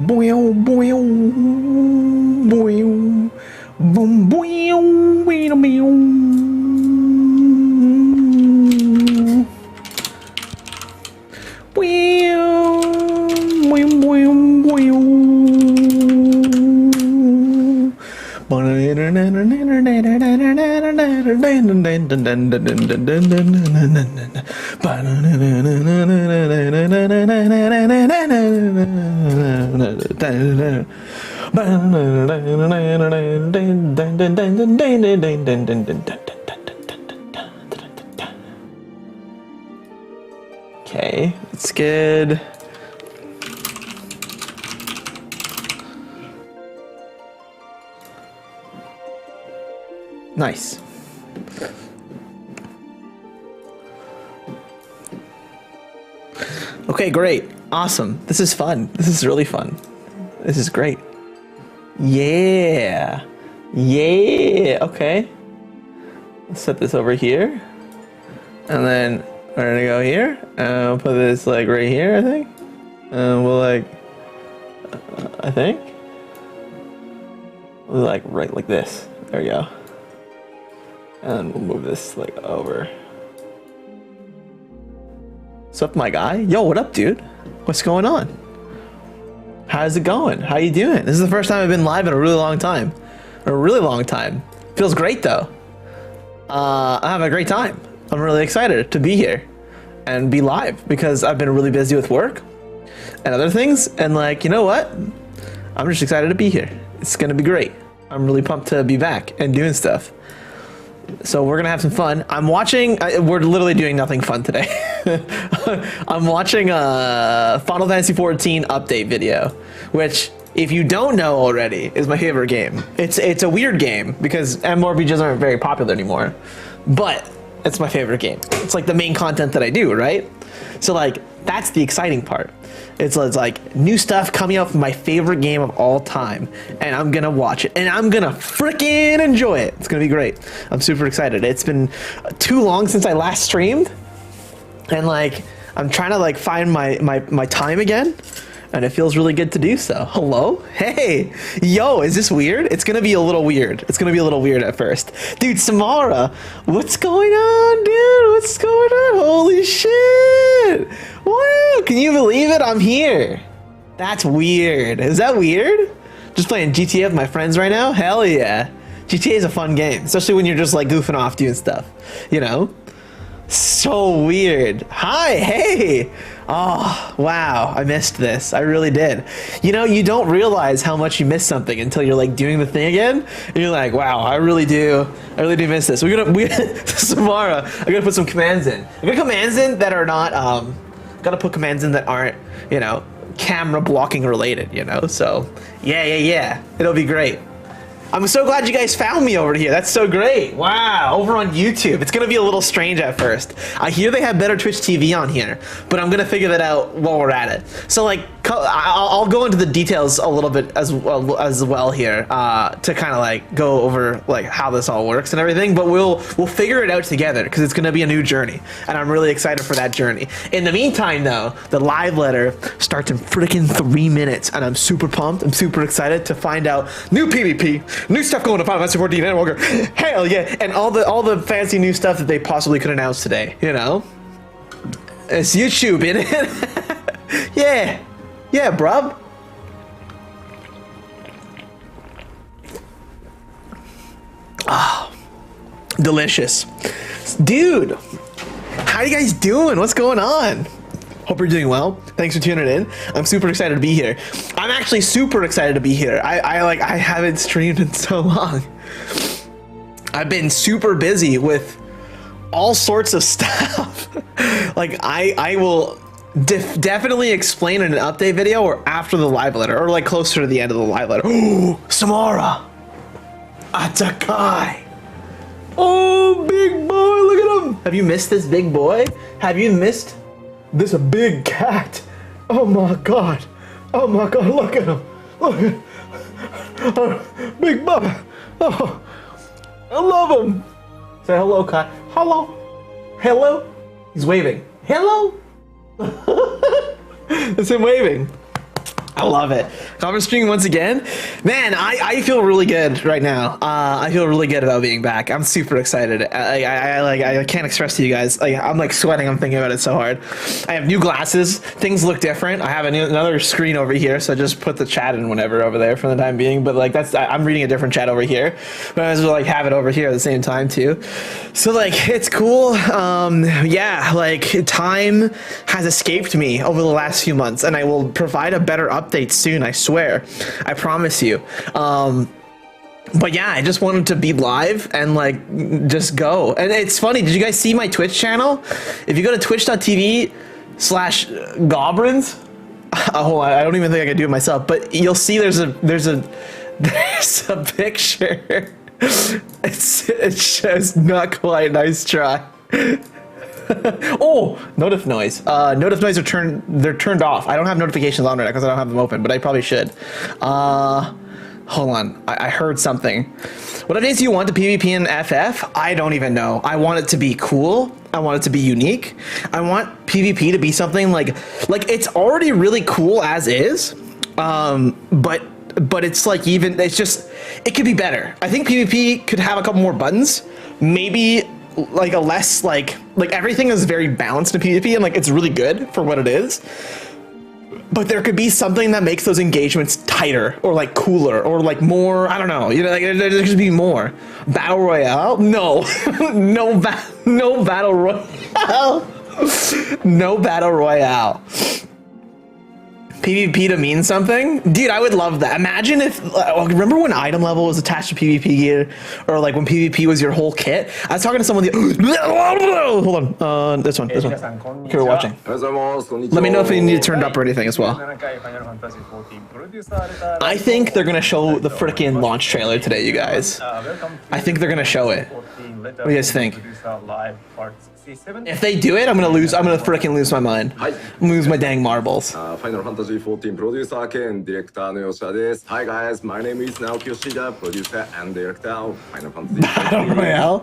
boil, boil, boil, boom, boil, wait a minute. Okay, that's good. Nice. Okay, great. Awesome. This is fun. This is really fun. This is great. Yeah. Yeah. Okay. Let's set this over here. And then we're gonna go here. And we'll put this like right here, I think. And we'll like, I think. We'll like right like this. There we go. And we'll move this like over. What's up, my guy? Yo, what up, dude? What's going on? How's it going? How you doing? This is the first time I've been live in a really long time. A really long time. Feels great though. I'm having a great time. I'm really excited to be here and be live because I've been really busy with work and other things. And like, you know what? I'm just excited to be here. It's gonna be great. I'm really pumped to be back and doing stuff. So we're gonna have some fun. I'm watching, we're literally doing nothing fun today. I'm watching a Final Fantasy XIV update video, which if you don't know already is my favorite game. It's a weird game because MMORPGs aren't very popular anymore, but it's my favorite game. It's like the main content that I do, right? So like, that's the exciting part. It's like new stuff coming out from my favorite game of all time, and I'm gonna watch it, and I'm gonna freaking enjoy it. It's gonna be great. I'm super excited. It's been too long since I last streamed, and like I'm trying to like find my time again, and it feels really good to do so. Hello? Hey! Yo, is this weird? It's gonna be a little weird. It's gonna be a little weird at first. Dude, Samara, what's going on, dude? What's going on? Holy shit! Wow, can you believe it? I'm here. That's weird. Is that weird? Just playing GTA with my friends right now? Hell yeah. GTA is a fun game, especially when you're just like goofing off doing stuff, you know? So weird. Hi, hey. Oh, wow. I missed this. I really did. You know, you don't realize how much you miss something until you're like doing the thing again. And you're like, wow, I really do miss this. Samara, I'm gonna put some commands in. I'm gonna put commands in that are not, gotta put commands in that aren't, you know, camera blocking related, you know? So, yeah. It'll be great. I'm so glad you guys found me over here. That's so great. Wow, over on YouTube. It's gonna be a little strange at first. I hear they have better Twitch TV on here, but I'm gonna figure that out while we're at it. So like, I'll go into the details a little bit as well here to kind of like go over like how this all works and everything, but we'll figure it out together because it's gonna be a new journey, and I'm really excited for that journey. In the meantime though, the live letter starts in freaking 3 minutes, and I'm super pumped. I'm super excited to find out new PvP. New stuff going to Final Fantasy XIV and Walker. Hell yeah! And all the fancy new stuff that they possibly could announce today. You know, it's YouTube in it. yeah, bruv. Ah, delicious, dude. How you guys doing? What's going on? Hope you're doing well. Thanks for tuning in. I'm super excited to be here. I'm actually super excited to be here. I haven't streamed in so long. I've been super busy with all sorts of stuff. Like I will definitely explain in an update video or after the live letter, or like closer to the end of the live letter. Oh, Samara, Atakai. Oh, big boy, look at him. Have you missed this big boy? Have you missed this big cat? Oh my god. Oh my god, look at him. Look at Big Bubba. Oh, I love him. Say hello, cat. Hello. Hello. He's waving. Hello. It's him waving. I love it. Conference streaming once again. Man, I feel really good right now. I feel really good about being back. I'm super excited. I can't express to you guys. Like, I'm like sweating. I'm thinking about it so hard. I have new glasses. Things look different. I have another screen over here, so I just put the chat in whenever over there for the time being. But like I'm reading a different chat over here. But I as well like have it over here at the same time too. So like it's cool. Yeah, like time has escaped me over the last few months, and I will provide a better update soon, I swear. I promise you. But yeah, I just wanted to be live and like just go. And it's funny, did you guys see my Twitch channel? If you go to twitch.tv/goblins, hold on, I don't even think I can do it myself, but you'll see there's a picture. It shows not quite. Nice try. Oh, notif noise. Notif noise they're turned off. I don't have notifications on right now because I don't have them open, but I probably should. Hold on. I heard something. What updates do you want to PvP in FF? I don't even know. I want it to be cool. I want it to be unique. I want PvP to be something like it's already really cool as is. But it's like it could be better. I think PvP could have a couple more buttons. Maybe like a less like everything is very balanced in PvP and like it's really good for what it is. But there could be something that makes those engagements tighter or like cooler or like more, I don't know, you know, like there should be more. Battle Royale? No. No Battle Royale. No Battle Royale. PvP to mean something? Dude, I would love that. Imagine if, remember when item level was attached to PvP gear? Or like when PvP was your whole kit? I was talking to someone hold on, this one. Okay, we're watching. Let me know if you need it turned up or anything as well. I think they're gonna show the frickin' launch trailer today, you guys. I think they're gonna show it. What do you guys think? If they do it, I'm gonna frickin' lose my mind. I'm gonna lose my dang marbles. Final Fantasy 14 producer 兼 director の吉田です。Hi guys, my name is Naoki Yoshida, producer and director of Final Fantasy 14. Royale.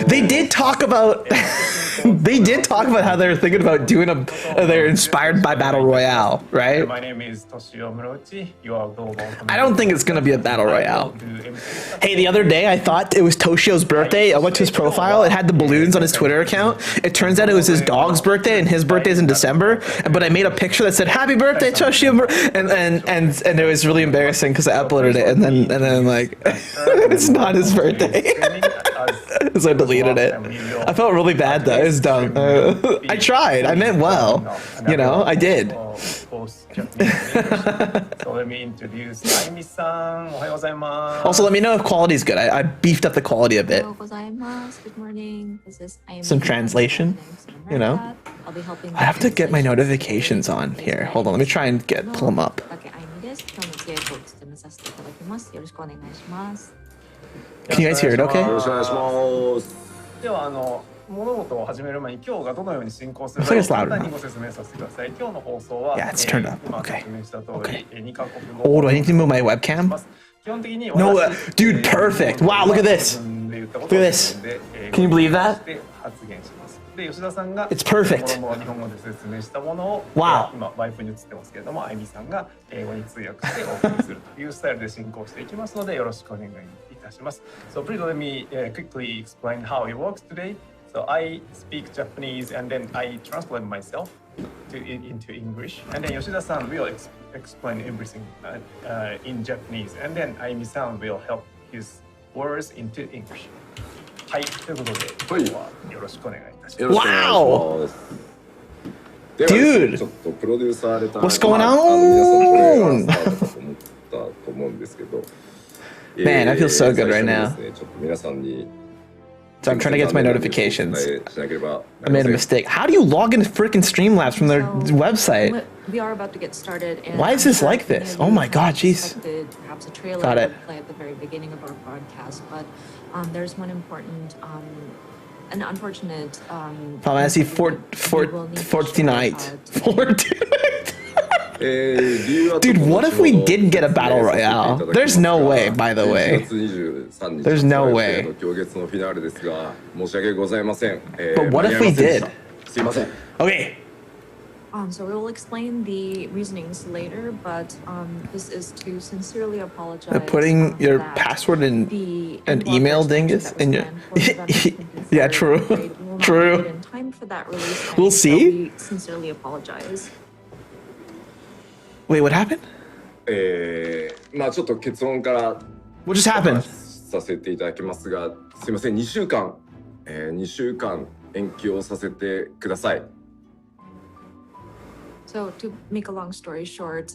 They did talk about how they're thinking about doing they're inspired by Battle Royale, right? My name is Toshio Murochi. You are global. I don't think it's gonna be a Battle Royale. Hey, the other day I thought it was Toshio's birthday. I went to his profile. It had the balloons on his Twitter account. It turns out it was his dog's birthday, and his birthday's in December. But I made a picture that said "Happy Birthday, Toshio," and it was really embarrassing because I uploaded it, and then like it's not his birthday. So I deleted it. I felt really bad though. It was dumb. I tried. I meant well. You know, I did. So let me introduce Aimi-san. Also, let me know if quality is good. I beefed up the quality a bit. Good morning. This is Aimi. Some translation, you know. I have to get my notifications on here. Hold on, let me try and pull them up. Can you guys hear it okay? では物事を始める前に今日がどのように進行するか It's を loud 簡単に enough. ご説明させてください。今日の放送は Yeah, it's turned up. 今 Okay. 説明した通 Okay. り2カ国語 Oh, do I need to move my webcam? 基本的に No, 私 dude, perfect. Wow, look at this. で言ったこ Look と at を this. 自分で Can you believe that? 発言します。で吉田さんが It's perfect. もろもろ日本語で説明したものを Wow. 今ワイプに映ってますけれども、あいみさんが英語に通訳してお送りするというスタイルで進行していきますのでよろしくお願いいたします。So please let me quickly explain how it works today. So I speak Japanese and then I translate myself into English, and then Yoshida-san will explain everything in Japanese, and then Aimi-san will help his words into English. はい、ということで今日はよろしくお願いいたします。Wow. では Dude. ちょっとプロデューサーレター What's going 皆さん on? トレーラースタートかと思ったと思うんですけど Man, I feel so good right 最 now. 初にですねちょっと皆さんに So I'm trying to get to my notifications. しなければ I made a mistake. How do you log into freaking Streamlabs from their website? We are about to get started. And Why is this like this? Oh my God, jeez. Perhaps a trailer Got it. would play at the very beginning of our broadcast, but there's one important, an unfortunate. Final Fantasy 49. Dude, what if we did get a battle royale? There's no way, by the way. There's no way. But what if we did? Okay. So we will explain the reasonings later, but this is to sincerely apologize. Putting your that password in the an Endwalker email expansion dingus that was in your planned for November 23rd yeah, true. upgrade will not True. make it in time for that release time, We'll so see. we sincerely apologize. Wait, what happened? まあちょっと結論から What just happened? させていただきますが、すいません、2週間、2週間延期をさせてください。So to make a long story short,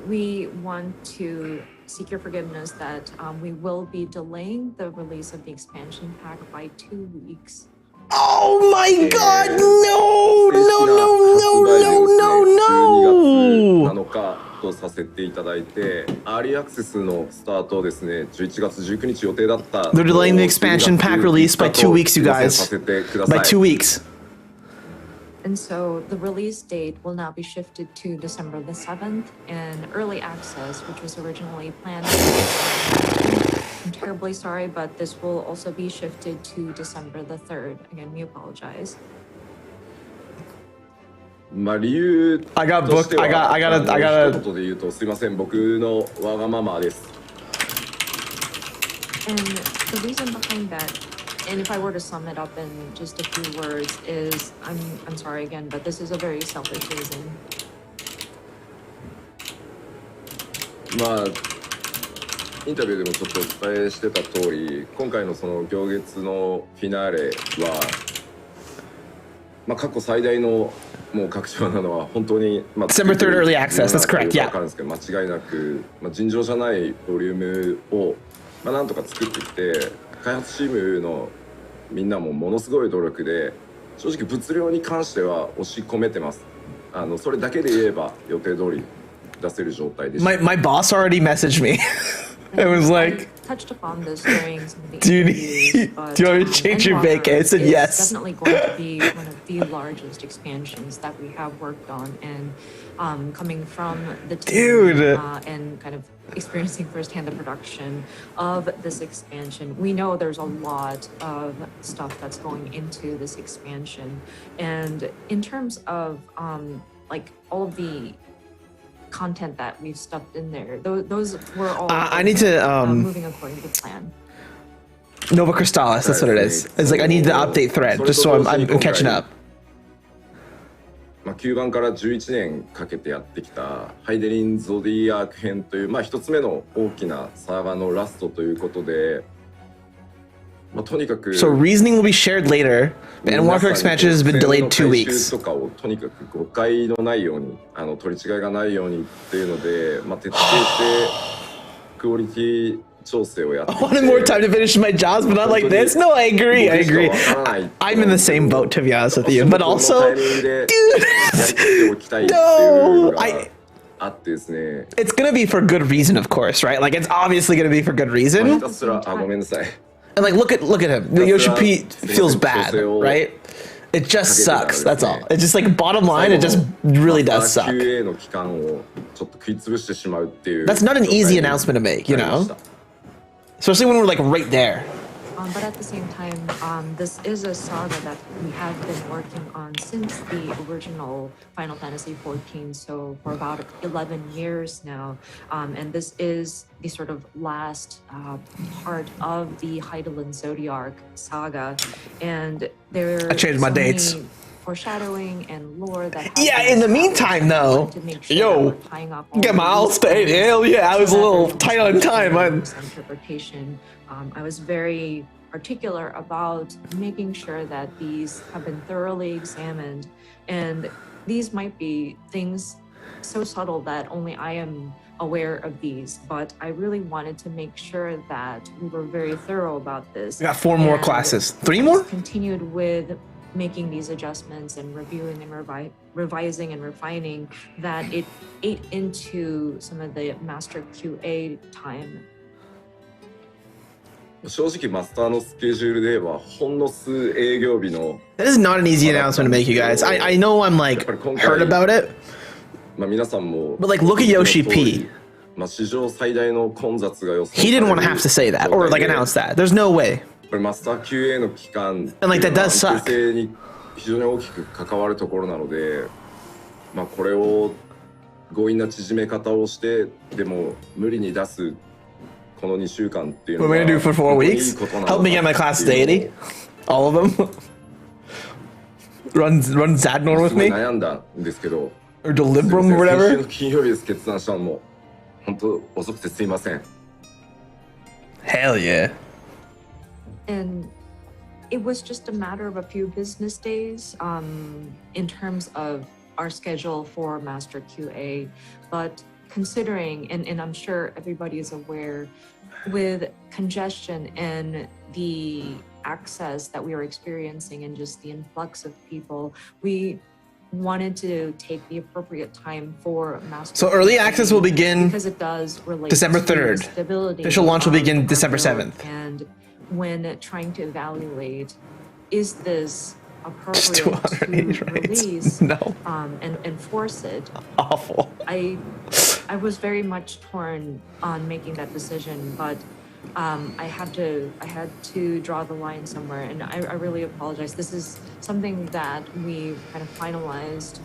we want to seek your forgiveness that we will be delaying the release of the expansion pack by 2 weeks. Oh my god, no, no, no, no, no, no, 7日とさせていただいて、アーリーアクセスのスタートをですね、11月19日予定だった。They're delaying the expansion pack release by 2 weeks, you guys. By 2 weeks. And so the release date will now be shifted to December the 7th, and early access, which was originally planned. I'm terribly sorry, but this will also be shifted to December the 3rd. Again, we apologize. まあ理由としては I got booked. I gotta. 一言で言うとすいません、僕のわがままです。 And the reason behind that, and if I were to sum it up in just a few words, is I'm sorry again, but this is a very selfish reason. まあインタビューでもちょっとお伝えしてた通り、今回のその行月のフィナーレは、まあ過去最大のもう拡張なのは本当に、まあ、December 3rd early access. That's correct. Yeah. わかるんですけど、間違いなく、まあ、尋常じゃないボリュームを、まあ、なんとか作ってきて、開発チームのみんなもものすごい努力で、正直物量に関しては押し込めてます。それだけで言えば予定通り出せる状態でした。My boss already messaged me. It was like, touched upon this during some of the do you interviews, but, do you want me to change your Endwalker vacay? I said is yes. definitely going to be one of the largest expansions that we have worked on, and coming from the team Dude. And kind of experiencing firsthand the production of this expansion, we know there's a lot of stuff that's going into this expansion, and in terms of like all of the content that we've stuffed in there, those were all I need to moving according to plan. Nova Crystallis. That's what it is. It's like I need the update thread just so I'm catching up. まあ9番から11年かけてやってきたハイデリン・ゾディアーク編という、まあ一つ目の大きなサーガのラストということで、まあとにかく So reasoning will be shared later. The Endwalker expansion has been delayed 2 weeks. とかをとにかく誤解のないように、取り違いがないようにっていうので、まあ徹底してクオリティ調整をやって I wanted more time to finish my jobs, but not like this. No, I agree. I agree. I'm in the same boat, to be honest with you. But also, dude, no, it's gonna be for good reason, of course, right? Like it's obviously gonna be for good reason. ひたすらごめんなさい。 And like, look at him. Yoshi P feels bad, right? It just sucks. That's all. It's just like bottom line. It just really does suck. That's not an easy announcement to make, you know? Especially when we're like right there. But at the same time, this is a saga that we have been working on since the original Final Fantasy XIV, so for about 11 years now. And this is the sort of last part of the Hydaelyn Zodiac saga. And there I changed my dates. Foreshadowing and lore that yeah, in the meantime though, yo, get my all state. Hell yeah, I was a little tight on time. Interpretation. I was very particular about making sure that these have been thoroughly examined, and these might be things so subtle that only I am aware of these, but I really wanted to make sure that we were very thorough about this. We got 4 more classes. 3 more? Continued with making these adjustments and reviewing and revising and refining that it ate into some of the master QA time. 正直マスターのスケジュールで言えばほんの数営業日の That is not an easy announcement to make, you guys. I know I'm like heard about it. まあ皆さんも But like look at Yoshi P. まあ史上最大の混雑が予想 He didn't want to have to say that or like announce that. There's no way. これマスター QA の期間 And like that does suck. 安定性に非常に大きく関わるところなのでまあこれを強引な縮め方をしてでも無理に出すこの2週間っていうの What は am I gonna do for 4 本当にいい weeks? ことなの Help me get my か class って to いうの 80? All of them? run Zadnor を with すごい me? 悩んだんですけど Or すいま Delibrum せ or ん先週 whatever? の金曜日です決断したのも本当遅くてすいません Hell yeah. And it was just a matter of a few business days in terms of our schedule for Master QA. But considering, and I'm sure everybody is aware, with congestion and the access that we are experiencing and just the influx of people, we wanted to take the appropriate time for Master So early QA access will begin because it does relate December to the 3rd. stability Official launch will of begin our December build. 7th. And when trying to evaluate, is this Just appropriate 208 to rates. release No. and enforce it? Awful. I was very much torn on making that decision, but I had to draw the line somewhere, and I really apologize. This is something that we kind of finalized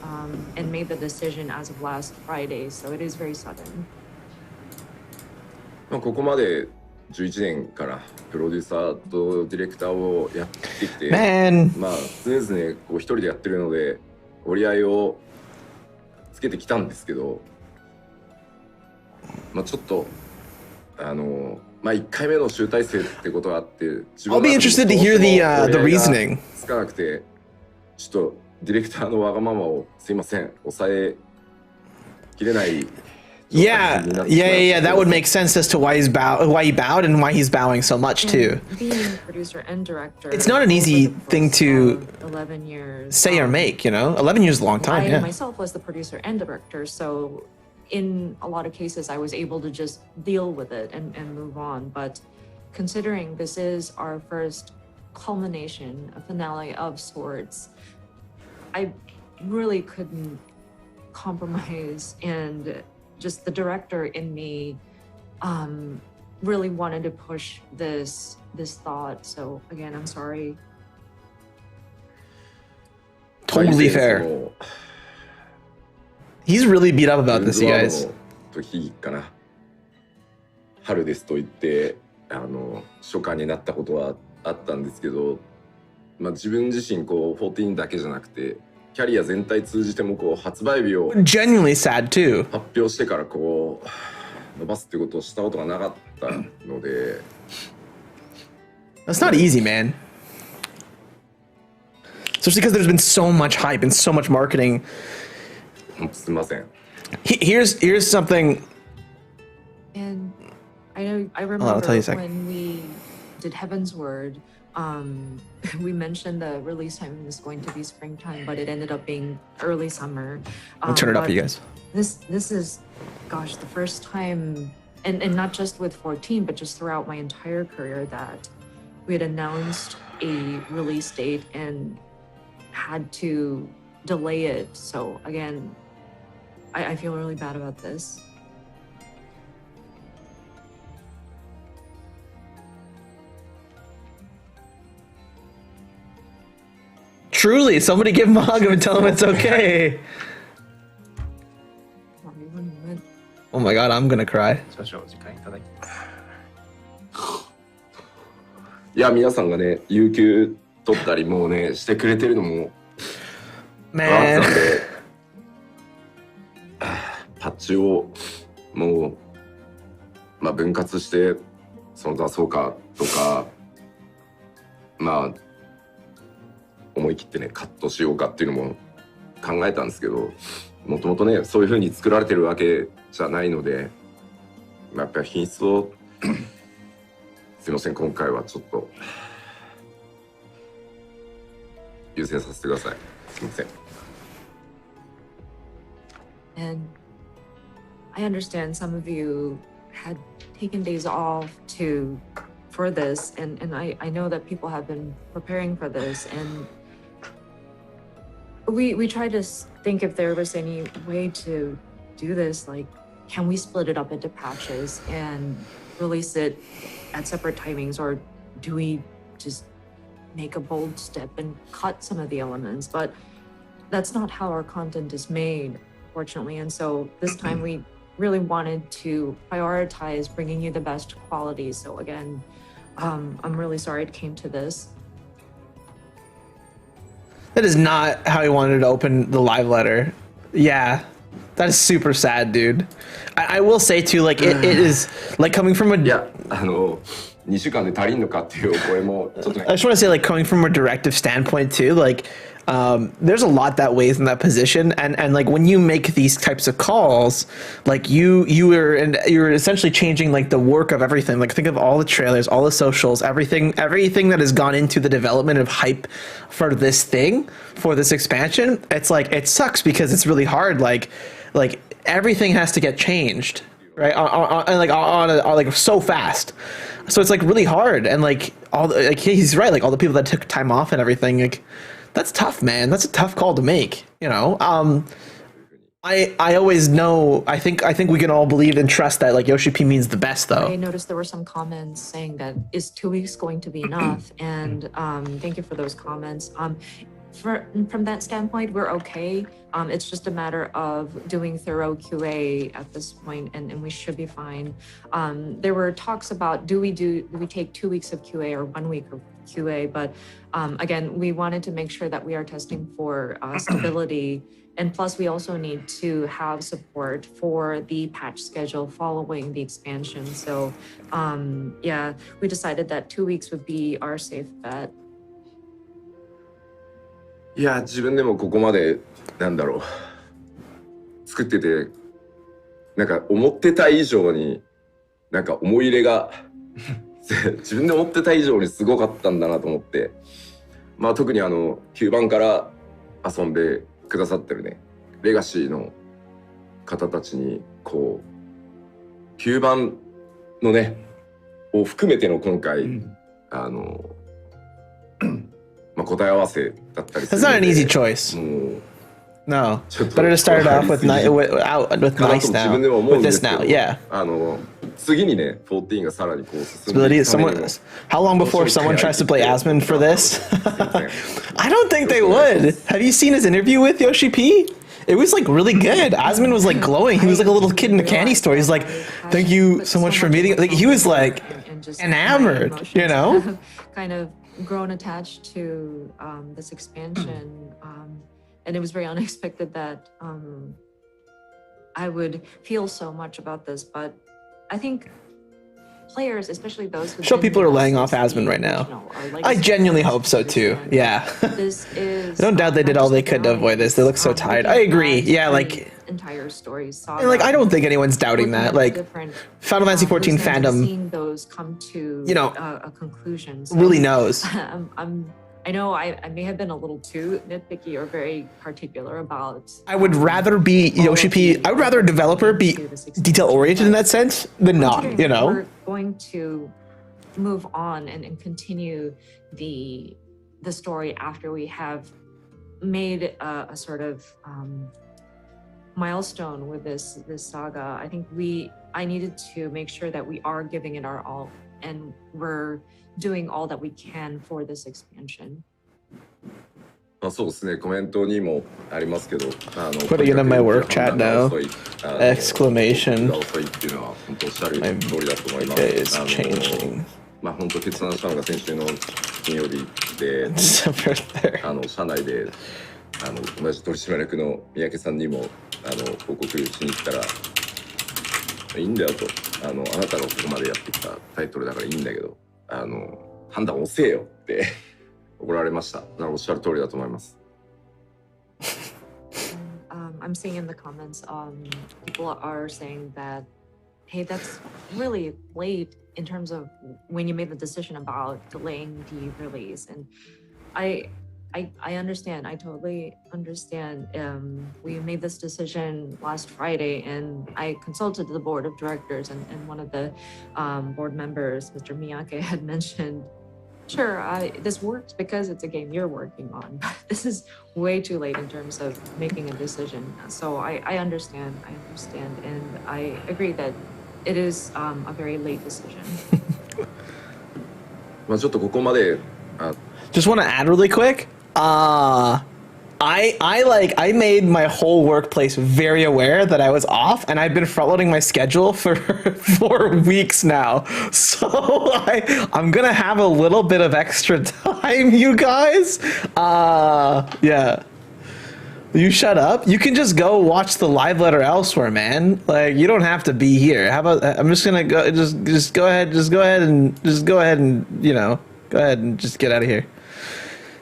and made the decision as of last Friday, so it is very sudden. まあここまで11年からプロデューサーとディレクターをやってきて Man. まあ常々こう一人でやってるので折り合いをつけてきたんですけどまあちょっとまあ1回目の集大成ってことがあって I'll be interested to hear the reasoning. つかなくてちょっとディレクターのわがままをすいません抑えきれない Yeah. That would make sense as to why he bowed and why he's bowing so much too. And being producer and director, It's not an easy over the thing course to of 11 years, say or make, you know? 11 years is a long time, I yeah. myself was the producer and director, so in a lot of cases I was able to just deal with it and move on. But considering this is our first culmination, a finale of sorts, I really couldn't compromise, and just the director in me really wanted to push this thought. So again, I'm sorry. Totally fair. He's really beat up about this, you guys. 時かな春ですと言って初夏になったことはあったんですけど、まあ、自分自身こう14だけじゃなくてキャリア全体通じてもこう発売日を Genuinely sad too. 発表してからこう伸ばすってことをしたことがなかったので That's not easy, man. Especially because there's been so much hype and so much marketing. すみません Here's something. And I I'll remember tell you a sec. when we did Heaven's Word, we mentioned the release time was going to be springtime, but it ended up being early summer. I'll turn it up but for you guys. This is, gosh, the first time, and not just with 14, but just throughout my entire career, that we had announced a release date and had to delay it. So again, I feel really bad about this. Truly, somebody give him a hug and tell him it's okay. One moment. Oh my god, I'm gonna cry. 少々お時間いただきます。いや皆さんがね有給取ったりもうねしてくれてるのも分かって Man. たんでパッチをもう、まあ、分割してその出そうかとかまあ思い切ってねカットしようかっていうのも考えたんですけどもともとねそういう風に作られてるわけじゃないので、まあ、やっぱり品質をすいません今回はちょっと優先させてくださいすいません And I understand some of you had taken days off for this, and I know that people have been preparing for this, and we tried to think if there was any way to do this, like can we split it up into patches and release it at separate timings, or do we just make a bold step and cut some of the elements? But that's not how our content is made, fortunately. And so this time we really wanted to prioritize bringing you the best quality. So again, I'm really sorry it came to this. That is not how he wanted to open the live letter. Yeah, that is super sad, dude. I will say too, like it is like coming from a. いや2週間で足りんのかっていうお声もちょっとね I just want to say, like, coming from a directive standpoint too, like, there's a lot that weighs in that position, and like when you make these types of calls, like you're essentially changing like the work of everything. Like, think of all the trailers, all the socials, everything that has gone into the development of hype for this thing, for this expansion. It's like it sucks because it's really hard. Like everything has to get changed, right? On so fast. So it's like really hard, and like he's right. Like all the people that took time off and everything, like that's tough, man. That's a tough call to make. You know, I always know. I think we can all believe and trust that like Yoshi P means the best, though. I noticed there were some comments saying that is 2 weeks going to be enough, and thank you for those comments. From that standpoint, we're okay. It's just a matter of doing thorough QA at this point, and we should be fine. There were talks about do we take 2 weeks of QA or 1 week of QA, but again, we wanted to make sure that we are testing for stability. And plus, we also need to have support for the patch schedule following the expansion. So yeah, we decided that 2 weeks would be our safe bet. いや自分でもここまでなんだろう作っててなんか思ってた以上になんか思い入れが自分で思ってた以上にすごかったんだなと思って、まあ特に9番から遊んでくださってるねレガシーの方たちにこう9番のねを含めての今回、まあ答え合わせだったりする That's not an easy choice. もう No, ちょっと better to start it off with with かな nice と自 now, 分でも思うん with で this すけ now. ど Yeah. 次にね14がさらにこう進んで Ability. いくために Someone. も How long before someone tries to play Asmon for this? I don't think they would. Have you seen his interview with Yoshi P? It was like really good. Asmon was like glowing. He was like a little kid in a candy store. He's like, "Thank you so much for meeting." Like he was like enamored, you know. Kind of grown attached to this expansion, and it was very unexpected that I would feel so much about this. But I think players, especially those who Sure, people are laying off Asmon right now. I genuinely hope so too. Yeah. This is I don't doubt they did all they could to avoid this. They look so tired. I agree. Yeah, like entire story saga. and like I don't think anyone's doubting that. Like Final Fantasy 14 fandom, seeing those come to you know, a conclusion. So, really knows. I know I may have been a little too nitpicky or very particular about. I would rather be Yoshi P. I would rather a developer be detail oriented in that sense than not. You know. We're going to move on and continue the story after we have made a sort of milestone with this saga. I think I needed to make sure that we are giving it our all, and we're doing all that we can for this expansion. まあそうですねコメントにもありますけど Putting it in my work chat now. Exclamation. が遅いっていうのは本当おっしゃる通りだと思います。 It's changing. まあ本当決断したのが先週の金曜日で So there. 社内で同じ取締役の三宅さんにも報告しに行ったらいいんだよとあなたがここまでやってきたタイトルだからいいんだけど判断遅えよって怒られました。おっしゃる通りだと思います。I'm seeing in the comments, people are saying that, hey, that's really late in terms of when you made the decision about delaying the release. And I understand. I totally understand. We made this decision last Friday, and I consulted the board of directors, and one of the board members, Mr. Miyake, had mentioned, sure, this works because it's a game you're working on, but this is way too late in terms of making a decision. So I understand, and I agree that it is a very late decision. まあちょっとここまで Just want to add really quick. I made my whole workplace very aware that I was off, and I've been front-loading my schedule for 4 weeks now. So I'm gonna have a little bit of extra time, you guys. Yeah. You shut up. You can just go watch the live letter elsewhere, man. Like, you don't have to be here. How about I'm just gonna go just go ahead and you know, go ahead and just get out of here.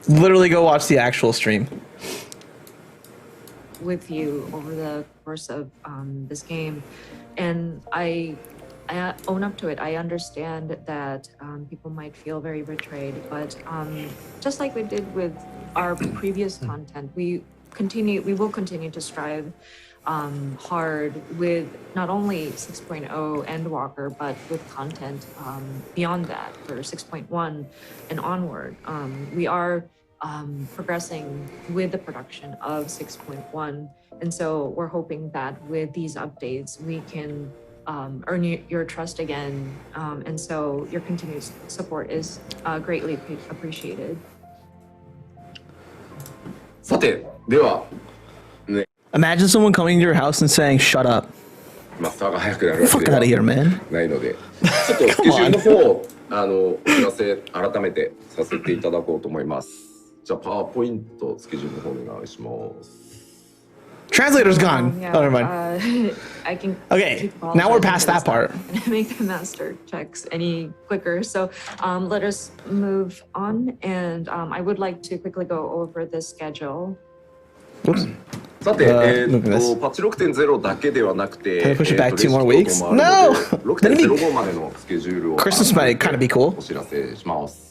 Literally go watch the actual stream. With you over the course of this game, and I own up to it. I understand that people might feel very betrayed, but just like we did with our previous content, we will continue to strive hard with not only 6.0 Endwalker, but with content beyond that for 6.1 and onward. We are progressing with the production of 6.1, and so we're hoping that with these updates we can earn your trust again, and so your continued support is greatly appreciated. さて、では、ね、 Imagine someone coming to your house and saying, "Shut up." マスターが早くなるわけ Fuck で out は of here, man. ないので、ちょっとスケジュールの方お知らせ改めてさせていただこうと思います。じゃあパワーポイントスケジュールの方お願いします。 Translator's gone. Yeah, Oh, never mind. I can. Okay, keep all now we're that past that part. and make the master checks any quicker. So let us move on, and I would like to quickly go over the schedule. Oops. さて、look at this. パッチ 6.0 だけではなくて、 Can I push it back 2 more レ weeks? シピ等々もあるので No! 6.05 までのスケジュールを Christmas might kind of be cool. お知らせします。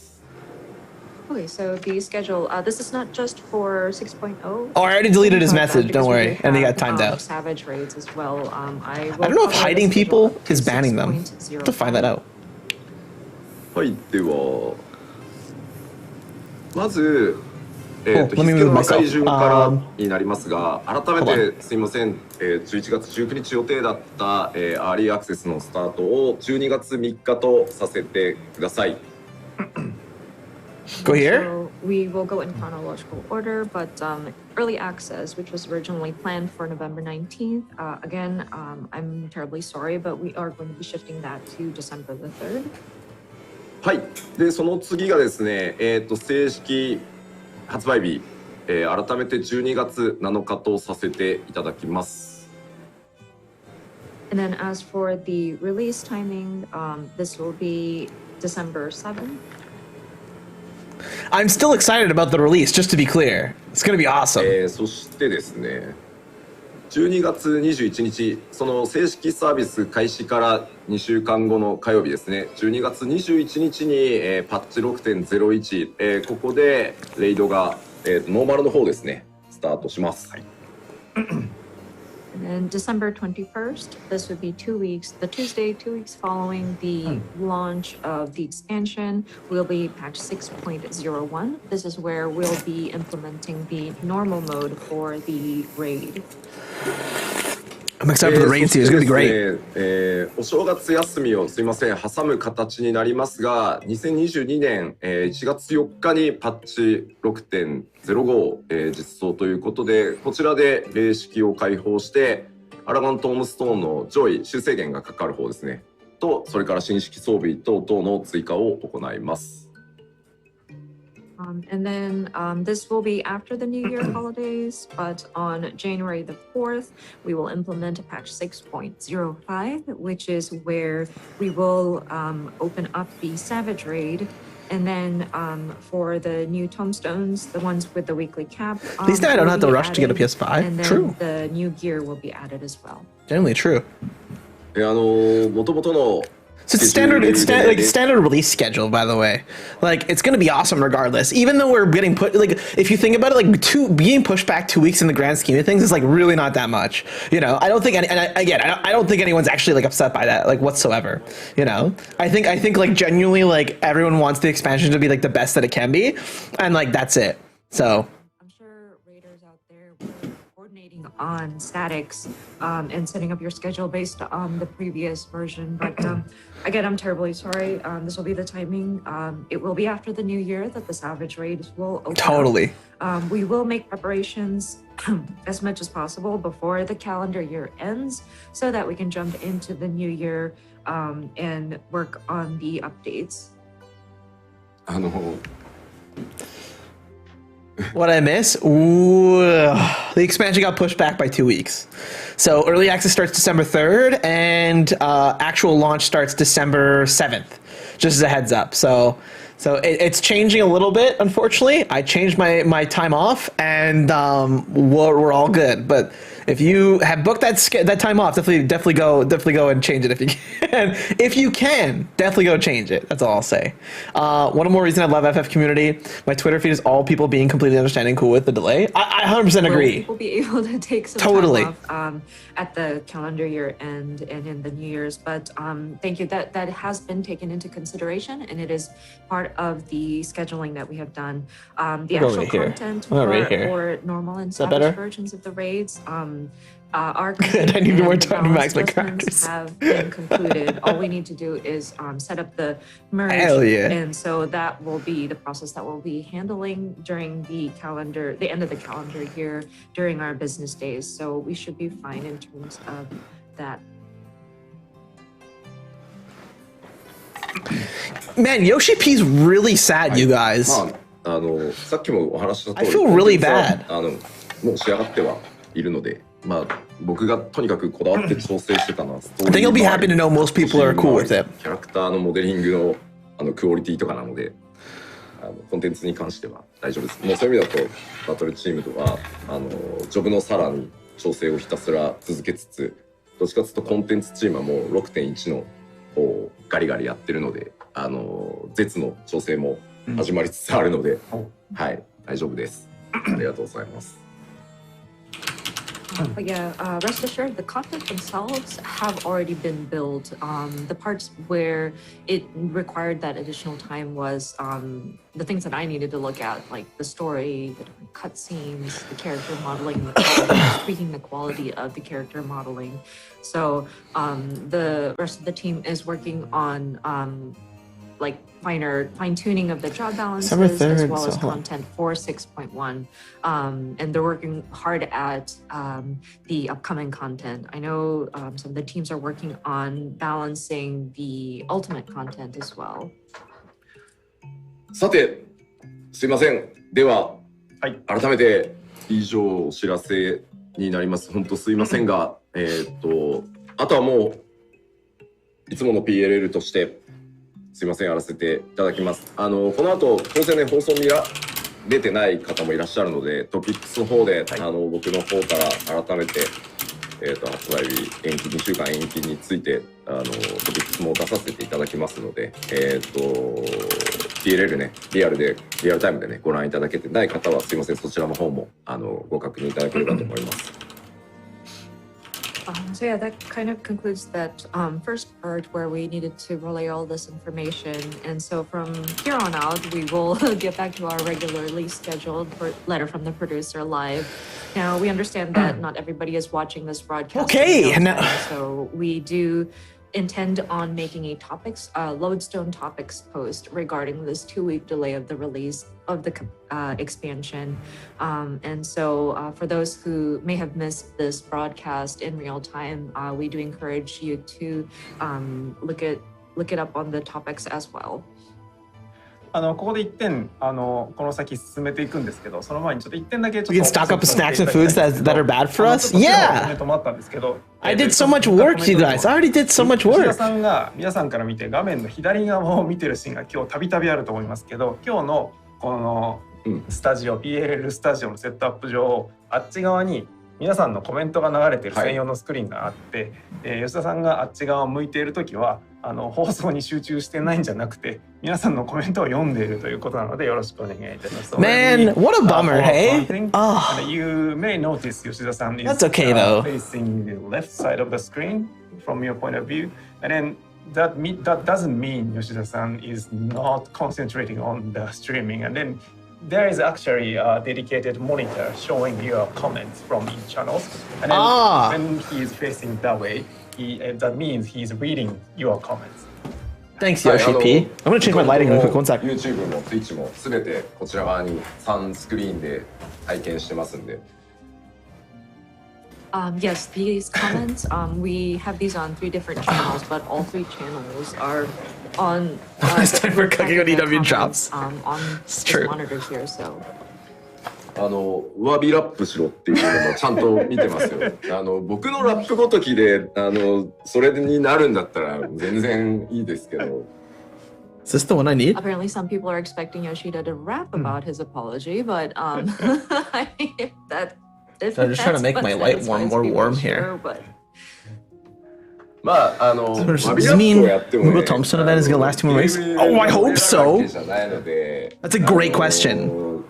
Okay, so the schedule. This is not just for 6.0. Oh, I already deleted his message. Don't Because we worry. And he got have, timed out. Savage raids as well. I I don't know if hiding people is banning them. I have to find that out. はいではまず、日 let me 付 move の myself. 赤い順からになりますが、改めてすいません、11月19日予定だった、アーリーアクセスのスタートを12月3日とさせてください。 Go here? So we will go in chronological order, but early access, which was originally planned for November 19th, again, I'm terribly sorry, but we are going to be shifting that to December the 3rd. はい。でその次がですね、正式発売日、改めて12月7日とさせていただきます。 And then as for the release timing, this will be December 7th. I'm still excited about the release, just to be clear. It's going to be awesome. そしてですね、12月21日、その正式サービス開始から2週間後の火曜日ですね、12月21日に、パッチ 6.01、ここでレイドが、ノーマルの方ですね、スタートします。はい And then December 21st, this would be 2 weeks. The Tuesday, 2 weeks following the launch of the expansion, will be patch 6.01. This is where we'll be implementing the normal mode for the raid. I'm excited for the raid too. It's going to be great. お正月休みをすいません挟む形になりますが、2022年、1月4日にパッチ 6.05、実装ということで、こちらで霊式を開放してアラガントームストーンの上位修正源がかかる方ですねと、それから新式装備等々の追加を行います。 And then this will be after the New Year holidays, but on January the 4th, we will implement patch 6.05, which is where we will open up the Savage Raid. And then for the new tombstones, the ones with the weekly cap, At least now I don't have to rush to get a PS5. And then True. the new gear will be added as well. Generally true. 元々の So it's standard release schedule, by the way. Like, it's gonna be awesome regardless. Even though we're getting put, like, if you think about it, like being pushed back 2 weeks in the grand scheme of things is like really not that much. You know, I don't think I don't think anyone's actually like upset by that, like whatsoever. You know, I think like genuinely like everyone wants the expansion to be like the best that it can be, and like that's it. So I'm sure raiders out there were coordinating on statics and setting up your schedule based on the previous version. But again, I'm terribly sorry. This will be the timing. It will be after the new year that the Savage raids will open. Totally. We will make preparations as much as possible before the calendar year ends so that we can jump into the new year and work on the updates. What I miss? Ooh, the expansion got pushed back by 2 weeks. So early access starts December 3rd, and actual launch starts December 7th. Just as a heads up. So it's changing a little bit. Unfortunately, I changed my time off, and we're all good. But if you have booked that time off, definitely go and change it if you can. If you can, definitely go change it. That's all I'll say. One more reason I love FF community. My Twitter feed is all people being completely understanding, cool with the delay. I 100% agree. Will be able to take some Totally. time off at the calendar year end and in the New Year's. But thank you. That has been taken into consideration, and it is part of the scheduling that we have done. The Go actual right here. content Go right here. for normal and that better? savage versions of the raids are Good, I need more time to max my adjustments characters. have been concluded. All we need to do is set up the merge. Hell yeah. And so that will be the process that we'll be handling during the end of the calendar year during our business days. So we should be fine in terms of that. Man, Yoshi P's really sad, you guys. さっきもお話しした通 I り feel really bad. もう仕上がってはいるので、僕がとにかくこだわって調整してたのは I think you'll be happy to know most people are cool with it. キャラクターのモデリングのクオリティとかなので、コンテンツに関しては大丈夫です。もうそういう意味だとバトルチームとはジョブのさらに調整をひたすら続けつつ、どっちかというとコンテンツチームはもう 6.1 の方をガリガリやってるので、絶の調整も始まりつつあるので、はい、大丈夫です。ありがとうございます。But yeah, rest assured, the content themselves have already been built. The parts where it required that additional time was the things that I needed to look at, like the story, the different cutscenes, the character modeling, tweaking the quality of the character modeling. So the rest of the team is working on like fine-tuning of the job balances as well as content for 6.1, and they're working hard at the upcoming content. I know some of the teams are working on balancing the ultimate content as well. さて、すいません。では、はい、改めて以上お知らせになります。本当すいませんが、あとはもういつもの PLL としてすいませんやらせていただきます。この後当然ね放送出てない方もいらっしゃるので、トピックスの方で、はい、僕の方から改めて発売日延期2週間延期についてトピックスも出させていただきますので、PLL ねリアルタイムでねご覧いただけてない方はすいませんそちらの方もご確認いただければと思います。So yeah, that kind of concludes that first part where we needed to relay all this information. And so from here on out, we will get back to our regularly scheduled letter from the producer live. Now, we understand that not everybody is watching this broadcast. Okay. So we do intend on making a lodestone topics post regarding this 2-week delay of the release of the expansion. And so for those who may have missed this broadcast in real time, we do encourage you to look it up on the topics as well. ここで1点この先進めていくんですけど、その前にちょっと1点だけちょっと We can stock up snacks and foods that are bad for us. Yeah. I did so much work, you guys. I already did so much work. 吉田さんが皆さんから見て画面の左側を見てるシーンが今日たびたびあると思いますけど、今日のこのスタジオ、PLL スタジオのセットアップ上、あっち側に皆さんのコメントが流れてる専用のスクリーンがあって、吉田さんがあっち側を向いているときは放送に集中してないんじゃなくて皆さんのコメントを読んでいるということなのでよろしくお願いいたします。Man, what a bummer, hey? You may notice 吉田さん is That's okay, though. facing the left side of the screen from your point of view, and then that doesn't mean 吉田さん is not concentrating on the streaming, and then there is actually a dedicated monitor showing your comments from each channel. And then when he is facing that way, that means he's reading your comments. Thanks, Yoshi P. I'm gonna change my lighting real quick. One sec. YouTube も Twitch もすべてこちら側に3スクリーンで拝見してますんで。Yes, these comments, we have these on 3 different channels, but all 3 channels are on. It's time for cooking when EW drops. On It's this true. monitor here, so. 上火ラップしろっていうのもちゃんと見てますよ。僕のラップごときでそれになるんだったら全然いいですけど。Is this the one I need? Apparently, some people are expecting Yoshida to rap about his apology, but I mean, that. If I'm just trying to make my light satisfies more people, warm sure, here. but- まあDoes わび this ラッ mean プをやってもね Google Thompson event is gonna last 2 more weeks? Oh, I hope so. わけじゃないので That's a great question.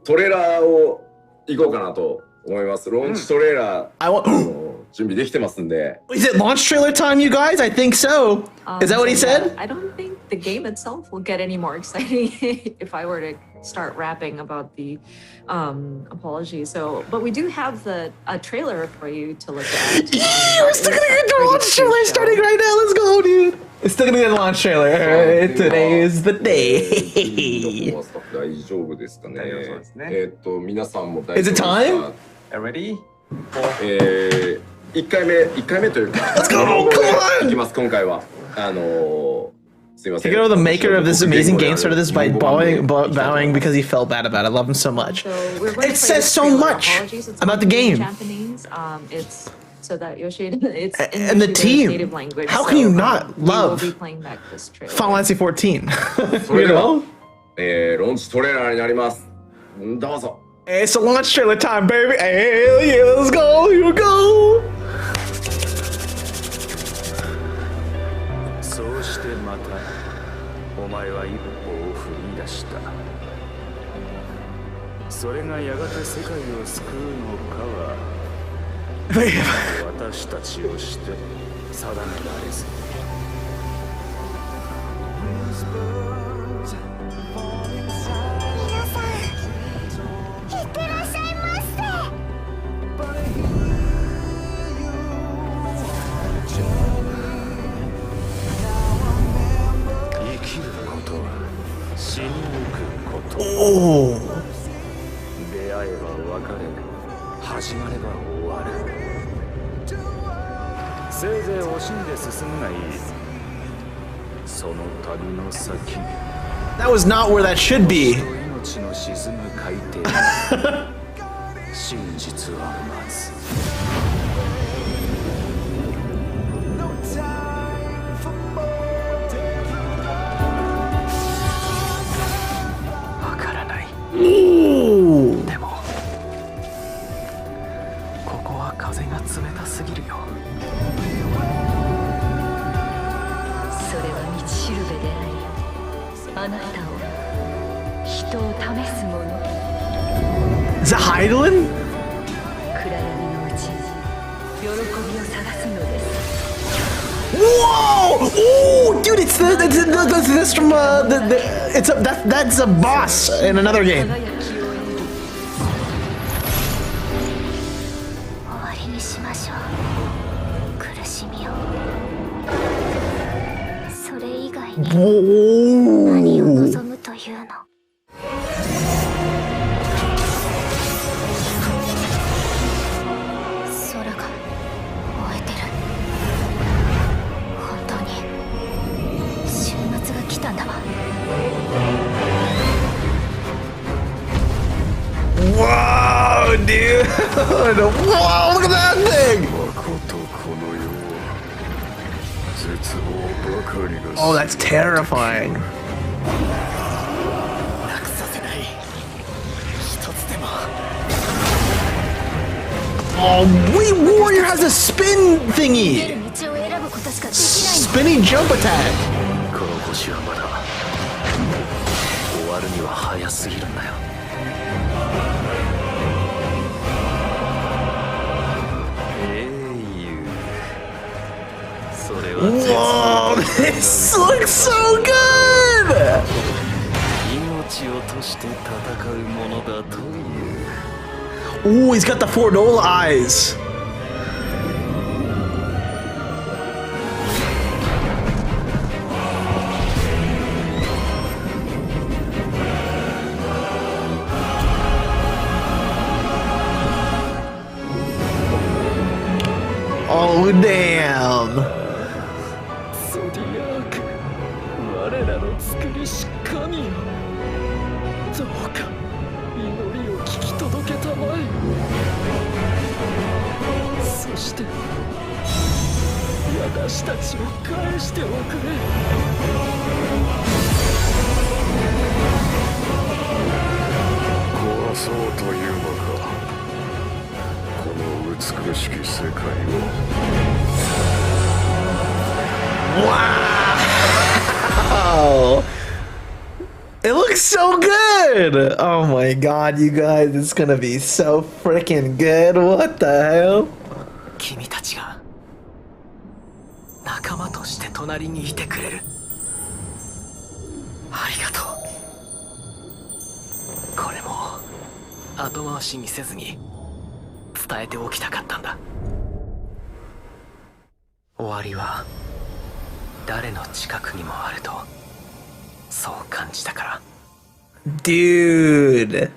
トレーラーを行こうかなと思います。ローンチトレーラー I want. 準備できてますんで。 Is it launch trailer time, you guys? I think so. Is that what he so yeah, said? I don't think the game itself will get any more exciting if I were to start rapping about the apology. So, but we do have a trailer for you to look at. We're still gonna get the launch trailer starting right now. Let's go, dude. It's still gonna get the launch trailer. Today is the day. 大丈夫ですかね。大丈夫ですね。皆さんも大丈夫 Is です it か。 time? Ready? 1回目というか。Let's go! Come on! いきます今回は。すいません。 Take it over the maker of this amazing game started this by bowing because he felt bad about it. I love him so much. So we're going It to play says this so trailer. much Apologies, it's about the only in game. Japanese. It's so that Yoshida, it's in And the Yoshida's team. native language. How so, can you not we love will be playing back this trailer. Final Fantasy 14? それ You では know? ローンチトレーラーになります。どうぞ。 It's a launch trailer time, baby. Hell yeah, let's go. Here we go. そうしてまたお前は一歩を踏み出した。それがやがて世界を救うのかは私たちをして定められず。生きることは死にゆくこと。Oh. 出会えば別れ、始まれば終わる。せいぜい惜しんで進むがいい。その旅の先、 That was not where that should be. 命の沈む海底、真実は待つ。わからない。 Ooh. でもここは風が冷たすぎるよ。それは道しるべであり、あなたを人を試すもの。 Is that Heidelin? 暗闇のうちに喜びを探すのです。 Whoa! Oh, dude, it's this from that's a boss in another game. 輝きを得る。終わりにしましょう。苦しみを。それ以外に何を Whoa. 望むというの。空が燃えてる。本当に週末が来たんだわ。 Whoa, dude! Whoa, look at that thing! 誠この世は絶望ばかりが Oh, that's terrifying. なくさせない。一つでも。 Oh, Wii Warrior has a spin 出 thingy! る道を選ぶことしかできないの。 Spinning jump attack! この星はまだ終わるには早すぎるんだよ。英雄。それは絶 Whoa, 望 this looks so good! 命ちをとして戦うものだという。 Ooh, he's got the Fordola eyes. Oh, damn. ゾディアーク、我らの作りし神よ、どうか祈りを聞き届けたまえ。そして私たちを返しておくれ。壊そうというのか、この美しき世界を。 Wow! It looks so good! Oh my god, you guys, it's gonna be so freaking good. What the hell? 君たちが仲間として隣にいてくれる。ありがとう。これも後回しにせずに伝えておきたかったんだ。終わりは誰の近くにもあるとそう感じたから。 Dude.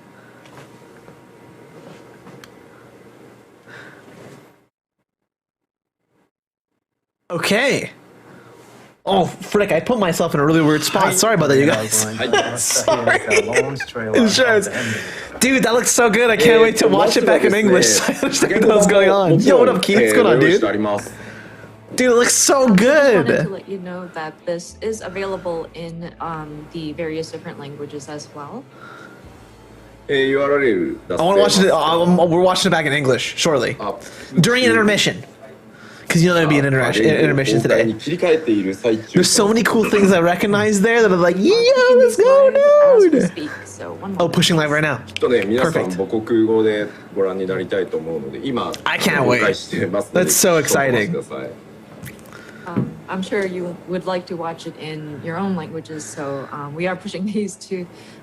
Okay. Oh, frick, I put myself in a really weird spot. Sorry about that, you guys. Sorry. Insurance. Dude, that looks so good. I can't wait to watch it back in English so I understand what's going on. Yo, what up, Keith? What's going on, dude? Dude, it looks so good. I wanted to let you know that this is available in the various different languages as well. URL I want to watch it. We're watching it back in English shortly. During an intermission. Because you know there'll be an intermission today. There's so many cool things I recognize there that I'm like, yeah, let's go, dude! Oh, pushing live right now. Perfect. I can't wait. That's so exciting. I'm sure you would like to watch it in your own languages, so we are pushing these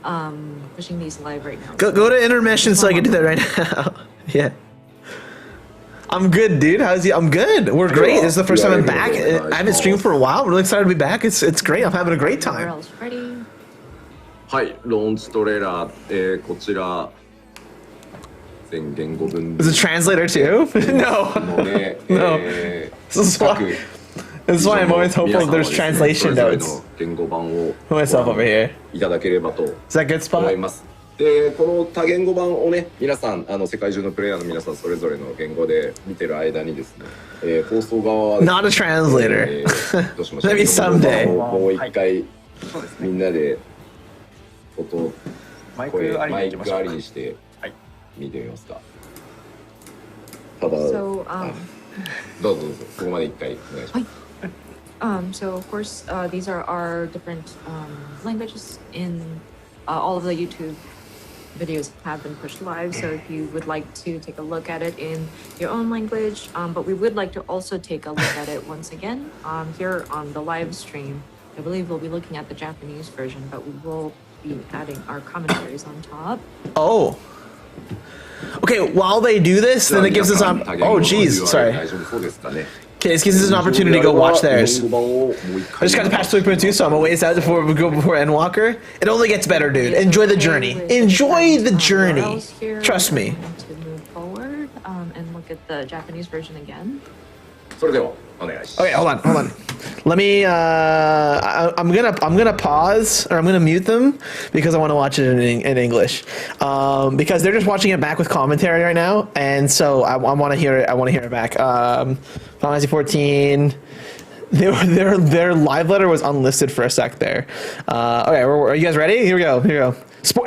live right now. Go to intermission so I can do that right now. Yeah. I'm good, dude. How's you? I'm good. We're great. This is the first time I'm back. I haven't streamed for a while. I'm really excited to be back. It's great. I'm having a great time. Ready? はい、ローンチトレーラー、こちら全言語分 Is it translator too? No. ので、 No. This is why I'm always hopeful there's translation それぞれ notes. の言語版を Put myself over here. いただければと Is that a good 思い spot? ます。で、この多言語版をね、皆さん世界中のプレイヤーの皆さんそれぞれの言語で見てる間にですね、放送側はですね Not a translator. どうしましょう Maybe someday. もう一回みんなで音マイ声クありマイクあに行きましょうか。りにしてはい見てみますか。ただ、 So, どうぞどうぞここまで一回お願いします。 so of course, these are our different languages in all of the YouTube videos have been pushed live. So if you would like to take a look at it in your own language, but we would like to also take a look at it once again here on the live stream. I believe we'll be looking at the Japanese version, but we will be adding our commentaries on top. Oh. Okay, while they do this, then it gives us on. Oh, geez, sorry. 大丈夫そうですかね。 Okay, this gives us an opportunity to go watch theirs. I just got to patch 3.2, so I'm gonna wait out before we go before Endwalker. It only gets better, dude. Enjoy the journey. Enjoy the journey. Trust me. To move forward and look at the Japanese version again. それではお願いします。 Okay, hold on. Let me. I'm gonna pause or I'm gonna mute them because I want to watch it in English. Because they're just watching it back with commentary right now, and so I want to hear it. I want to hear it back. Final Fantasy 14. Their live letter was unlisted for a sec there. Okay, are you guys ready? Here we go.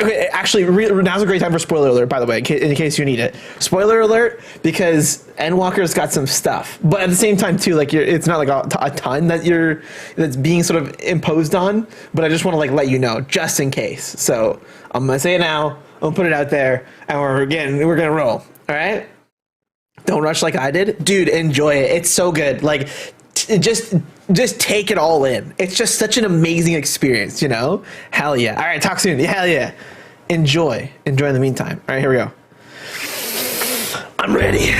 Okay, actually, now's a great time for spoiler alert, by the way, in case you need it. Spoiler alert, because Endwalker's got some stuff, but at the same time too, like it's not like a ton that's being sort of imposed on. But I just want to like let you know, just in case. So I'm gonna say it now. I'll put it out there, and we're gonna roll. All right. Don't rush like I did, dude. Enjoy it. It's so good. Like just take it all in. It's just such an amazing experience, you know? Hell yeah. All right, talk soon. Hell yeah. Enjoy in the meantime. All right, here we go. I'm ready.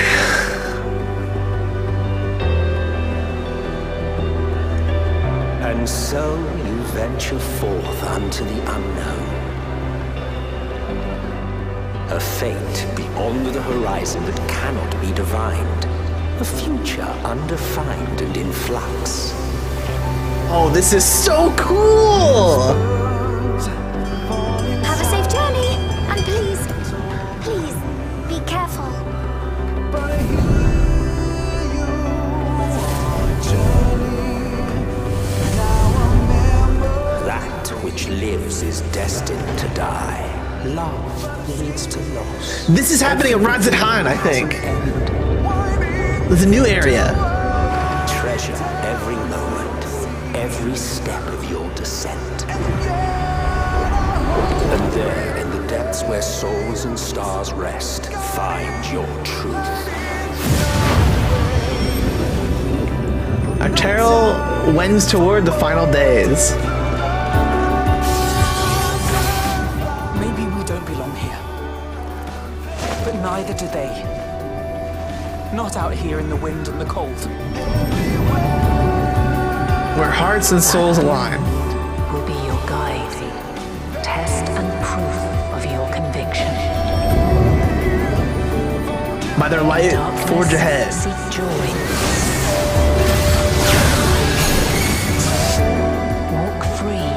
And so you venture forth unto the unknown. A fate beyond the horizon that cannot be divined. A future undefined and in flux. Oh, this is so cool! Have a safe journey, and please, be careful. That which lives is destined to die. Love leads to loss. This is happening at Ranzidhan, I think. There's a new area. Treasure every moment, every step of your descent. And there, in the depths where souls and stars rest, find your truth. Arterial wends toward the final days. Maybe we don't belong here. But neither do they. Not out here in the wind and the cold. Where hearts and souls align. Will be your guide, test and proof of your conviction. By their light, forge ahead. Seek joy. Walk free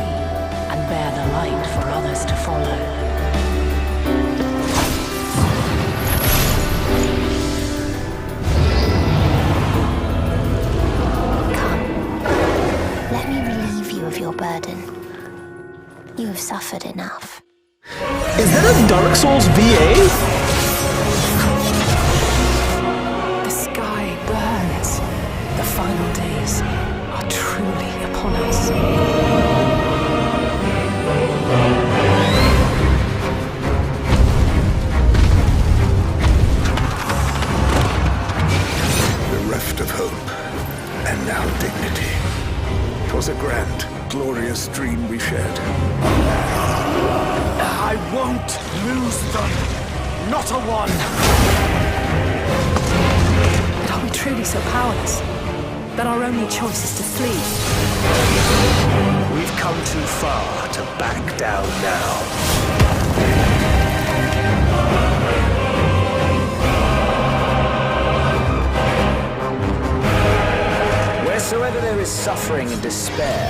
and bear the light for others to follow. Let me relieve you of your burden. You have suffered enough. Is that a Dark Souls VA? The sky burns. The final days are truly upon us. Bereft of hope, and now dignity. 'Twas a grand, glorious dream we shared. I won't lose them. Not a one. But are we truly so powerless that our only choice is to flee? We've come too far to back down now. Wheresoever there is suffering and despair,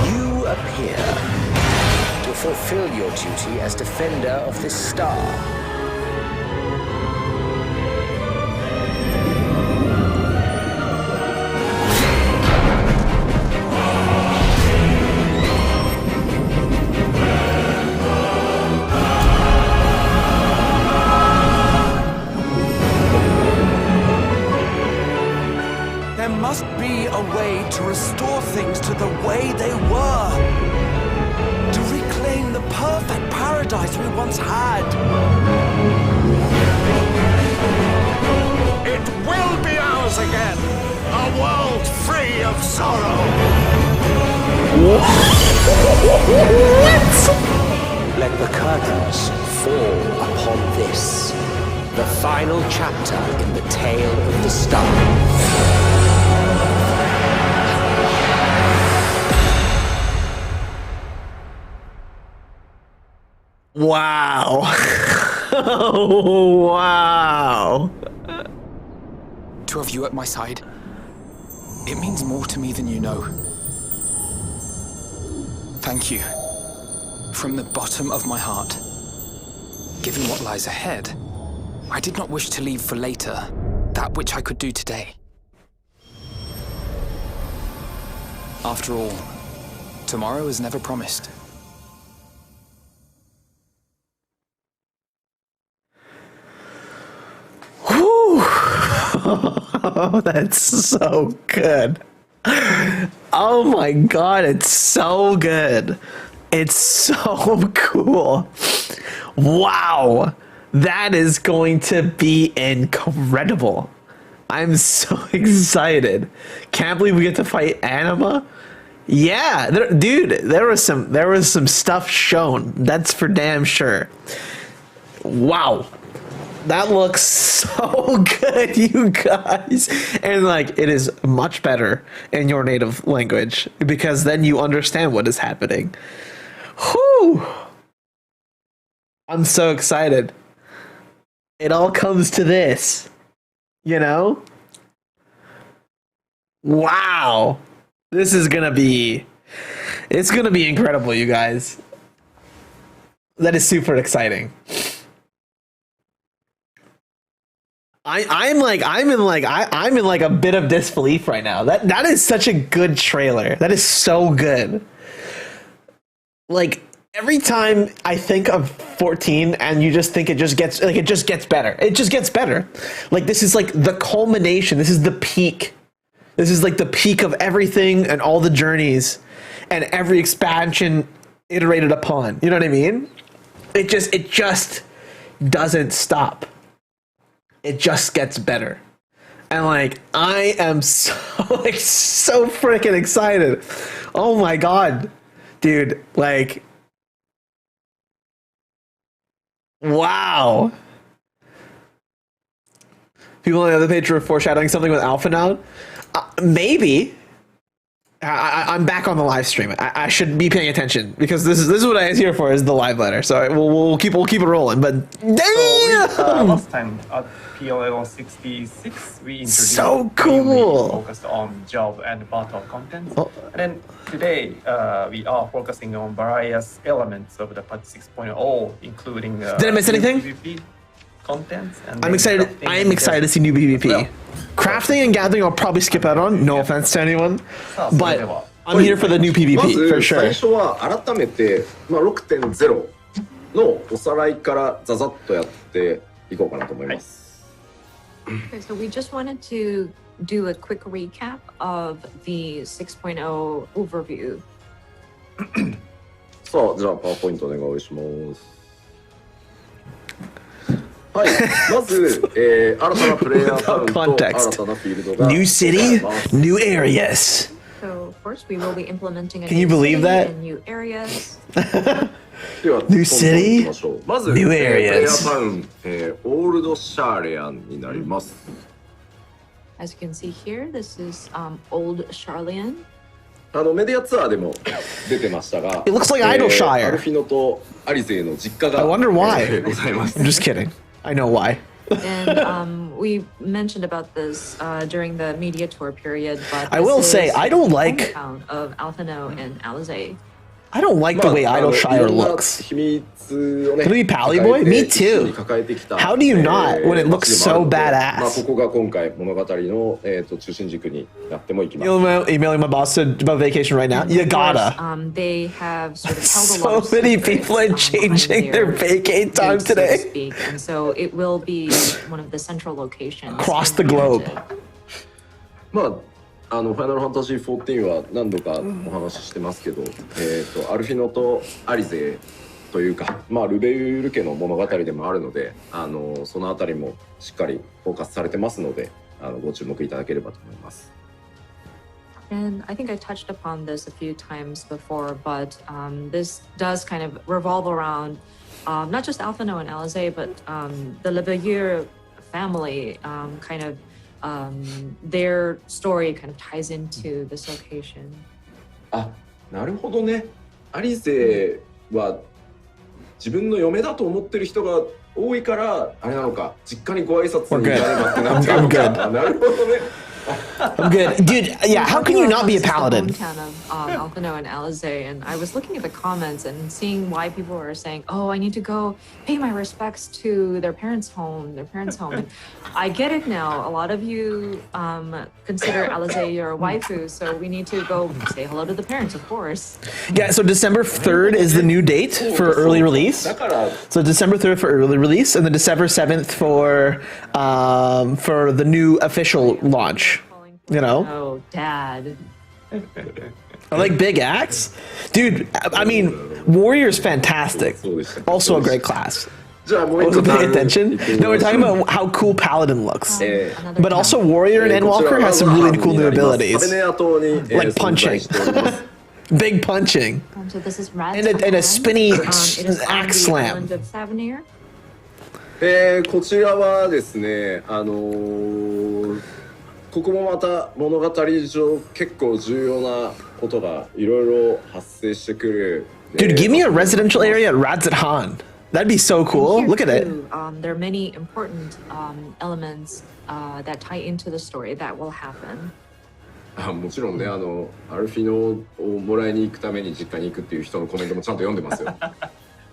you appear to fulfill your duty as defender of this star. There must be a way to restore things to the way they were. To reclaim the perfect paradise we once had. It will be ours again! A world free of sorrow! Let the curtains fall upon this, the final chapter in the tale of the star. Wow. Oh, wow. To have you at my side, it means more to me than you know. Thank you. From the bottom of my heart. Given what lies ahead, I did not wish to leave for later that which I could do today. After all, tomorrow is never promised. Oh, that's so good. Oh my god, it's so good. It's so cool. Wow. That is going to be incredible. I'm so excited. Can't believe we get to fight Anima. Yeah, dude, there was some stuff shown. That's for damn sure. Wow. That looks so good, you guys. And like, it is much better in your native language because then you understand what is happening. Whew. I'm so excited. It all comes to this, you know? Wow. This is gonna be, it's gonna be incredible, you guys. That is super exciting. I'm in like a bit of disbelief right now. That is such a good trailer. That is so good. Like every time I think of 14 and you just think it just gets better. It just gets better. Like this is like the culmination. This is the peak. This is like the peak of everything and all the journeys and every expansion iterated upon. You know what I mean? It just doesn't stop. It just gets better. And like, I am so freaking excited. Oh my God, dude, like, wow. People on the other page are foreshadowing something with Alpha now. Maybe. I'm back on the live stream. I should be paying attention because this is what I was here for, is the live letter. So we'll keep it rolling. But damn! Last time at PLL 66, we introduced so cool. focused on job and battle contents. Oh. And then today we are focusing on various elements of the patch 6.0, including Did I miss anything? PvP contents. And I'm excited. I'm excited to see new PvP. Well. Crafting and gathering, I'll probably skip out on. No offense to anyone, but I'm here for the new ま PvP ず for sure. 最初は改めて、6.0 のおさらいからザザッとやっていこうかなと思います。Okay, so we just wanted to do a quick recap of the 6.0 overview. さあ、じゃあパワーポイントお願いします。はい、まず、新たなプレイヤータウンと新たなフィールドが New city, new areas. So first we will be implementing a Can you new believe city that? and new areas. では New city, どんどん行きましょう。まず、 new プレイヤ areas. ータウン、オールドシャーレアンになります。As you can see here, this is Old Charlian. メディアツアーでも出てましたが、 It looks like Idleshire. アルフィノとアリゼの実家が I wonder why. ございます。 I'm just kidding. I know why. And we mentioned about this during the media tour period, but I will this say, is I don't the like- hometown of Alphino and Alizé. I don't like the way い Idleshire ろんな looks. 秘密をね、 Can we Pally Boy? 抱えて Me too. 一緒に抱えてきた How do you not when it looks 街でもあるので so badass? まあここが今回物語の中心軸になってもいきます。 Emailing my boss about vacation right now. You Of course, gotta. they have sort of held a lot So of many secrets, people are changing their vacate time roots, so to today. speak, and so it will be one of the central locations Across in the globe. Limited. まあファイナルファンタジー14は何度かお話ししてますけど、アルフィノとアリゼというか、まあルベユール家の物語でもあるので、そのあたりもしっかりフォーカスされてますので、ご注目いただければと思います。And I think I touched upon this a few times before, but this does kind of revolve around not just Alphino and Alizé, but the Lxvii family kind of their story kind of ties into this location. あ、なるほどね。アリゼは自分の嫁だと思ってる人が多いからあれなのか、実家にご挨拶に行かねばってなってるのか。なるほどね。I'm good. Dude, yeah, how can you not be a paladin? This is the hometown of Alphino and Alizé, and I was looking at the comments and seeing why people were saying, "Oh, I need to go pay my respects to their parents' home." And I get it now. A lot of you consider Alizé your waifu, so we need to go say hello to the parents, of course. Yeah, so December 3rd is the new date for early release. だから So December 3rd for early release, and then December 7th for the new official launch. You know? Oh, Dad. I like Big Axe. Dude, I mean, Warrior's fantastic. Also a great class. じゃあもう I 一個 wasn't paying ターン attention. 行ってみ No, we're ましょ talking う。 about how cool Paladin looks. Another But also town. Warrior and こちら Endwalker は has some really cool ラ new ザハンになります。 abilities. サベネア島に、 Like 存在しております。 Big punching. So this is Red And a spinny it is on axe the slam. island of Savonir. こちらはですね、ここもまた物語上結構重要なことがいろいろ発生してくる。Dude, give me a residential area at Radzathan. That'd be so cool. Here Look at it. too, there are many important elements that tie into the story that will happen. もちろんね、アルフィノをもらいに行くために実家に行くっていう人のコメントもちゃんと読んでますよ。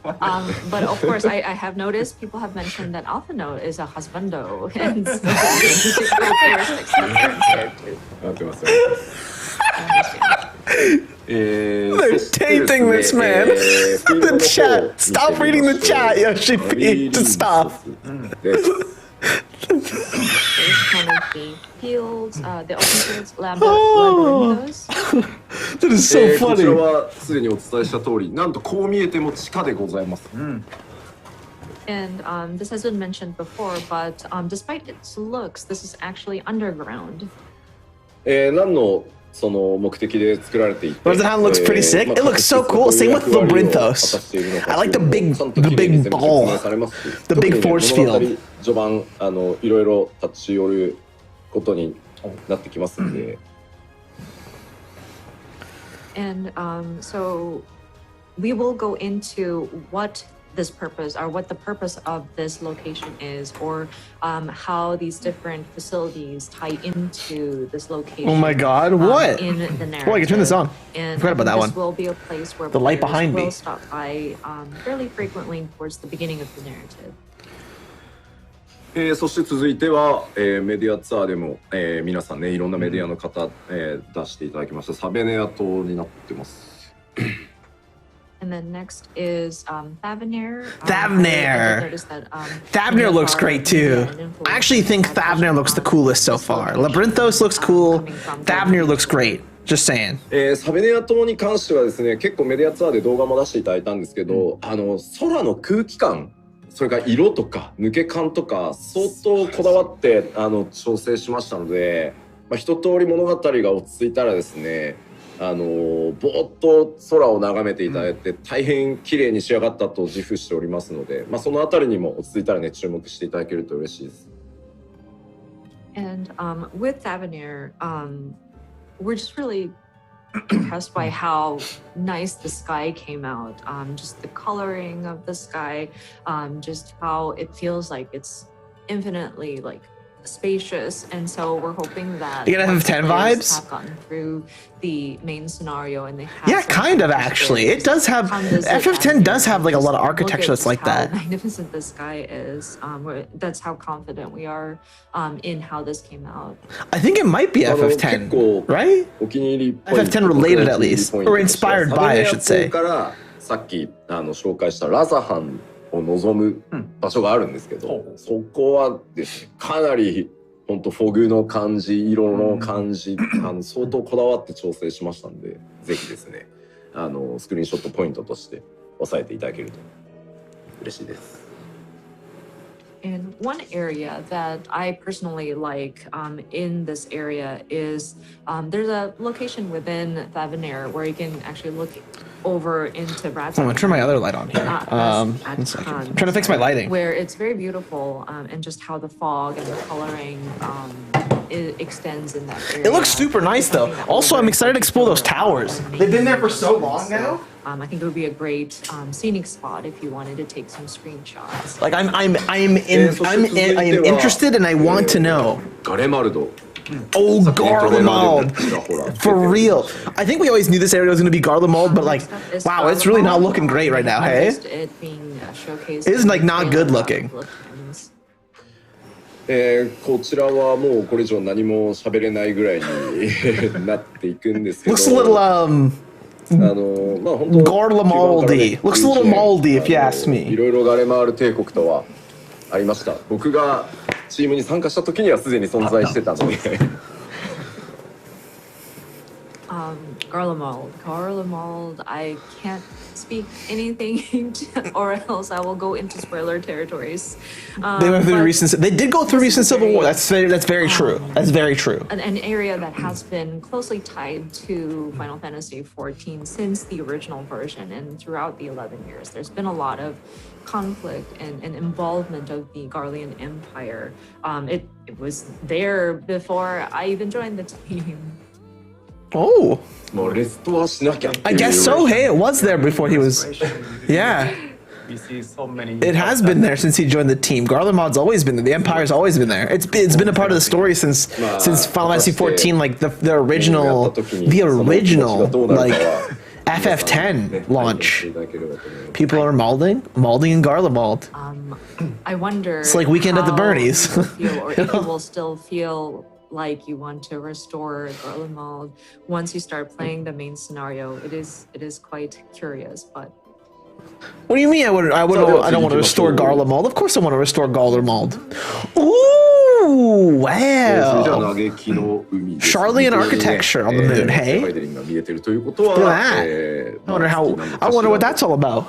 But of course, I have noticed people have mentioned that Alphino is a husbando, and so characteristics of there too. なってますよ。They're tainting this man. The chat. Stop reading the chat, Yoshi P. Just stop. There's kind of the fields, the open fields, labyrinths. That is so こちら funny. はすでにお伝えした通り、なんとこう見えても地下でございます。And this has been mentioned before, but despite its looks, this is actually underground. 何のその目的で作られていて、 Radzathan looks pretty sick. It looks so cool. Same with Labyrinthos. I like the big ball. The big force field. 序盤いろいろ立ち寄ることになってきますんで。And so we will go into what this purpose or what the purpose of this location is, or how these different facilities tie into this location. Oh my god, what? In the narrative. Oh, I can turn this on. And I forgot about that this one. will be a place where The light players behind me. will stop by fairly frequently towards the beginning of the narrative. そして続いては、メディアツアーでも、皆さんねいろんなメディアの方、出していただきましたサベネア島になってます。And then next is Thavnair. Thavnair. Thavnair looks great too. I actually think Thavnair looks the coolest so far. Labyrinthos looks cool. Thavnair looks great. Just saying. サベネア島に関してはですね、結構メディアツアーで動画も出していただいたんですけど、空の空気感、それから色とか抜け感とか相当こだわって調整しましたので、一通り物語が落ち着いたらですね、ぼーっと空を眺めていただいて、大変綺麗に仕上がったと自負しておりますので、そのあたりにも落ち着いたらね注目していただけると嬉しいです。And with Thavnair, we're just really impressed by how nice the sky came out. Just the coloring of the sky, just how it feels like it's infinitely like spacious, and so we're hoping that You get FF10 vibes? have gotten through the main scenario and they have Yeah, some kind of actually. It does have FF10 does have like a lot of architecture that's like that. How magnificent the sky is. That's how confident we are in how this came out. I think it might be FF10, right? お気に入りポイント FF10 related at least, or inspired by, I should say. サベネア島からさっき紹介したラザハンを望む場所があるんですけど、そこはですねかなり本当フォグの感じ、色の感じ、相当こだわって調整しましたんで、ぜひですねスクリーンショットポイントとして押さえていただけると嬉しいです。And one area that I personally like in this area is there's a location within Thavnair where you can actually look over into Radzathan. I'm gonna turn my other light on here. One second. I'm trying to fix my lighting. Where it's very beautiful and just how the fog and the coloring it extends in that area. It looks super nice though. Also, I'm excited to explore those towers. They've been there for so long now. I think it would be a great scenic spot if you wanted to take some screenshots. Like I'm interested and I want to know. ガレマルド。 Oh, Garlemald! For real. I think we always knew this area was going to be Garlemald, but like, wow, it's really not looking great right now, hey? It being showcased. It is like not good looking. こちらはもうこれ以上何も喋れないぐらいになっていくんですけど。 Looks a little Garlemaldy. Looks a little moldy if you ask い me. ろいろガレマール帝国とはありました。僕がチームに参加した時にはすでに存在してたので。Garlemald, I can't speak anything or else I will go into spoiler territories. They went through the recent. They did go through recent Civil War. That's very true. That's very true. An area that has been closely tied to Final Fantasy XIV since the original version, and throughout the 11 years, there's been a lot of conflict and involvement of the Garlean Empire. It was there before I even joined the team. Oh. もうレストアしなきゃっていう I guess so. Hey, it was there before he was. Yeah. We see so many. It has been there since he joined the team. Garlemald's always been there. The Empire's always been there. It's been a part of the story since Final Fantasy XIV, like the original like FF10 launch. People are malding and Garlemald. I wonder. It's like Weekend at the Bernie's. Or if you will still feel like you want to restore Garlemald once you start playing the main scenario. It is quite curious, but. What do you mean? I don't want to restore Garlemald. Of course, I want to restore Garlemald. Ooh, wow. Charlian architecture on the moon. Hey, look at that. I wonder what that's all about.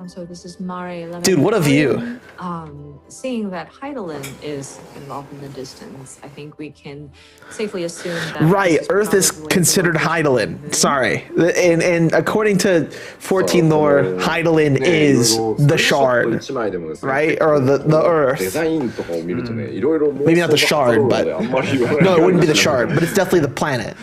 So this is Mare. Dude, what a view. Seeing that Hydaelyn is involved in the distance, I think we can safely assume that... Right, Earth is considered Hydaelyn. Sorry. And according to 14 lore, Hydaelyn is the shard, right? Or the Earth. Maybe not the shard, but... No, it wouldn't be the shard, but it's definitely the planet.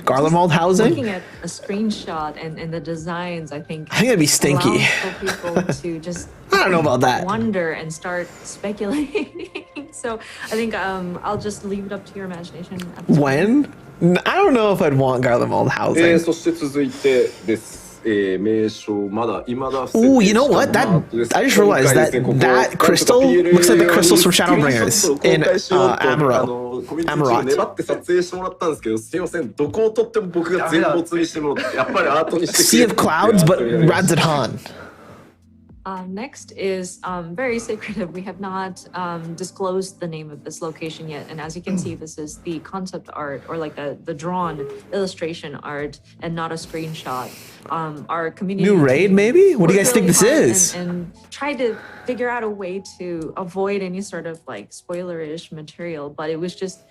Garlemald housing? Looking at a screenshot and the designs, I think it'd be stinky. For people to just I don't know about that. Wonder and start speculating. So I think I'll just leave it up to your imagination. When? I don't know if I'd want Garlemald housing. そして続いてです。名称まだ未だ Ooh, you know what? I just realized that crystal looks like the crystals from Shadowbringers in Amarok. 粘って撮影してもらったんですけど、すいません、どこを撮っても僕が全没にしてもらって、やっぱりアートにしてくれ Sea of Clouds, but Radzahan. Next is very secretive. We have not disclosed the name of this location yet. And as you can see, this is the concept art, or like the drawn illustration art, and not a screenshot. Our community... New raid, maybe? What do you guys think this is? And tried to figure out a way to avoid any sort of like spoilerish material, but it was just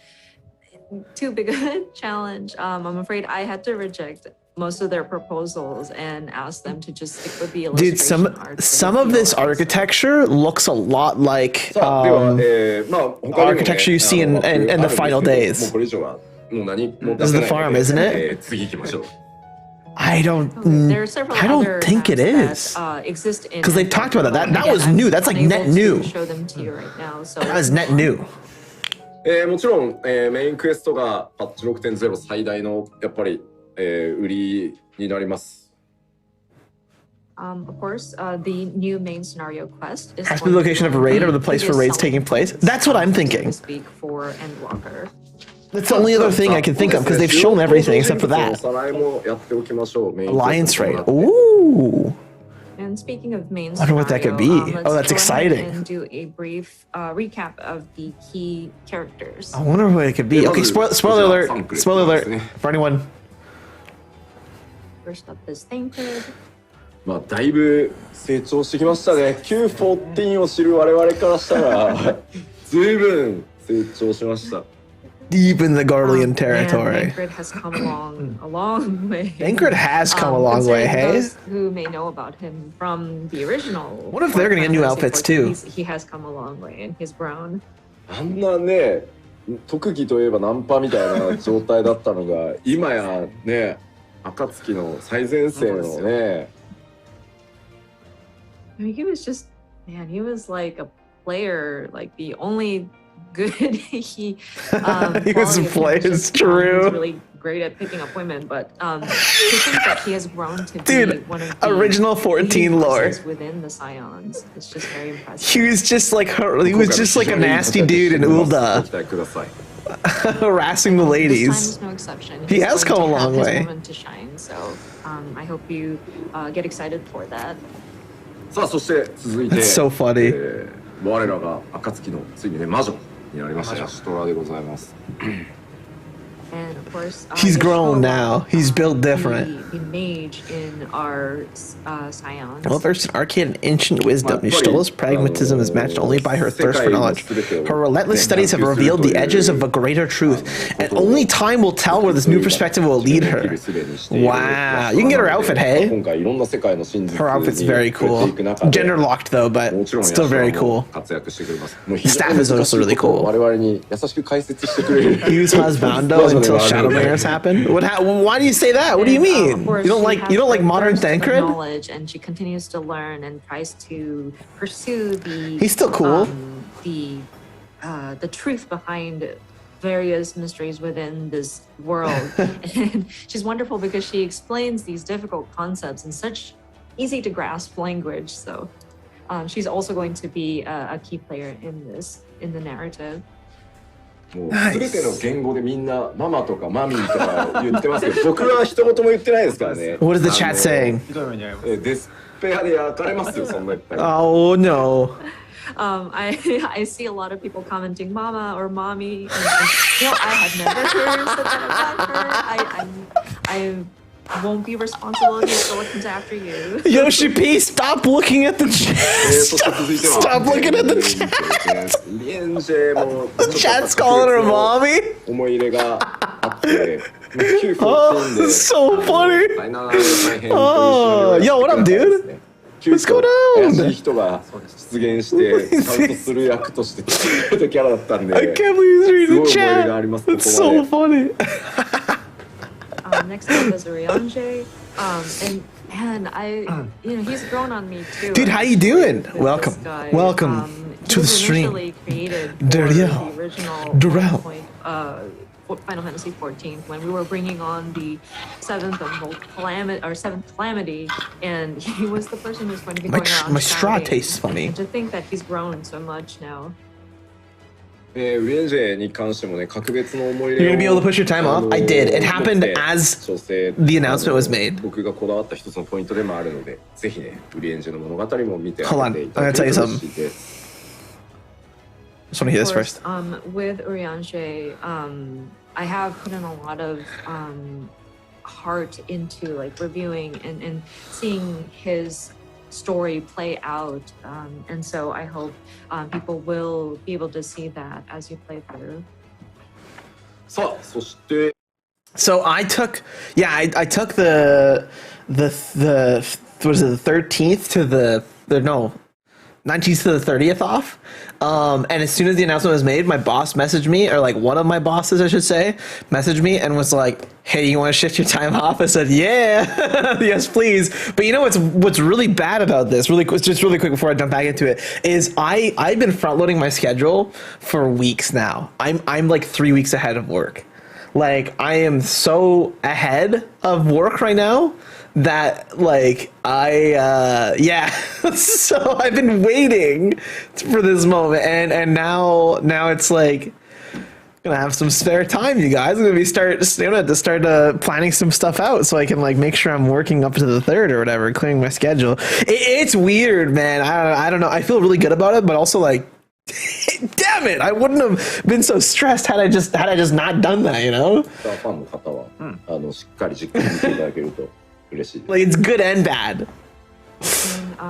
too big a challenge. I'm afraid I had to reject most of their proposals and ask them to just stick with the illustration art. Dude, some of this architecture looks a lot like architecture you see in the final days. This is the farm, isn't it? I don't think it is. Because they've talked about that. That was new. That's like net new. That was net new. もちろん、メインクエストがパッチ 6.0 最大のやっぱり売りになります。Of course, the new main scenario quest is the location of a raid or the place where raids taking place. That's what I'm thinking. That's the only other thing I can think of because they've shown everything except for that. Alliance raid. Ooh. And speaking of main I wonder what that could be. Oh, that's exciting. And do a brief recap of the key characters. I wonder what it could be. Okay, spoiler alert. Spoiler alert for anyone. First up is Thancred. まあだいぶ成長してきましたね。Q14 を知る我々からしたら随分成長しました。Deep in the Garlean territory. Thancred has come along a long way. Thancred has come a long way, hey? Those who may know about him from the original. What if they're gonna get new outfits too? He has come a long way and he's grown. あんなね、特技といえばナンパみたいな状態だったのが今やね、暁の最前線のね。I mean, he was just, man, he was like a player, like the only good he was a player, it's true. He's really great at picking up women, but to think that he has grown to be one of the original 14 lore within the Scions, it's just very impressive. He was just like he was just like a nasty dude in Ul'dah, harassing the ladies. This time is no exception. He has come a long way. To shine, so I hope you get excited for that. さあそして続いて That's so funny. 我らが暁のついにね魔女になりましたシトラでございます。And of course, He's grown now. He's built different. The mage in our scions. Well versed in arcane and ancient wisdom, Nishtola's pragmatism is matched only by her thirst for knowledge. Her relentless studies have revealed the edges of a greater truth, and only time will tell where this new perspective will lead her. Wow, you can get her outfit, hey? Her outfit's very cool. Gender locked though, but still very cool. The staff is also really cool. Use husbando until Shadowbringers happen. Why do you say that? What do you mean? You don't like modern Thancred? Knowledge, and she continues to learn and tries to pursue the. He's still cool. The truth behind various mysteries within this world. And she's wonderful because she explains these difficult concepts in such easy to grasp language. So she's also going to be a key player in the narrative. もう全ての言語でみんなママとかマミーとか言ってますけど、僕は一言も言ってないですからね。What is the chat saying? デスペアで焼かれますよ、そんなやっぱり。Oh no. I see a lot of people commenting "mama" or "mommy." And, I have never said that about her. I won't be responsible if you're looking after you. Yoshi P, stop looking at the chat. Stop looking at the chat. Chat's calling her mommy. Oh, this is so funny. Oh, yo, what up, dude? What's going on? I can't believe he's reading the chat. It's so funny. Next up is Urianger, and he's grown on me too. Dude, how you doing? Welcome to the stream. The original Final Fantasy 14 when we were bringing on the seventh calamity, and he was the person who's going to be going around. My straw tastes funny. And to think that he's grown so much now. You're gonna be able to push your time off? I did. It happened as the announcement was made. Hold on, I'm gonna tell you something. Just want to hear this first. With Urianger, I have put in a lot of heart into like reviewing and seeing his story play out, and so I hope people will be able to see that as you play through. So I took the what is it, the 13th to the 19th to the 30th off. And as soon as the announcement was made, my boss messaged me, or like one of my bosses, I should say, messaged me and was like, "Hey, you want to shift your time off?" I said, "Yeah, yes, please." But you know what's really bad about this? Really quick before I jump back into it, is I've been front loading my schedule for weeks now. I'm like 3 weeks ahead of work. Like I am so ahead of work right now that like so I've been waiting for this moment, and now it's like gonna have some spare time, you guys. I'm gonna have to start planning some stuff out so I can like make sure I'm working up to the 3rd or whatever, clearing my schedule. It's weird, man. I don't know. I feel really good about it, but also like, damn it, I wouldn't have been so stressed had I just not done that, you know? Like it's good and bad.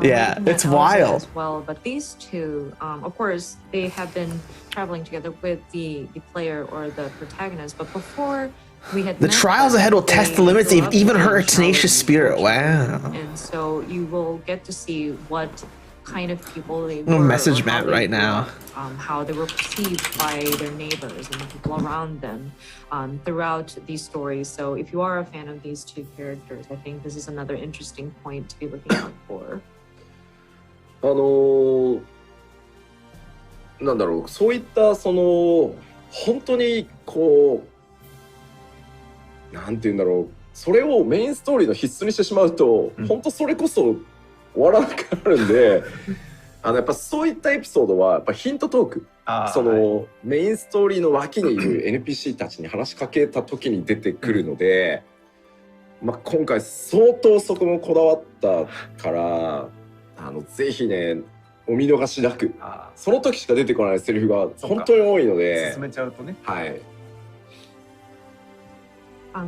Yeah, it's wild. As well, but these two, of course, they have been traveling together with the player or the protagonist. But before we had the trials ahead will test the limits of even her tenacious spirit. Wow. And so you will get to see what kind of people they I'm were. gonna message Matt right now. How they were perceived by their neighbors and the people around them throughout these stories. So if you are a fan of these two characters, I think this is another interesting point to be looking out for. なんだろう、そういったその本当にこうなんていうんだろう、それをメインストーリーの必須にしてしまうと、本当それこそ終わらなくなるんで、やっぱそういったエピソードはやっぱヒントトーク、そのメインストーリーの脇にいる NPC たちに話しかけた時に出てくるので、今回相当そこもこだわったから、ぜひねお見逃しなく、その時しか出てこないセリフが本当に多いので、進めちゃうとね。And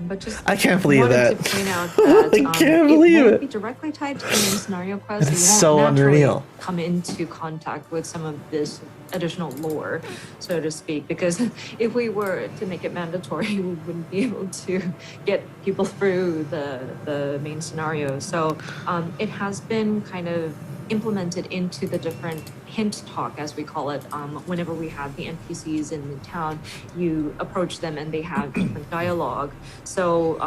But just I can't believe wanted that. to point out that I can't believe won't it. be directly tied to the main scenario quest. It's You won't so naturally unreal. come into contact with some of this additional lore, so to speak, because if we were to make it mandatory, we wouldn't be able to get people through the main scenario. So it has been kind of implemented into the different hint talk, as we call it. Whenever we have the NPCs in the town, you approach them and they have different dialogue. So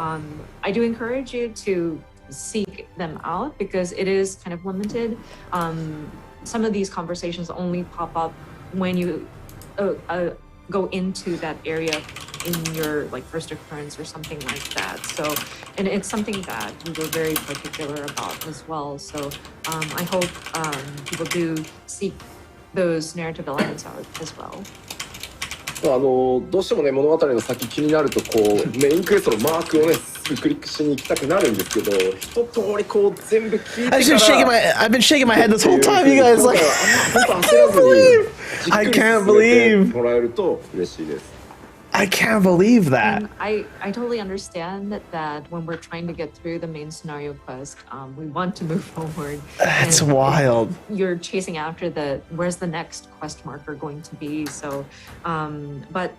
I do encourage you to seek them out because it is kind of limited. Some of these conversations only pop up when you go into that area in your like first occurrence or something like that. So, and it's something that we were very particular about as well. So I hope people do seek those narrative elements out as well. どうしてもね物語の先気になるとこうメインクエストのマークをねすぐクリックしに行きたくなるんですけど一通りこう全部聞いてから I've been shaking my head this whole time, you guys. Like, I can't believe. もらえると嬉しいです。 I can't believe that. And I totally understand that when we're trying to get through the main scenario quest, we want to move forward. That's and wild. You're chasing after where's the next quest marker going to be? So, but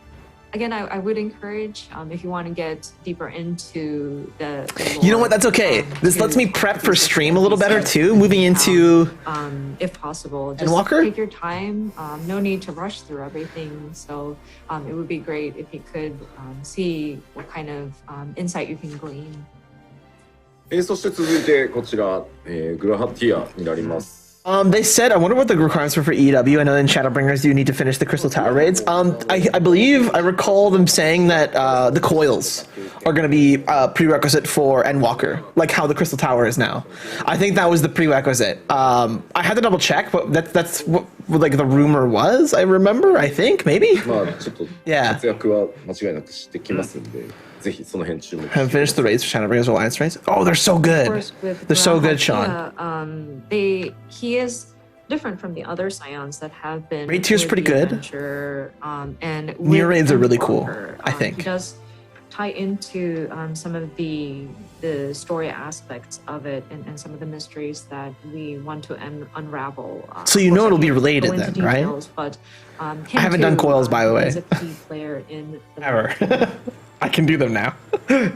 again, I would encourage if you want to get deeper into the lore, You know what? That's okay. This lets me prep for stream a little better too. Moving into if possible, just Endwalker? take your time. No need to rush through everything. So it would be great if you could see what kind of insight you can glean. そして続いてこちら、グラハティアになります。 They said, I wonder what the requirements were for EW. I know in Shadowbringers you need to finish the Crystal Tower raids. I believe I recall them saying that the coils are going to be prerequisite for Endwalker, like how the Crystal Tower is now. I think that was the prerequisite. I had to double check, but that's what like the rumor was. I remember. I think maybe. まあちょっと活躍は間違いなくしてきますんで。 Have finished the raids for Shadowbringers Alliance raids? Oh, they're so good. They're so good, Sean. He is different from the other Scions that have been. Raid tier's pretty good. And Near raids are really cool, I think. He does tie into some of the story aspects of it and some of the mysteries that we want to unravel. So you know it'll be related then, right? But I haven't done coils, by the way. He's a key player in the Ever. I can do them now.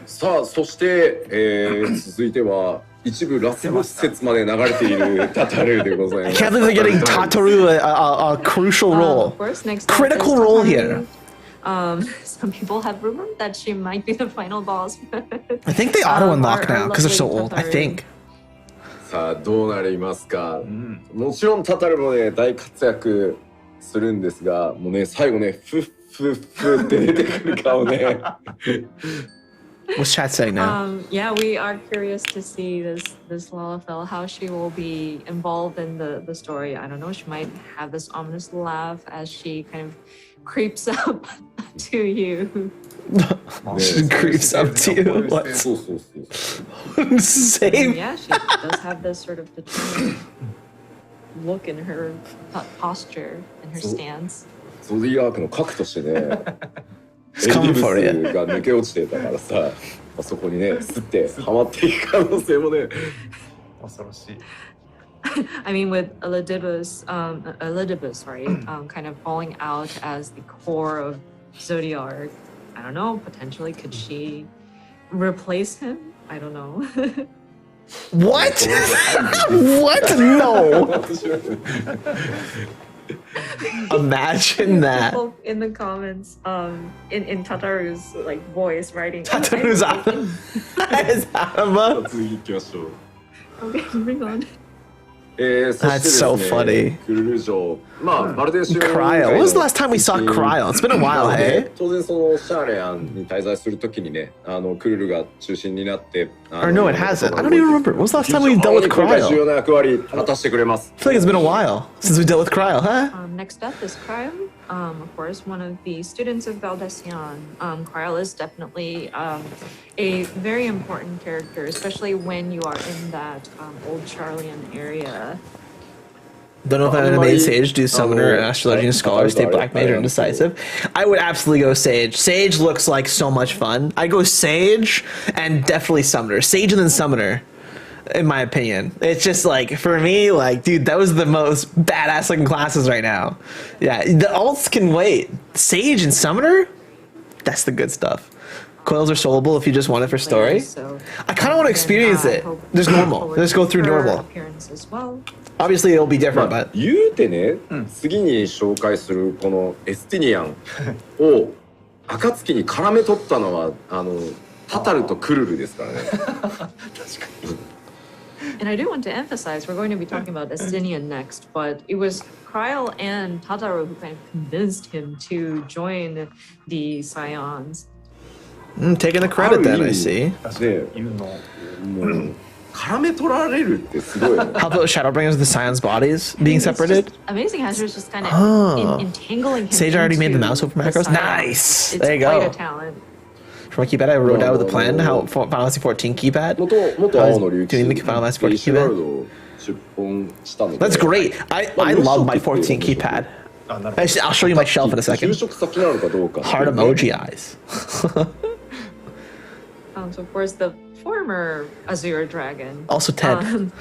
さあそして、続いては一部ラスボス説まで流れているタタルでございます。 I can't believe they're getting Tataru a crucial role. Of course, next critical role here. Some people have rumored that she might be the final boss. I think they auto unlock now because they're so old. I think. さあどうなりますか。もちろんタタルもね大活躍するんですが、もうね最後ねフッフッフって出てくる顔ね。What's chat saying now? Yeah, we are curious to see this Lalafell, how she will be involved in the story. I don't know, she might have this ominous laugh as she kind of creeps up to you. She creeps up to you? What? Same. Yeah, she does have this sort of determined look in her posture and her stance. ゾディアークの核としてね、エリIt's coming ブ for you. スが抜け落ちてたからさ、あそこにね、スってはまっていく可能性もね。恐ろしい。I mean, with Elidibus, kind of falling out as the core of Zodiark, I don't know, potentially could she replace him? I don't know. What? What? No. Imagine that. People in the comments, in Tataru's like voice writing. Tataru's Arama. 次行きましょう。 Okay, bring on. そしてですね、 That's so funny. クルル城、まあバルデン州 Cryo. When was the last time we saw Cryo? It's been a while, hey? 当然そのシャーレアンに滞在するときにね、クルルが中心になって。 Or no, it hasn't. I don't even remember. When was the last time we dealt with 重 Cryo? 要な役割果たしてくれます。 I feel like it's been a while since we dealt with Cryo, huh? Next up is Cryo. Of course, one of the students of Valdecian. Cryo is definitely a very important character, especially when you are in that old Charlian area. Don't know if I'm gonna make Sage do Summoner, Astrology, and Scholar, stay Black Mage, or Indecisive. I would absolutely go Sage. Sage looks like so much fun. I go Sage and definitely Summoner. Sage and then Summoner, in my opinion. It's just like, for me, like, dude, that was the most badass looking classes right now. Yeah, the alts can wait. Sage and Summoner? That's the good stuff. Coils are soulable if you just want it for story. I kind of want to experience it. There's normal. Let's go through normal. Obviously, it'll be different, but 言うてね、次に紹介するこのエスティニアンを暁に絡め取ったのはタタルとクルルですからね。And I do want to emphasize, we're going to be talking about Estinian next, but it was Kryle and Tataru who kind of convinced him to join the Scions. Taking the credit then, I see. もう絡め取られるってすごい。How about Shadowbringers with the Scions bodies being separated? Amazing Hazard's just kind of entangling him. Sage already made the mouse over macros. Nice. There you go. For my keypad, I wrote out with the plan how Final Fantasy 14 keypad. Doing the Final Fantasy 14 keypad. That's great. I love my 14 keypad. I'll show you my shelf in a second. Heart emoji eyes. So of course the former Azure Dragon. Also Ted.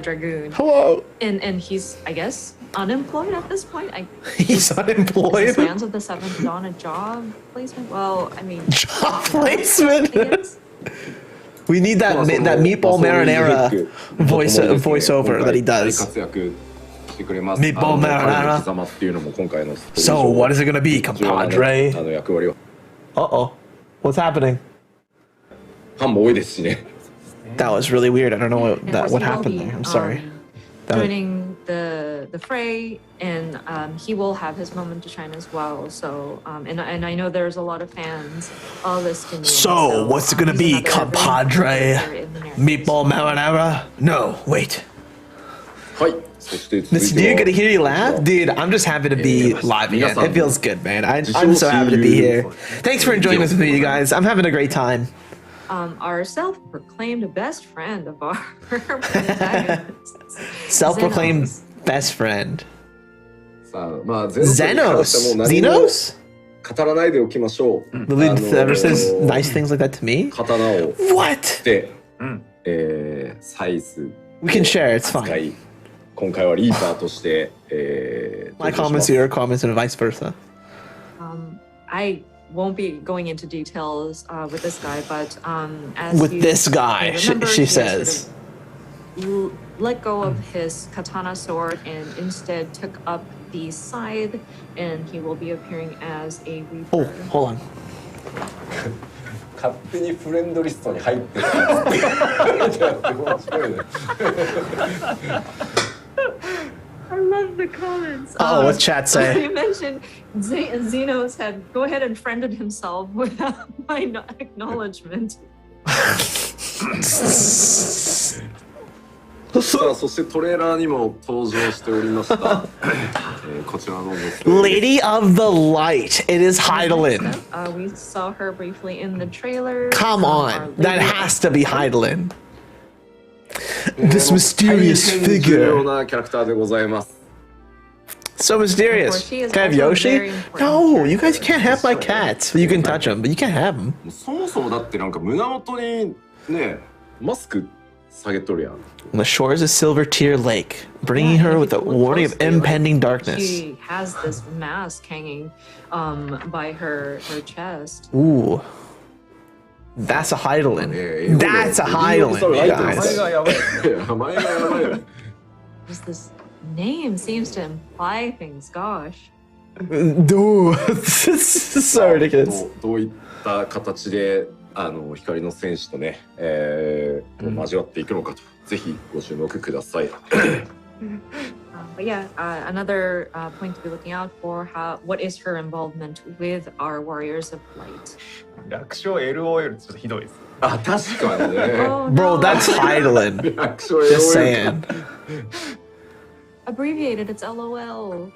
Dragoon. Hello. And he's, I guess, unemployed at this point. He's unemployed? Plans of the 7th Dawn a job placement? Well, I mean... Job placement? We need that meatball marinara voiceover that he does. Meatball marinara. So what is it gonna be, compadre? Uh-oh. What's happening? That was really weird. I don't know what happened there. I'm sorry. Joining the fray, and he will have his moment to shine as well. So, and I know there's a lot of fans of Estinian. So what's it gonna be, compadre? Meatball marinara? No, wait. This dude gonna hear you laugh? Dude, I'm just happy to be live again. It feels good, man. I'm so happy to be here. Thanks for enjoying this with me, you guys. I'm having a great time. Our self-proclaimed best friend of our protagonists. Self-proclaimed best friend. Xenos. Xenos? The lead ever says nice things like that to me? What? We can share, it's fine. My comments are your comments and vice versa. I won't be going into details with this guy, but as with this guy, she says, let go of his katana sword and instead took up the scythe, and he will be appearing as a reaper. Oh, hold on. 勝手にフレンドリストに入ってる。I love the comments. Oh, what's chat say? You mentioned Xenos had go ahead and friended himself without my acknowledgement. そしてトレーラーにも登場しておりました。こちらの Lady of the Light. It is Heidelin. We saw her briefly in the trailer. Come on, that has to be Heidelin. This mysterious figure. So mysterious. Can I have Yoshi? No, you guys can't have my cats. You can touch them, but you can't have them. そもそもだってなんか胸元にねマスク下げとるやん。On the shores of Silver Tear Lake, bringing her with a warning of impending darkness. She has this mask hanging by her chest. Ooh. That's a Heidelin. That's a Heidelin, guys. Just this name seems to imply things, gosh. Dude, this is so ridiculous. どういった形で光の戦士とね、交わっていくのかと、ぜひご注目ください。But yeah, another point to be looking out for, what is her involvement with our Warriors of Light? 略称 LOL ちょっとひどいです。あ、確かにね。Bro, that's Heidelin. Just saying. Abbreviated, it's LOL.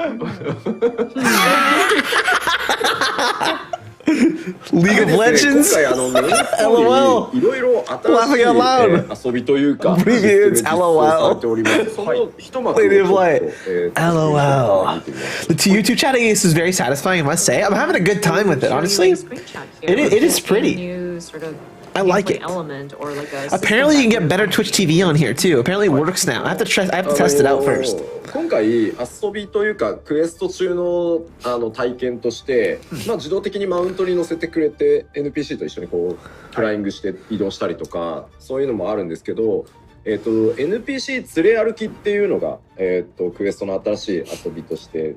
League of 今 Legends? 回メインストーリーにいろいろ新しい Laughing out loud. 遊びというか Previews, 実装されております。その一幕をちょっと Lady of Light. 見てみ LOL. ます The YouTube chatting is very satisfying, I must say. I'm having a good time with it, honestly. It is pretty. I like it. Apparently, you can get better Twitch TV on here too. Apparently, it works now. I have to test it out first. 今回遊びというかクエスト中の体験として、自動的にマウントに乗せてくれて NPC と一緒にこうフライングして移動したりとかそういうのもあるんですけど、NPC 連れ歩きっていうのがクエストの新しい遊びとして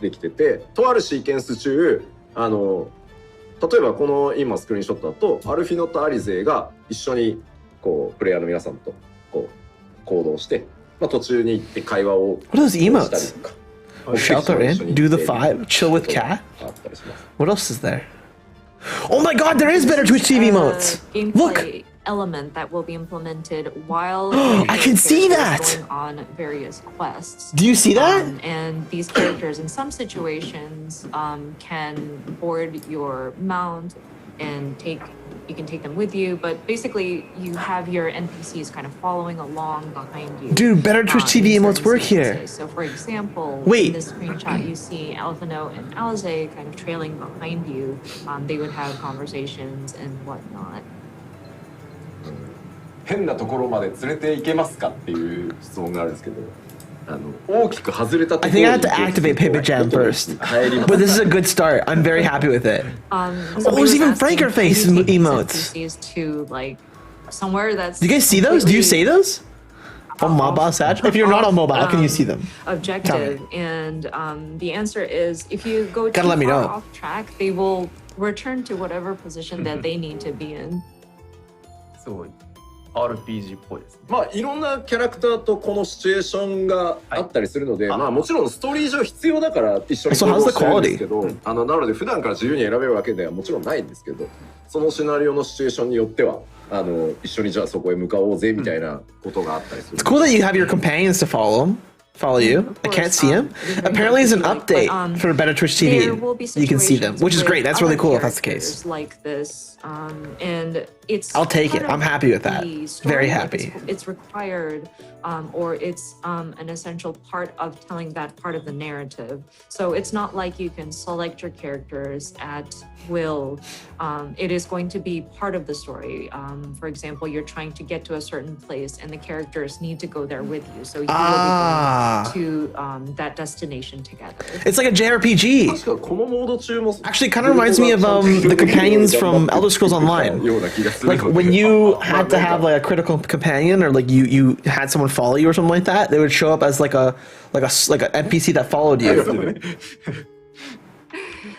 できてて、とあるシーケンス中例えばこの今スクリーンショットだとアルフィノとアリゼが一緒にこうプレイヤーの皆さんとこう行動して、途中に行って会話を What are those したり emotes? とか。 Shelter in, do the 5, chill with cat. What else is there? Oh my god, there is better Twitch TV emotes. Look. Gameplay element that will be implemented while I can see that. going on various quests. Do you see that? And these characters, in some situations, can board your mount and you can take them with you, but basically you have your NPCs kind of following along behind you. Dude, better Twitch TV in emotes certain work here. sequences. So for example, Wait. in this screenshot you see Alphino and Alize kind of trailing behind you. They would have conversations and whatnot. 変なところまで連れて行けますかっていう質問があるんですけど、大きく外れたところ I think I have to activate Paper Jam first. But this is a good start. I'm very happy with it. There's even Franker face emotes. To like somewhere that's. Do you guys see those? Do you say those? On mobile Satch? If you're not on mobile, how can you see them? Objective, and the answer is if you go too let me far know. off track, they will return to whatever position that they need to be in. すごい RPG っぽいですね。いろんなキャラクターとこのシチュエーションがあったりするので、もちろんストーリー上必要だから一緒に行動してるんですけど、なので普段から自由に選べるわけではもちろんないんですけど、そのシナリオのシチュエーションによっては一緒にじゃあそこへ向かおうぜみたいなことがあったりする。It's cool that you have your companions to follow you. I can't see them. Apparently, there's an update for better Twitch TV. You can see them, which is great. That's really cool if that's the case. Like this, and it's. I'll take it. I'm happy with that. Very happy. It's required, or it's an essential part of telling that part of the narrative. So it's not like you can select your characters at will. It is going to be part of the story. For example, you're trying to get to a certain place, and the characters need to go there with you. So you will be going to that destination together. It's like a JRPG. Actually, kind of reminds me of the companions from Elder Scrolls Online. Like when you had to have like a critical companion, or like you had someone follow you or something like that, they would show up as like an NPC that followed you.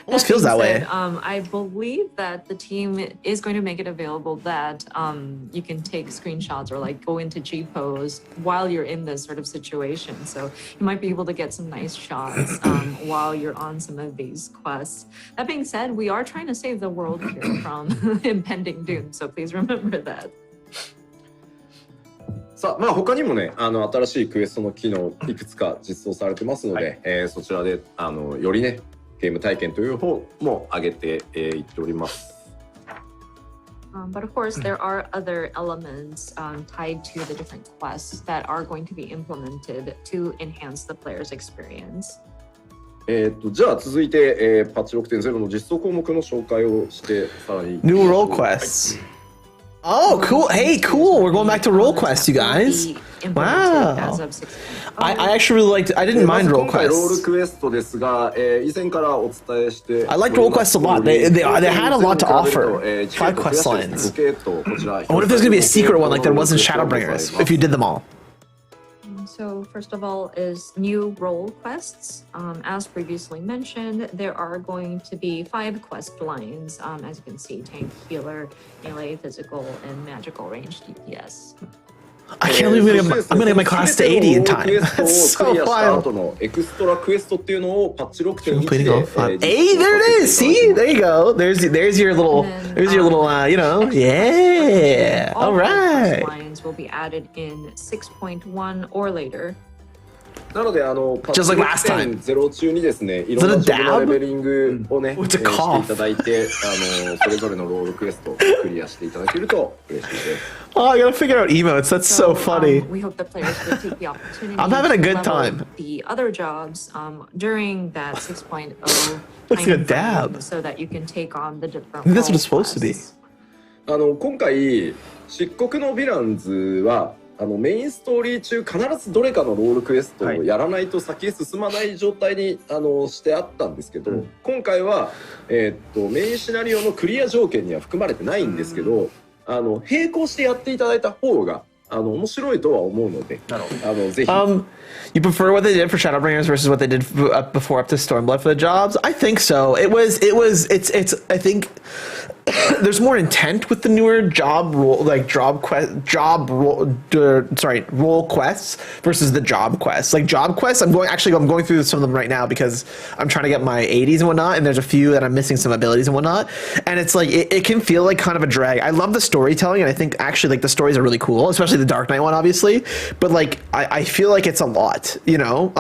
Almost feels that way. I believe that the team is going to make it available that you can take screenshots or like go into G-pose while you're in this sort of situation. So you might be able to get some nice shots while you're on some of these quests. That being said, we are trying to save the world here from impending doom. So please remember that. さあ、他にもね、新しいクエストの機能いくつか実装されてますので、そちらでよりねゲーム体験という方も上げていっております。But of course, there are other elements tied to the different quests that are going to be implemented to enhance the player's experience. じゃあ続いて、パッチ 6.0 の実装項目の紹介をしてさらに New role quests. Oh, cool. Hey, cool. We're going back to role quests, you guys. Wow. I actually really liked it. I didn't mind role quests. I liked role quests a lot. They had a lot to offer. 5 quest lines. I wonder if there's going to be a secret one like there was in Shadowbringers, if you did them all. So first of all is new role quests. As previously mentioned, there are going to be 5 quest lines. As you can see, tank, healer, melee, physical, and magical range DPS. I can't believe I'm gonna get my class to 80 in time. That's so wild. Hey, there it is. See, there you go. There's your little, yeah. All right. Lines will be added in 6.1 or later. なのでパッ Just like last time. 0中にですね、いろんな Is ジ that a ョブの dab? レベリングをね、 What's して a い cough? ただいて、それぞれのロールクエストをクリアしていただけると嬉しいです。Oh, I gotta figure out emotes. That's so funny. We hope the players will take the opportunity. I'm having a good to level time. The other jobs during that 6.0 Looks like a time dab. frame so that you can take on the different. I think that's what role it's supposed to be. quests. 今回漆黒のヴィランズはメインストーリー中必ずどれかのロールクエストをやらないと先へ進まない状態にしてあったんですけど、今回は、メインシナリオのクリア条件には含まれてないんですけど、並行してやっていただいた方が面白いとは思うので、ぜひ。You prefer what they did for Shadowbringers versus what they did before up to Stormblood for the jobs? I think so. It's I think there's more intent with the newer role quests versus the job quests. Like job quests, I'm going through some of them right now because I'm trying to get my 80s and whatnot, and there's a few that I'm missing some abilities and whatnot. And it's like it can feel like kind of a drag. I love the storytelling, and I think actually like the stories are really cool, especially the Dark Knight one, obviously. But like I feel like it's a lot, you know.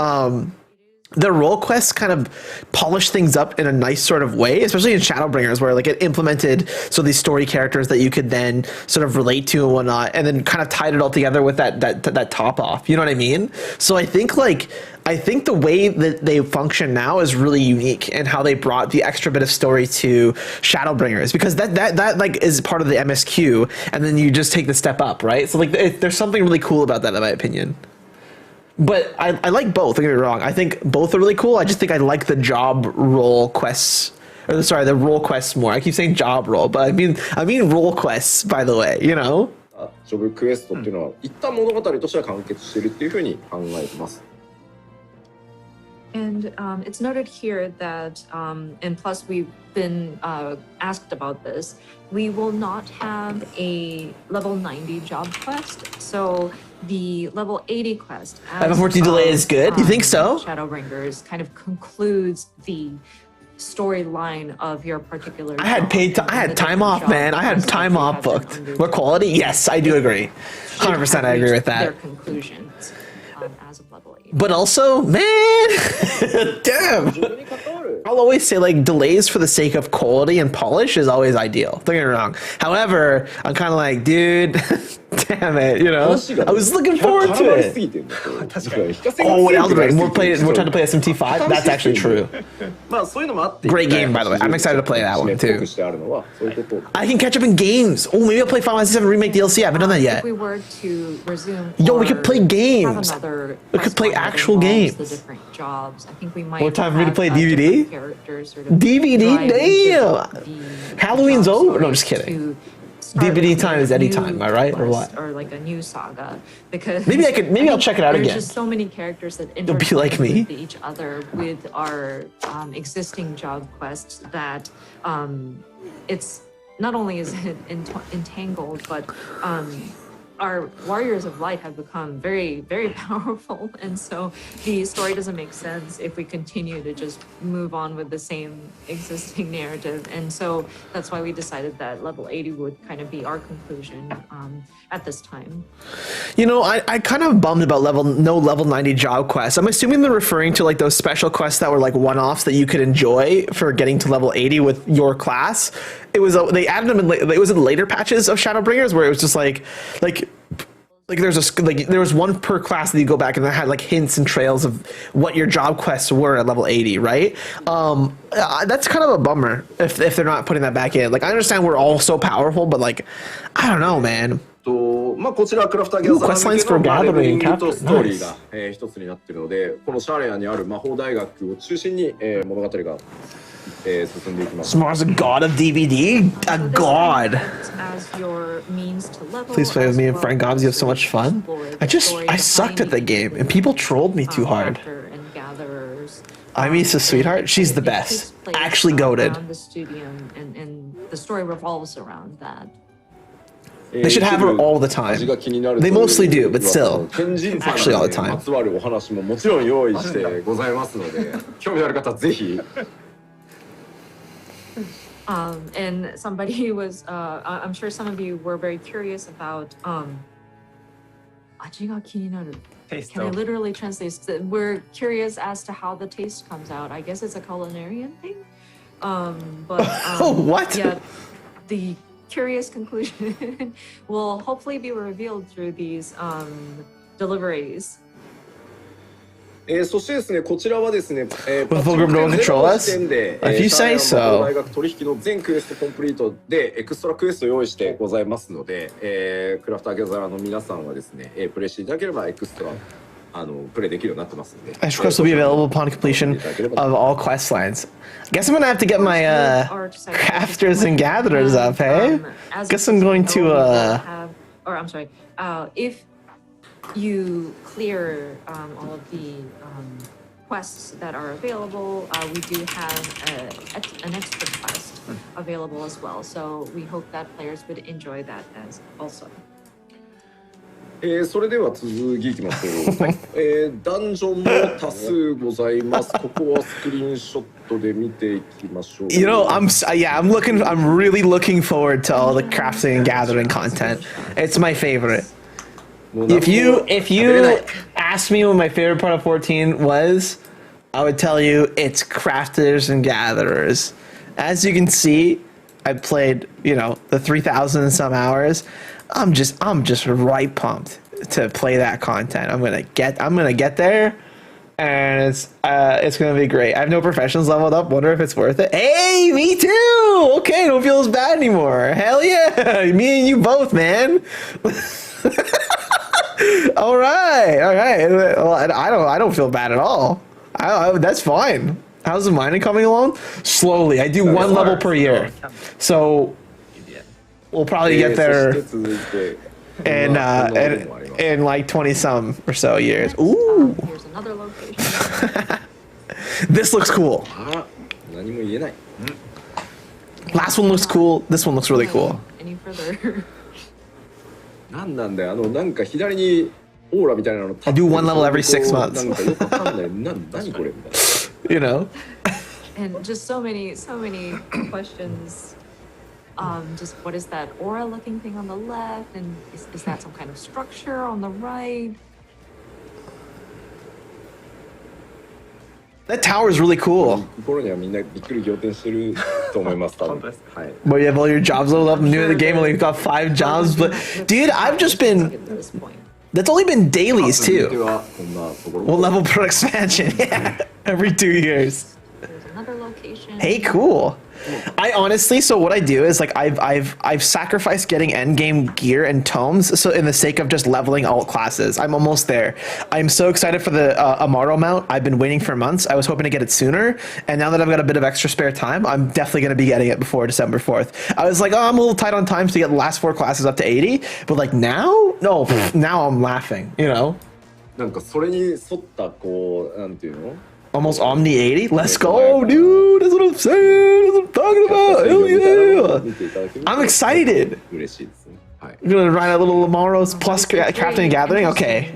The role quests kind of polish things up in a nice sort of way, especially in Shadowbringers, where like it implemented these story characters that you could then sort of relate to and whatnot, and then kind of tied it all together with that top off. You know what I mean? So I think the way that they function now is really unique, and how they brought the extra bit of story to Shadowbringers, because that like is part of the MSQ, and then you just take the step up, right? So like there's something really cool about that, in my opinion. But I like both, don't get me wrong. I think both are really cool. I just think I like the job role quests. Or sorry, the role quests more. I keep saying job role, but I mean role quests, by the way, you know? ジョブクエストっていうのは一旦物語としては完結しているっていうふうに考えてます。And it's noted here that, and plus we've been asked about this, we will not have a level 90 job quest. So the level 80 quest, as 14 delay is good. You think so? Shadowbringers kind of concludes the storyline of your particular. I had time off, man. I had time off booked. More quality? Yes, I do agree. 100% I agree with that. Their conclusions as of level 80. But also, man, damn. I'll always say like delays for the sake of quality and polish is always ideal. Don't get me wrong. However, I'm kind of like, dude, damn it, you know. I was looking forward to it. Oh, Elden Ring. We're trying to play SMT5. That's actually true. Great game, by the way. I'm excited to play that one too. I can catch up in games. Oh, maybe I'll play Final Fantasy VII Remake DLC. I haven't done that yet. If we were to resume, yo, we could play games. We could play actual games. The different jobs. I think we might. More time for me to play DVD? Sort of DVD? Damn! Halloween's over? No, just kidding. DVD time is any time, am I right? Or what? Or like a new saga, because maybe I'll check it out again. There's just so many characters that You'll be like me. With each other with our existing job quests that it's not only is it entangled, but our warriors of light have become very, very powerful, and so the story doesn't make sense if we continue to just move on with the same existing narrative. And so that's why we decided that level 80 would kind of be our conclusion at this time. You know, I kind of bummed about no level 90 job quests. I'm assuming they're referring to like those special quests that were like one-offs that you could enjoy for getting to level 80 with your class. They added them it was in later patches of Shadowbringers where it was just like there was one per class that you go back and that had like hints and trails of what your job quests were at level 80, right? That's kind of a bummer if they're not putting that back in. Like I understand we're all so powerful, but like I don't know, man. こちらクラフターギャザー向けのレベリングとストーリーが一つになっているので、このシャレアにある魔法大学を中心に物語が進んでいきます。Smar's a god of DVD? A god! Please play with me and Frank Gobs, you have so much fun. I sucked at the game and people trolled me too hard. I'm Isa's sweetheart. She's the best. Actually goated. And the story revolves around that. They should have her all the time. They mostly do, but still. Actually all the time. まつわるお話ももちろん用意してございますので、興味ある方ぜひ。And somebody was, I'm sure some of you were very curious about 味が気になる. Taste Can I of literally translate? We're curious as to how the taste comes out. I guess it's a culinarian thing. But What? Yeah, the curious conclusion will hopefully be revealed through these deliveries. そしてですね、こちらはですね、Will Fulgrim no one control us? If you say so. 大学取引の全クエストコンプリートでエクストラクエストを用意してございますので、クラフターギャザーの皆さんはですね、プレイしていただければエクストラプレイできるようになってますので。Extra quests will be available upon completion of all quest lines. Guess I'm gonna have to get my crafters and gatherers up, hey? Guess I'm going to Or I'm sorry, if you clear all of the quests that are available, we do have an extra quest available as well. So we hope that players would enjoy that as also. それでは続きいきますと、ダンジョンも多数ございます。ここはスクリーンショットで見ていきましょう。You know, I'm really looking forward to all the crafting and gathering content. It's my favorite. If you asked me what my favorite part of 14 was, I would tell you it's crafters and gatherers. As you can see, I played, the 3,000 and some hours. I'm just right pumped to play that content. I'm gonna get there, and it's gonna be great. I have no professionals leveled up. Wonder if it's worth it. Hey, me too. Okay, don't feel as bad anymore. Hell yeah, me and you both, man. All right. Well, I don't feel bad at all. That's fine. How's the mining coming along? Slowly. I do one level per year, so we'll probably get there in like 20 some or so years. Ooh. Here's another location. This looks cool. Last one looks cool. This one looks really cool. Any further? なんだよ、なんか左にオーラみたいなの。I do one level every 6 months. なんかよくわかんない。何これみたいな。You know. And just so many questions. Just what is that aura looking thing on the left? And is that some kind of structure on the right? That tower is really cool. 心にはみんなびっくり仰天してると思います。多分。はい。 But you have all your jobs leveled up. I'm new to the game. Only got 5 jobs, but dude, I've just been. That's only been dailies too. We'll level per expansion. Yeah, every 2 years. There's another location. Hey, cool. I honestly, so what I do is like I've sacrificed getting endgame gear and tomes, so in the sake of just leveling alt classes. I'm almost there. I'm so excited for the Amaro mount. I've been waiting for months. I was hoping to get it sooner, and now that I've got a bit of extra spare time, I'm definitely going to be getting it before December 4th. I was like, I'm a little tight on time to get the last 4 classes up to 80, but like now, no, now I'm laughing. なんかそれに沿ったこうなんていうの？ Almost Omni 80? Let's go, dude! That's what I'm saying! That's what I'm talking about! Hell yeah! I'm excited! 嬉しいですね。はい。 You're gonna ride a little Amaros plus crafting and gathering? Okay.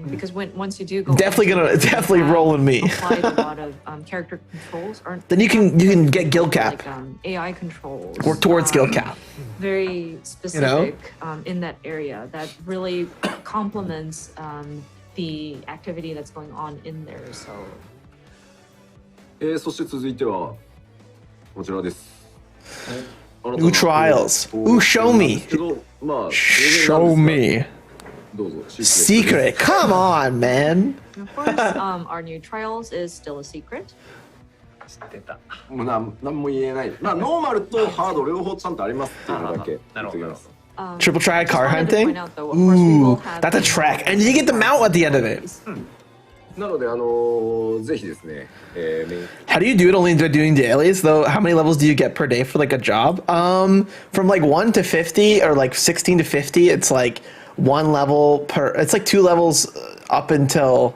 Because once you do go, definitely rolling me. Applied a lot of character controls. Then you can get guild cap. Like AI controls. Work towards guild cap. Very specific in that area that really complements the activity that's going on in there. So. そして続いてはこちらです。 New trials. Ooh, show me. Show me. Secret. Come on, man. Of course, our new trials is still a secret. もうなんも言えない。まあノーマルとハード両方ちゃんとありますっていうのだけ言っておきます。 Triple triad car hunting? Ooh, that's a track. And you get the mount at the end of it. なのでぜひですね。How do you do it only doing dailies though? How many levels do you get per day for like a job? From like 1 to 50 or like 16 to 50, it's like 1 level per. It's like 2 levels up until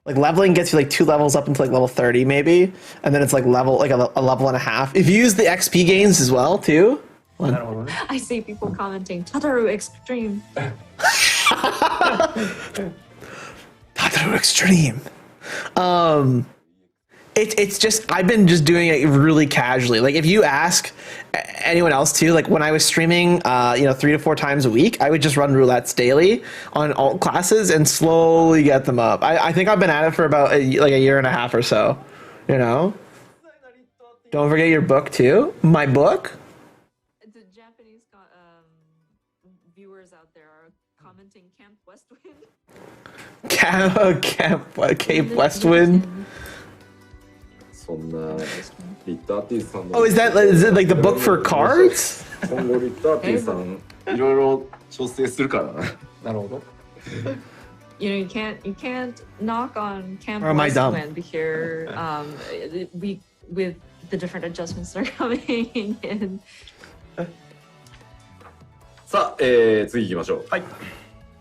like leveling gets you like 2 levels up until like level 30 maybe, and then it's like a level and a half. If you use the XP gains as well too. I see people commenting Tataru Extreme. Tataru Extreme. It's just I've been just doing it really casually. Like if you ask anyone else too, like when I was streaming, 3 to 4 times a week, I would just run roulettes daily on alt classes and slowly get them up. I think I've been at it for about a year and a half or so. You know. Don't forget your book too. My book. The Japanese viewers out there are commenting Camp Westwind. Cape Westwind. そんなリッターティーさんの Oh, is it like the book for cards? 今後リッターティーさんいろいろ調整するからな。なるほど。You know, you can't knock on Camp Or am I dumb? Westwind here. With the different adjustments that are coming in. さあ、次行きましょう。はい。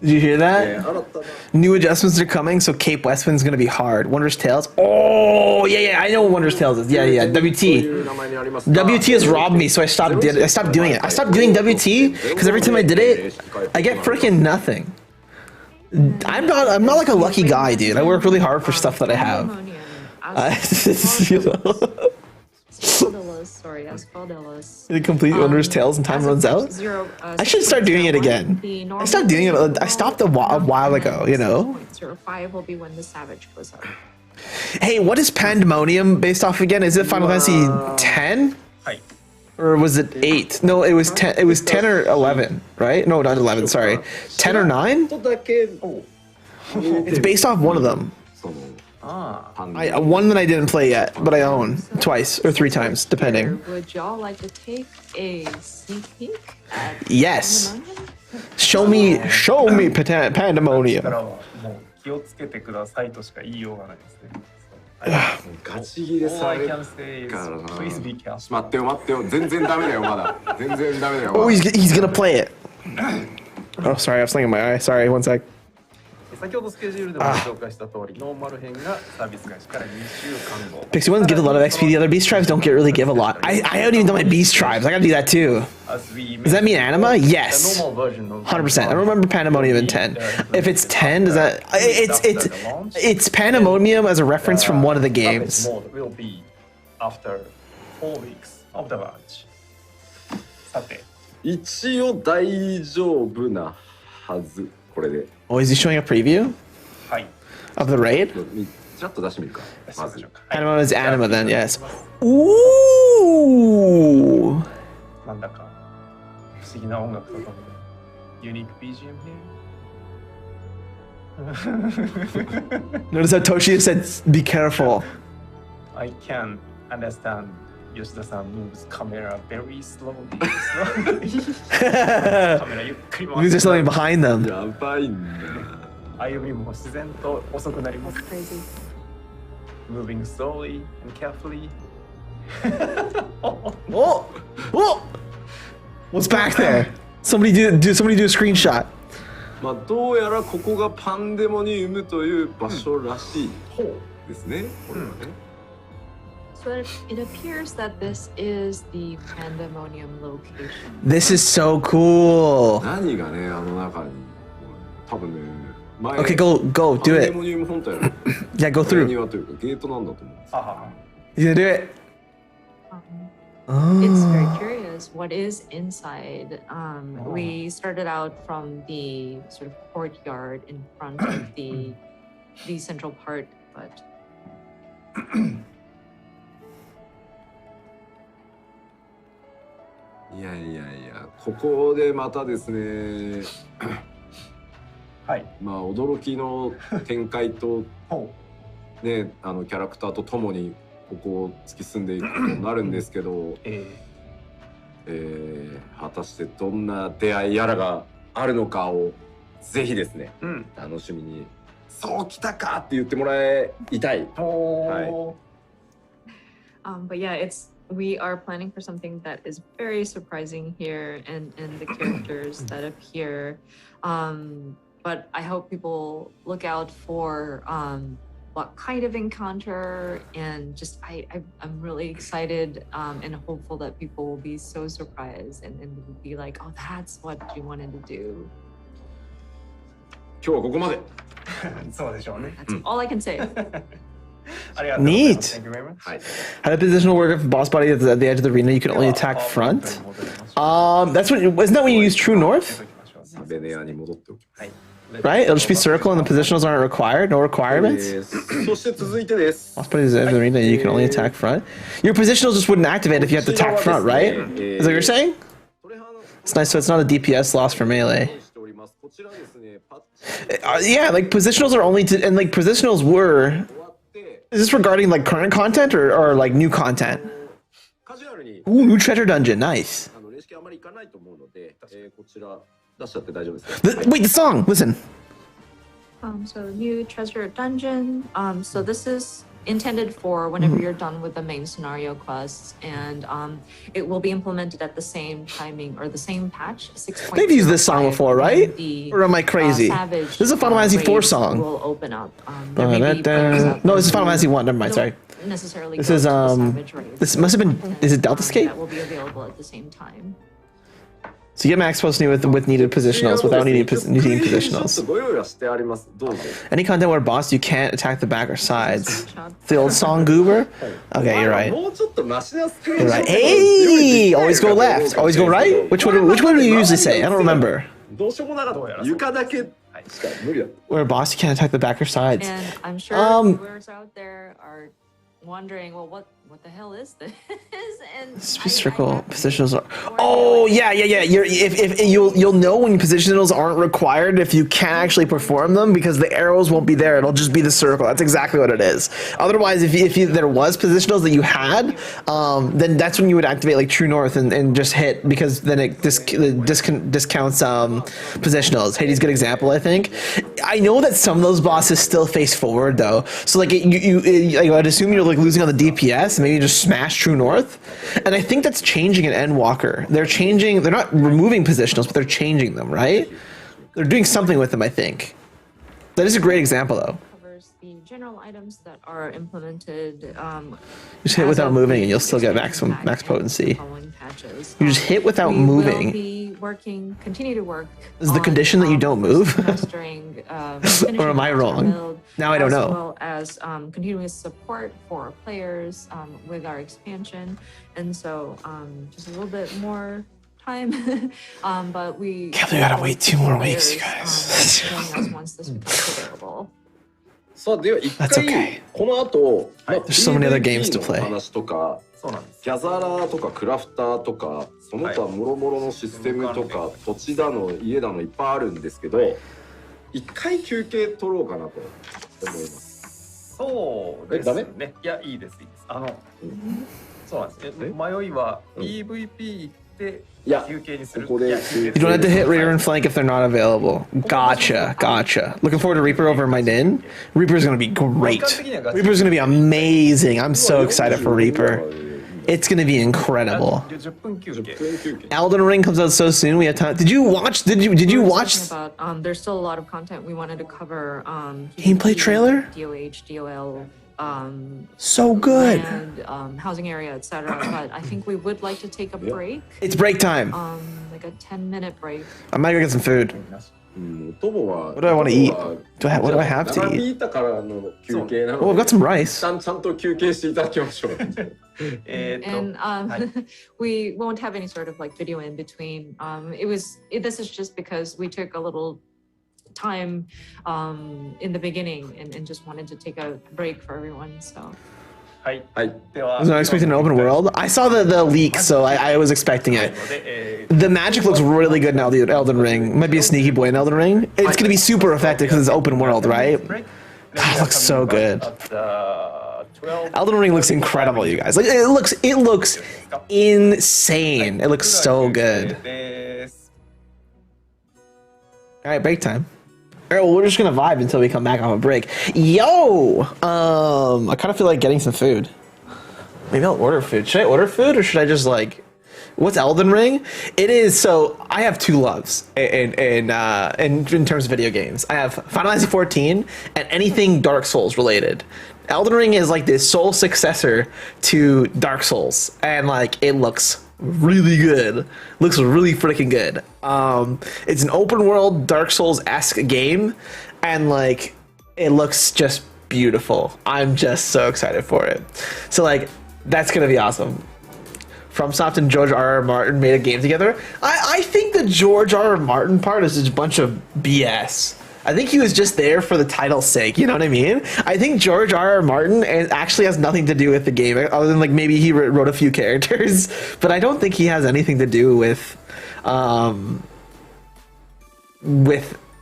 Did you hear that? 新たな New adjustments are coming, so Cape Westwind's gonna be hard. Wondrous Tales. Oh yeah, I know what Wondrous Tales is. Yeah. と WT. いう名前にありますが WT has robbed me, so I stopped doing it. I stopped doing WT because every time I did it, I get freaking nothing. I'm not like a lucky guy, dude. I work really hard for stuff that I have. You know? The complete Wondrous Tales and time runs out. I should start doing it again. I stopped doing it. I stopped a while ago. You know. 0.05 will be when the Savage goes up. Hey, what is Pandemonium based off again? Is it Final Fantasy 10? はい。 Or was it 8? No, it was 10. It was 10 or 11, right? No, not 11. Sorry, 10 or 9. ちょっとだけ It's based off one of them. その ああ。 One that I didn't play yet, but I own twice or 3 times, depending. Would y'all like to take a sneak peek at Yes. Pandemonium? Show me だか Pandemonium. らもう気をつけてくださいとしか言いようがないですね。ガチギレさ All I れる can say is からな。 please be careful. 待ってよ全然ダメだよまだ全然ダメだよ Oh, he's gonna play it. Oh, sorry, I was thinking my eye. Sorry, one sec. 先ほどスケジュールでもご紹介した通り、ノーマル編がサービス開始から2週間後。 Pixie ones give a lot of XP. The other beast tribes don't really give a lot. I haven't even done my beast tribes. I gotta do that too. Does that mean anima? Yes. 100%. I don't remember Pandemonium in 10. If it's 10, does that? It's Pandemonium as a reference from one of the games. Mode will be after 4 weeks of the launch. さて、一応大丈夫なはずこれで Oh, is he showing a preview はい。 of the raid? ちらっと出してみるかまず Anima is anima then, yes. Ooh. なんだか不思議な音楽とともにユニーク BGM ね。 Notice how Toshi said, be careful. I can understand Yoshida-san moves camera very slowly. Camera ゆっくり回 Because there's something behind them. やばいんだ歩みも自然と遅くなります。 Crazy. Moving slowly and carefully. Oh! Oh! What's back there? Somebody do a screenshot. まあどうやらここがパンデモニウムという場所らしいですねこれはね So it appears that this is the Pandemonium location. This is so cool. 何がねあの中に多分ね前 Okay, go, do パンデ it. モニウム本体の Yeah, go 前 through. 庭というかゲートなんだと思う You gonna do it? It's very Oh. curious what is inside. We started out from the sort of courtyard in front of the central part, but いやいやいやここでまたですねはい。まあ驚きの展開とねあのキャラクターとともにここを突き進んでいくことになるんですけど、果たしてどんな出会いやらがあるのかをぜひですね、楽しみにそうきたかって言ってもらいたい。はい。but yeah, we are planning for something that is very surprising here and the characters that appear. But I hope people look out for what kind of encounter, and just I'm really excited and hopeful that people will be so surprised and be like, oh, that's what you wanted to do. 今日はここまで。そうでしょうね。That's all I can say. Neat. Thank you very much. How did positional work if boss body is at the edge of the arena? You can only attack front. That's what. Isn't that when you use True North? ベネアに戻っておきます。 Right? It'll just be circle and the positionals aren't required. No requirements. そして続いてです。 Boss body is at the edge of the arena. You can only attack front. Your positionals just wouldn't activate if you had to attack front, right? Is that what you're saying? It's nice. So it's not a DPS loss for melee. こちらですね、パッ Yeah, like positionals are only to, and like positionals were. Is this regarding like current content or like new content? カジュアルに Ooh, new treasure dungeon, nice. 練習あまりいかないと思うので、こちら出しちゃって大丈夫ですか。 Wait, the song. Listen. So new treasure dungeon. So this is intended for whenever you're done with the main scenario quests, and it will be implemented at the same timing or the same patch. 6.0. They've used this song before, right? Or am I crazy? Savage, This is a Final Fantasy IV song. Will open up. There may be breaks up. No, this is Final Fantasy 1. Never mind. Sorry. Don't necessarily This go is to the Savage raids, This must have been. Is it Delta Skate? that will be available at the same time. So you get max post with needed positionals without needing positionals. ご用意はしてあります。どうぞ。 Any content where boss you can't attack the back or sides. The old song Goober. Okay, you're right. もうちょっとマシなスクリー You're ンショッ right. トを用意 Hey, できない always か go どうか left. Always go right. Which one do you usually say? I don't remember. どうしようもなかった。床だけしか無理だった。 Where boss you can't attack the back or sides. And I'm sure viewers out there are wondering, well, what the hell is this? And Circle positionals are. Oh yeah. You're if you'll know when positionals aren't required if you can't actually perform them because the arrows won't be there. It'll just be the circle. That's exactly what it is. Otherwise, if there was positionals that you had, then that's when you would activate like True North and just hit because then it discounts positionals. Hades, good example, I think. I know that some of those bosses still face forward though, so like I'd assume you're like losing on the DPS. Maybe just smash True North, and I think that's changing in Endwalker. They're not removing positionals, but they're changing them, right? They're doing something with them, I think. That is a great example though. covers the general items that are implemented. Just hit without moving and you'll still get max potency. Following patches. You just hit without We moving. will be continue to work. Is the on, condition that you don't move? mastering, Or am I finishing wrong? master build, Now I don't as know. well as continuous support for players with our expansion, and so just a little bit more time, but we. Can't believe we gotta wait 2 more weeks, you players, guys. joining us once this becomes available. さあでは一 That's 回 okay. この後、There's so many other games to play. PVP の話とか、そうなんです。ギャザラーとかクラフターとか、その他もろもろのシステムとか、土地だの家だのいっぱいあるんですけど、一回休憩取ろうかなと思います。そうですね。いや、いいです、いいです。そうなんですね。迷いは PVP 行って休憩にする。ここで You don't have to hit Reaper and Flank if they're not available. Gotcha. Looking forward to Reaper over my Nin. Reaper's gonna be great. Reaper's gonna be amazing. I'm so excited for Reaper. It's gonna be incredible. 10分休憩。 Elden Ring comes out so soon. We have time. Did you watch? Did you We were watch? talking about, there's still a lot of content we wanted to cover. Gameplay trailer? DOH, DOL, So good. and housing area, etc. But I think we would like to take a break, It's break time. like a 10-minute break. I might go get some food. トボは What do I want to eat? What do I have to 並び eat? いたからの休憩な Oh, の I've で、 got some rice. ちゃんと休憩していただきましょう。 And we won't have any sort of like video in between. This is just because we took a little time in the beginning and just wanted to take a break for everyone. So はい。はい。では Was I expecting an open world? I saw the leak, so I was expecting it. で、The magic looks really good in Elden Ring. Might be a sneaky boy in Elden Ring. It's gonna be super effective because it's open world, right? God, it looks so good. Elden Ring looks incredible, you guys. Like it looks insane. It looks so good. です。 All right, break time. All right, well, we're just gonna vibe until we come back off a break. Yo, I kind of feel like getting some food. Maybe I'll order food. Should I order food or should I just like? What's Elden Ring? It is so. I have two loves in terms of video games. I have Final Fantasy 14 and anything Dark Souls related. Elden Ring is like this soul successor to Dark Souls, and like it looks really good. Looks really freaking good. It's an open world Dark Souls-esque game, and like it looks just beautiful. I'm just so excited for it. So like, that's gonna be awesome. FromSoft and George R.R. Martin made a game together. I think the George R.R. Martin part is just a bunch of BS. I think he was just there for the title's sake, you know what I mean? I think George R.R. Martin actually has nothing to do with the game, other than like maybe he wrote a few characters, but I don't think he has anything to do with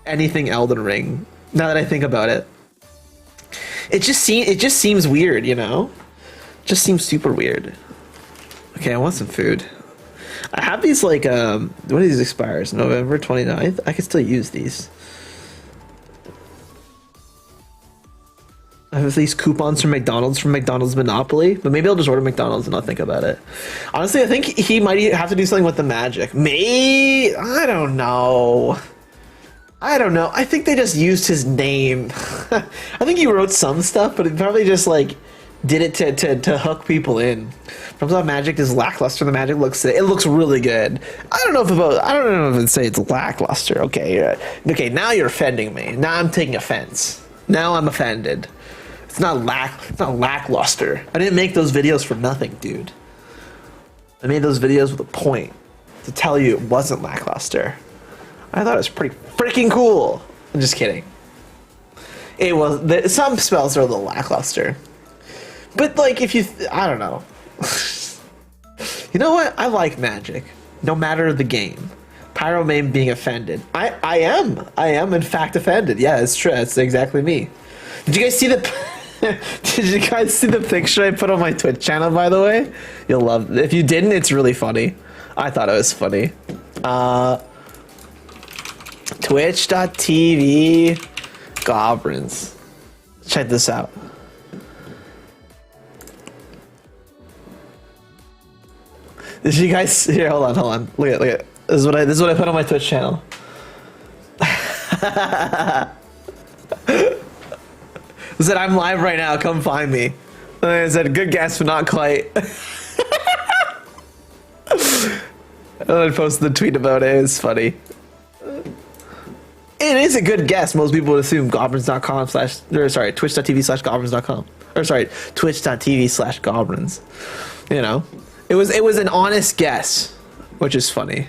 anything Elden Ring, now that I think about it. It just seems weird, you know? Just seems super weird. Okay, I want some food. I have these like when do these expires? November 29th? I can still use these. I have these coupons from McDonald's Monopoly, but maybe I'll just order McDonald's and not think about it. Honestly, I think he might have to do something with the magic. I don't know. I think they just used his name. I think he wrote some stuff, but it probably just like did it to hook people in. FromSoft Magic is lackluster. The magic looks really good. I don't know if I'd say it's lackluster. Okay, now you're offending me. Now I'm taking offense. Now I'm offended. It's not lackluster. I didn't make those videos for nothing, dude. I made those videos with a point to tell you it wasn't lackluster. I thought it was pretty freaking cool. I'm just kidding. It was. Some spells are a little lackluster. But like, I don't know. You know what? I like magic, no matter the game. Pyromane being offended. I am in fact offended. Yeah, it's true. It's exactly me. Did you guys see the picture I put on my Twitch channel, by the way? You'll love it. If you didn't, it's really funny. I thought it was funny. Twitch.tv Goblins. Check this out. Did you guys here? Hold on. Look at this is what I put on my Twitch channel. It said, I'm live right now, come find me. And I said, good guess, but not quite. And I posted the tweet about it. It's funny. It is a good guess. Most people would assume goblins.com twitch.tv/goblins.com. Or sorry, twitch.tv/goblins. You know, it was an honest guess, which is funny.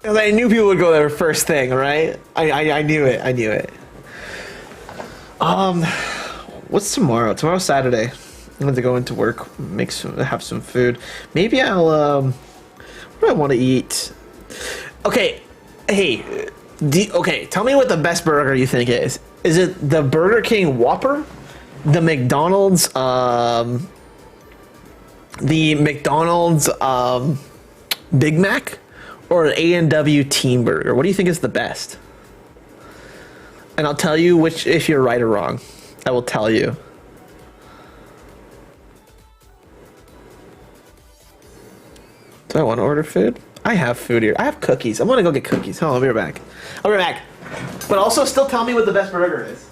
Because I knew people would go there first thing, right? I knew it. What's tomorrow? Tomorrow's Saturday. I'm going to go into work, have some food. Maybe I'll, what do I want to eat? Okay, hey, tell me what the best burger you think is. Is it the Burger King Whopper? The McDonald's, Big Mac? Or an A&W Team Burger? What do you think is the best? And I'll tell you which, if you're right or wrong. I will tell you. Do I want to order food? I have food here. I have cookies. I'm gonna go get cookies. Hold on, I'll be right back. I'll be right back. But also, still tell me what the best burger is.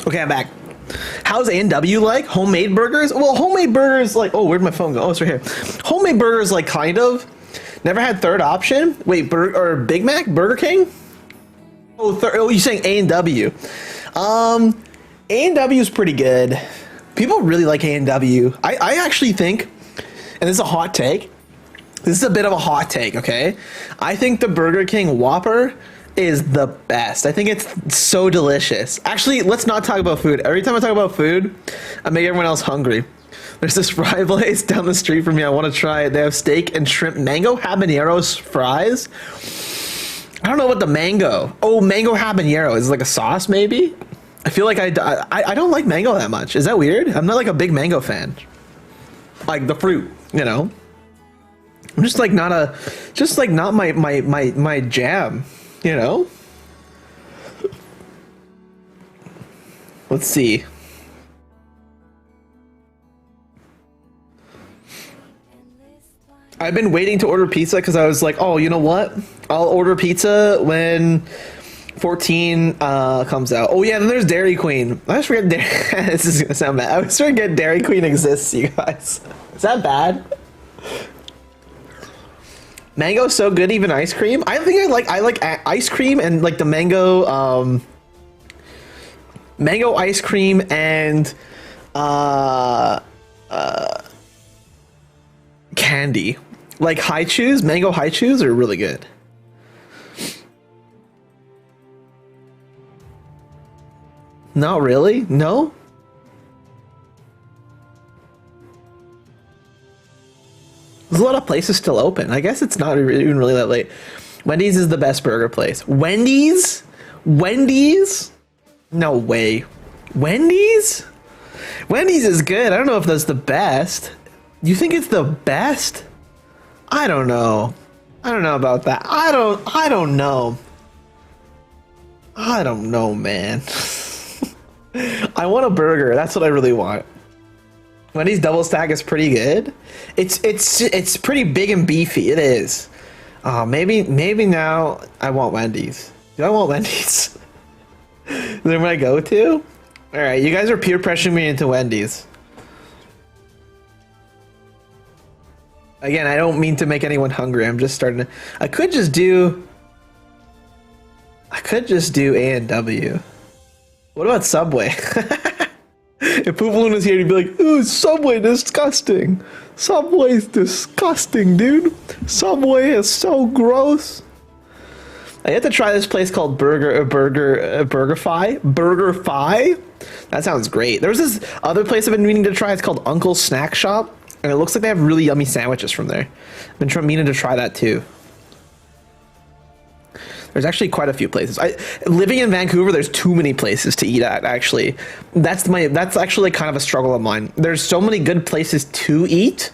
Okay, I'm back. How's A&W like? Homemade burgers? Well, homemade burgers like, oh, where'd my phone go? Oh, it's right here. Homemade burgers like kind of. Never had third option. Wait, or Big Mac? Burger King? Oh, you're saying A&W. A&W is pretty good. People really like A&W. I actually think, and this is a hot take. This is a bit of a hot take, okay? I think the Burger King Whopper is the best. I think it's so delicious. Actually, let's not talk about food. Every time I talk about food, I make everyone else hungry. There's this fry place down the street from me. I want to try it. They have steak and shrimp mango habaneros fries. I don't know what the mango. Oh, mango habanero is like a sauce, maybe. I feel like I don't like mango that much. Is that weird? I'm not like a big mango fan. Like the fruit, you know. I'm just like not my jam, you know. Let's see. I've been waiting to order pizza because I was like, oh, you know what? I'll order pizza when 14 comes out. Oh yeah, then there's Dairy Queen. I always forget this is gonna sound bad. I always forget Dairy Queen exists, you guys. Is that bad? Mango's so good, even ice cream. I think I like ice cream and like the mango mango ice cream and candy. Like high chews, mango high chews are really good. Not really? No? There's a lot of places still open. I guess it's not even really that late. Wendy's is the best burger place. Wendy's? Wendy's? No way. Wendy's? Wendy's is good. I don't know if that's the best. You think it's the best? I don't know. I don't know about that. I don't know. I don't know, man. I want a burger. That's what I really want. Wendy's double stack is pretty good. It's pretty big and beefy. It is. Maybe now I want Wendy's. Do I want Wendy's? Is that what I go to? All right, you guys are peer pressuring me into Wendy's. Again, I don't mean to make anyone hungry. I'm just starting to. I could just do A&W. What about Subway? If Poopaloon was here, he'd be like, ooh, Subway disgusting. Subway's disgusting, dude. Subway is so gross. I had to try this place called BurgerFi. BurgerFi? That sounds great. There's this other place I've been meaning to try. It's called Uncle's Snack Shop. And it looks like they have really yummy sandwiches from there. I've been meaning to try that too. There's actually quite a few places. Living in Vancouver, there's too many places to eat at, actually. That's actually kind of a struggle of mine. There's so many good places to eat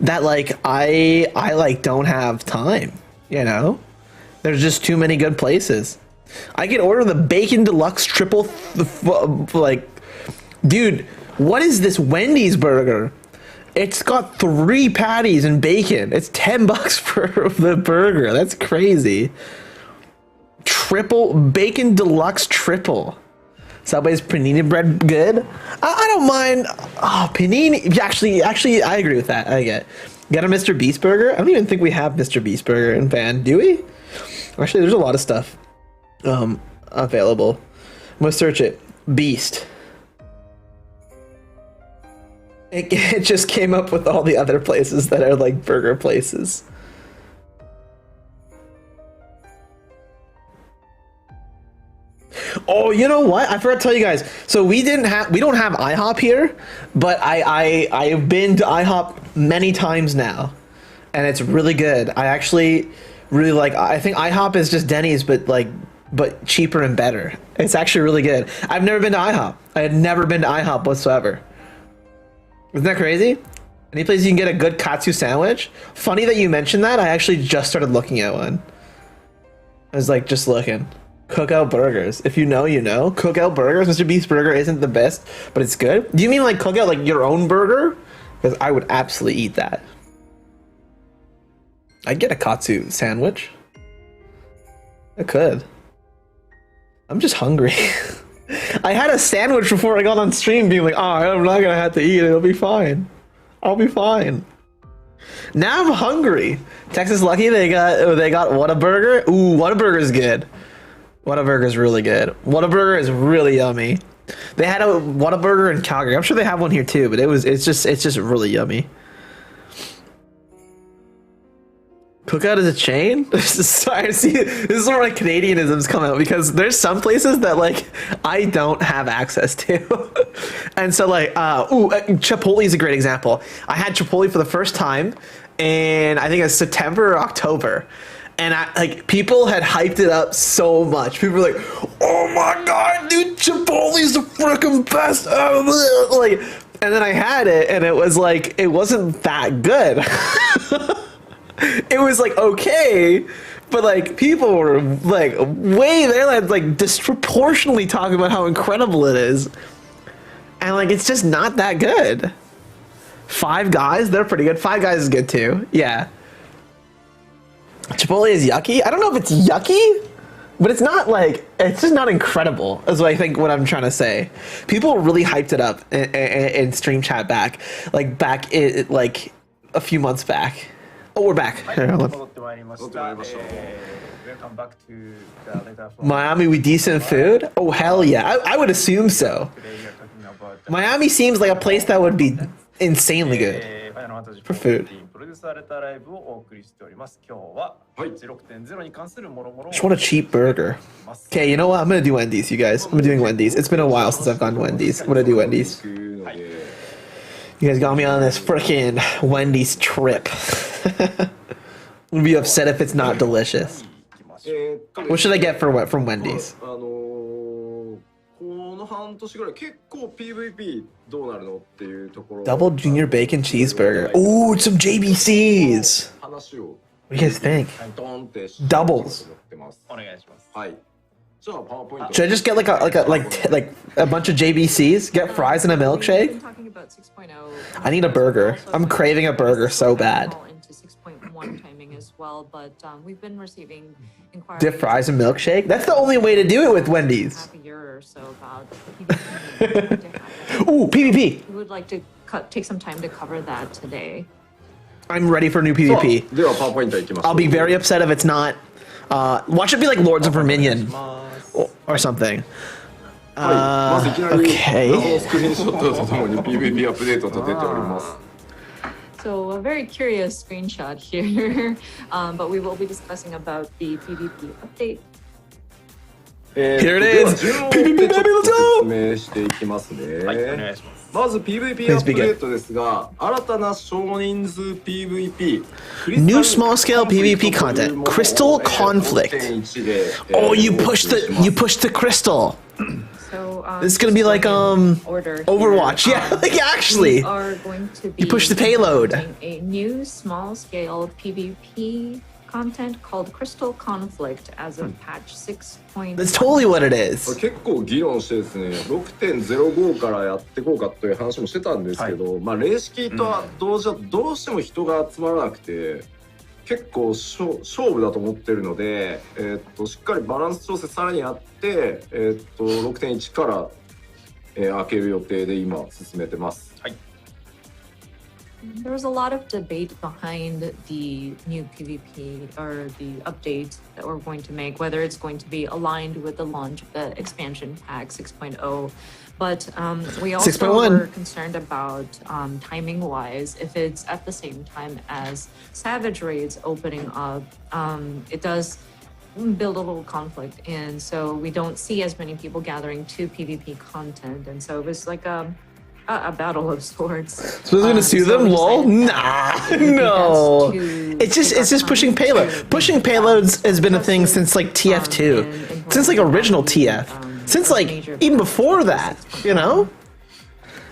that like I like don't have time, you know? There's just too many good places. I could order the bacon deluxe triple like, dude, what is this Wendy's burger? It's got 3 patties and bacon. It's $10 for the burger. That's crazy. Triple bacon deluxe triple. Subway's panini bread good. I don't mind. Oh, panini. Actually, I agree with that. I get a Mr. Beast burger. I don't even think we have Mr. Beast burger in Van, do we? Actually, there's a lot of stuff available. I'm gonna search it. Beast. It just came up with all the other places that are like burger places. Oh, you know what? I forgot to tell you guys. So we don't have IHOP here, but I've been to IHOP many times now, and it's really good. I actually really like. I think IHOP is just Denny's, but cheaper and better. It's actually really good. I've never been to IHOP. I had never been to IHOP whatsoever. Isn't that crazy? Any place you can get a good katsu sandwich? Funny that you mentioned that. I actually just started looking at one. I was like, just looking. Cookout Burgers. If you know, you know. Cookout Burgers. Mr. Beast burger isn't the best, but it's good. Do you mean like cookout, like your own burger? Because I would absolutely eat that. I'd get a katsu sandwich. I could. I'm just hungry. I had a sandwich before I got on stream being like, oh, I'm not gonna have to eat it, it'll be fine. I'll be fine. Now I'm hungry. Texas Lucky, they got Whataburger. Ooh, Whataburger's good. Whataburger's really good. Whataburger is really yummy. They had a Whataburger in Calgary. I'm sure they have one here too, but it's just really yummy. Cookout is a chain? Sorry, see, this is where my Canadianisms come out, because there's some places that like I don't have access to. And so like Chipotle is a great example. I had Chipotle for the first time and I think it's September or October. And people had hyped it up so much. People were like, "Oh my god, dude, Chipotle's the freaking best!" Like, and then I had it, and it was like, it wasn't that good. It was like okay, but like people were like way there, like disproportionately talking about how incredible it is, and like it's just not that good. Five Guys, they're pretty good. Five Guys is good too. Yeah. Chipotle is yucky. I don't know if it's yucky, but it's not like, it's just not incredible, is what I think what I'm trying to say. People really hyped it up in stream chat back like a few months back. Oh, we're back. Welcome back to the letter from Miami with decent food? Oh, hell yeah. I would assume so. today. We are talking about Miami seems like a place that would be insanely good for food. プロデュースされたライブをお送りしております。今日は6.0に関するもろもろを Just want a cheap burger. Okay, you know what? I'm gonna do Wendy's, you guys. I'm doing Wendy's. It's been a while since I've gone to Wendy's. I'm gonna do Wendy's. You guys got me on this freaking Wendy's trip. Would be upset if it's not delicious. What should I get from Wendy's? この半年ぐらい結構 PVP どうなるのっていうところ Double junior bacon cheeseburger. Ooh, some JBCs. 話を What do you guys think? ドーンって Doubles. お願いします。はい。じゃあパワーポイント Should I just get like a bunch of JBCs? Get fries and a milkshake? Talking about 6.0. I need a burger. I'm craving a burger so bad. Into 6.1 timing as well, but we've been receiving inquiries. Dip fries and milkshake? That's the only way to do it with Wendy's. Half a year or so about PvP. Ooh, PvP. We would like to take some time to cover that today. I'm ready for new PvP. ではパワーポイントいきましょう I'll be very upset if it's not. Watch it be like Lords of Verminion or something. はい、まずいきなり okay. 画像スクリーンショットとともに PVP アップデートと出ております So a very curious screenshot here, but we will be discussing about the PvP update. Here it is. では順を追ってちょっと説明していきますね、はい、お願いします。まず PVP アップデートですが新たな少人数 PVP New small scale PvP content. Crystal Conflict. Oh, you pushed the crystal. So It's gonna be like Overwatch. Yeah, like actually. we are going to be You push the payload. A new small scale PvP content called Crystal Conflict as of patch 6.1. That's totally what it is. 結構議論してですね 6.05 からやっていこうかという話もしてたんですけど、まあ霊式とはどうしても人が集まらなくて結構勝負だと思ってるので、しっかりバランス調整さらにやって、6.1 から、開ける予定で今進めてます。はい。There was a lot of debate behind the new PvP or the update that we're going to make, whether it's going to be aligned with the launch of the expansion pack 6.0. But we also 6.1. were concerned about timing-wise, if it's at the same time as Savage Raids opening up, it does build a little conflict, and so we don't see as many people gathering to PvP content, and so it was like a battle of sorts. So we're gonna sue them? we Lol? decided Nah, that no. it It's just pushing payload. Pushing payloads has been a thing since like TF2, since like original TF, since like even before that. You know,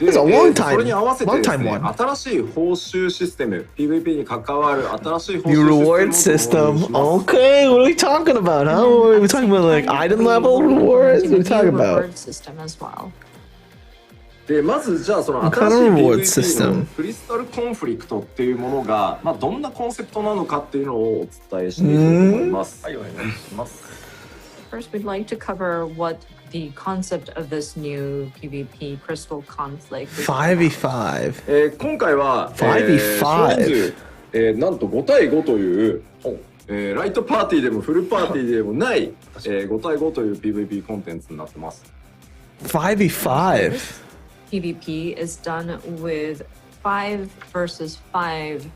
it's a long time, それに合わせてですね、 one. 新しい報酬システム PVP に関わる新しい報酬 New reward システム system. を導入します Okay, what are we talking about? Huh? Are we talking about like item level rewards? What are we talking about? Reward system as well. でまずじゃあその What kind 新 of しい reward PVP の system? クリスタルコンフリクトっていうものが、まあ、どんなコンセプトなのかっていうのをお伝えしていこうと思います。はい、お願いします。first, we'd like to cover what the concept of this new PvP crystal conflict is about. 5v5. 今回は、 5v5 少人数、なんと5対5という、ライトパーティーでもフルパーティーでもない、5対5という PVP コンテンツになってます。 5v5. PvP is done with 5 versus 5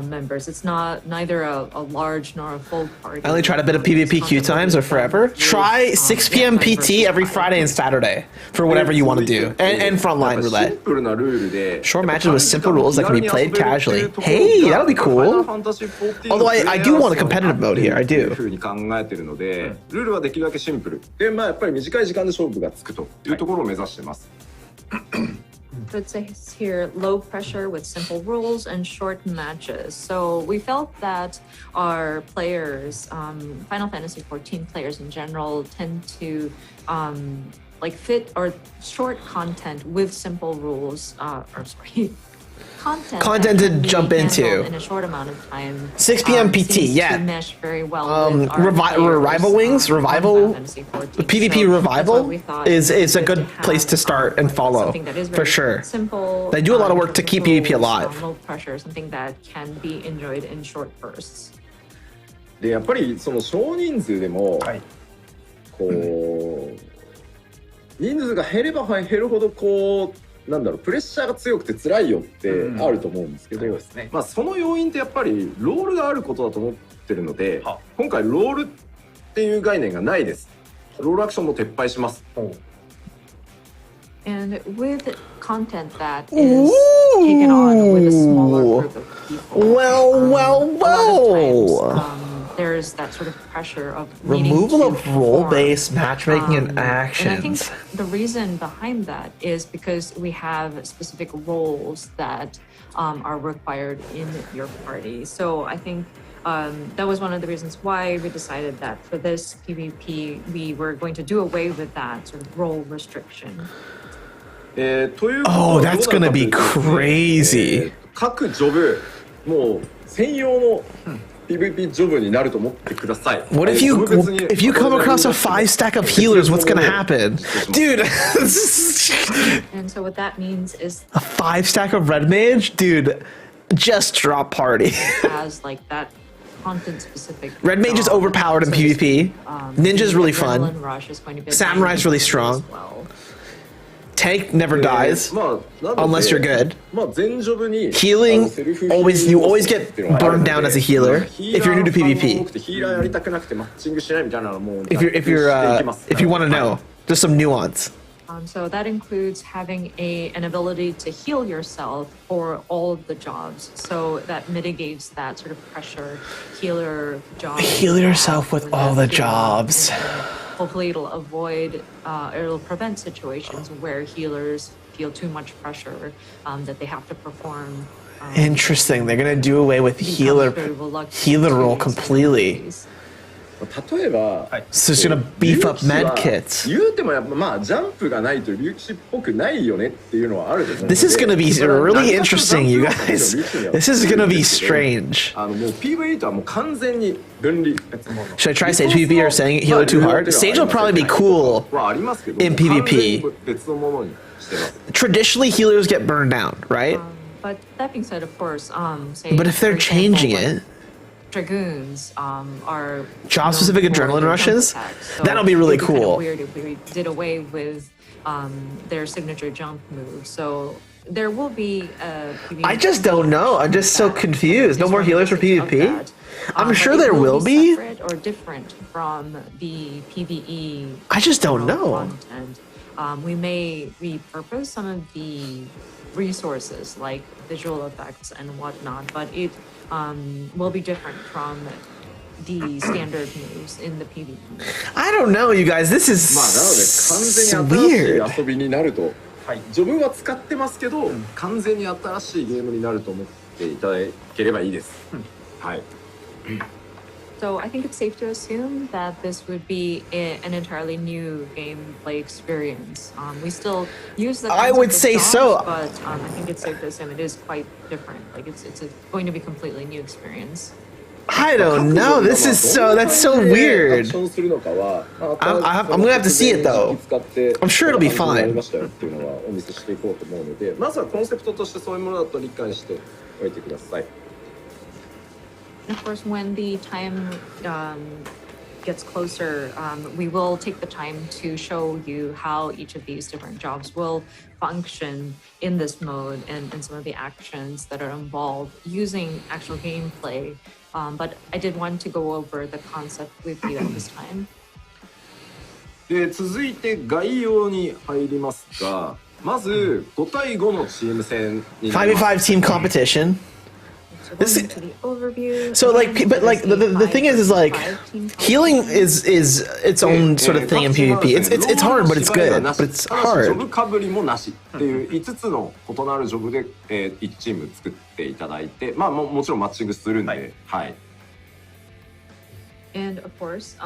members. It's not neither a large nor a full party. I only tried a bit of PvP queue times or forever. Try 6 p.m. PT every Friday and Saturday for whatever you want to do. And frontline roulette. Short matches with simple rules that can be played casually. Hey, that would be cool. Although I do want a competitive mode here. I do. ふうに考えてるので、ルールはできるだけシンプルで、まあやっぱり短い時間で勝負がつくというところを目指してます。So it says here low pressure with simple rules and short matches. So we felt that our players, Final Fantasy XIV players in general, tend to like fit or short content with simple rules. Content to jump into in a short amount of time. 6 p.m. PT, yeah. To mesh very well with our Revival Wings, Revival, PvP so Revival is a good place to start and follow for sure. Simple, they do a lot of work to keep PvP alive. Low pressure, something that can be enjoyed in short bursts. でやっぱりその少人数でも、こう人数が減れば減るほどこう。なんだろうプレッシャーが強くて辛いよってあると思うんですけど、まあその要因ってやっぱりロールがあることだと思ってるので、今回ロールっていう概念がないです。ロールアクションも撤廃します。And with content that is taken on with a smaller group of people, there's that sort of pressure of removal of role-based matchmaking and actions. And I think the reason behind that is because we have specific roles that are required in your party. So I think that was one of the reasons why we decided that for this PvP, we were going to do away with that sort of role restriction. Oh, that's gonna be crazy. 各ジョブもう専用のPvP ジョブになると思ってください。 What if you come across a 5 stack of healers? What's gonna happen, dude? And so what that means is a 5 stack of red mage, dude. Just drop party. As like that content specific. Red mage is overpowered in PvP. Ninja's really fun. Samurai's really strong. Tank never dies unless you're good. Healing, you always get burned down as a healer if you're new to PvP. If you want to know, there's some nuance. So that includes having an ability to heal yourself for all of the jobs. So that mitigates that sort of pressure. Healer job. Heal yourself with all the jobs. Hopefully it'll it'll prevent situations where healers feel too much pressure that they have to perform. Interesting. They're gonna do away with healer role completely. 例えば、So it's gonna beef up med kits. 言うてもやっぱまあジャンプがないと竜騎士っぽくないよねっていうのはあると思うので。This is gonna be really interesting, you guys. This is gonna be strange. もう PvE とはもう完全に分離。Should I try Sage PvP or saying healer too hard? Sage will probably be cool in PvP. Traditionally, healers get burned down, right? But that being said, of course, but if they're changing it. Dragoons are job-specific adrenaline rushes. So that'll be really cool. Kind of weird if we did away with their signature jump move. So there will be a PvP. I just don't know. I'm just so confused. No more healers for PvP? I'm sure there will be. Separate or different from the PvE. I just don't know. Content. We may repurpose some of the resources like visual effects and whatnot, but it will be different from the standard moves in the PvP. I don't know, you guys. This is まあなので完全に新しい遊びになると、ジョブは使ってますけど、完全に新しいゲームになると思っていただければいいです。はい。So I think it's safe to assume that this would be an entirely new gameplay experience. We still use the I would say so, but I think it's safe to assume it is quite different. Like it's going to be a completely new experience. I don't know. This is that's so weird. I'm gonna have to see it though. I'm sure it'll be fine. ましたよっていうのはお見せしていこうと思うので、まずはコンセプトとしてそういうものだと理解しておいてください。 Of course, when the time gets closer, we will take the time to show you how each of these different jobs will function in this mode and some of the actions that are involved using actual gameplay. But I did want to go over the concept with you at this time. で続いて概要に入りますが、まず5対5のチーム戦になります。 5v5 team competition. This, to the overview, so like, but like the thing is like healing is its own sort of thing in PvP. It's hard, but it's good. But it's hard. ジョブかぶりもなしっていう5つの異なるジョブで1チーム作っていただいて、まあもちろんマッチングするんで、はい。 And of course,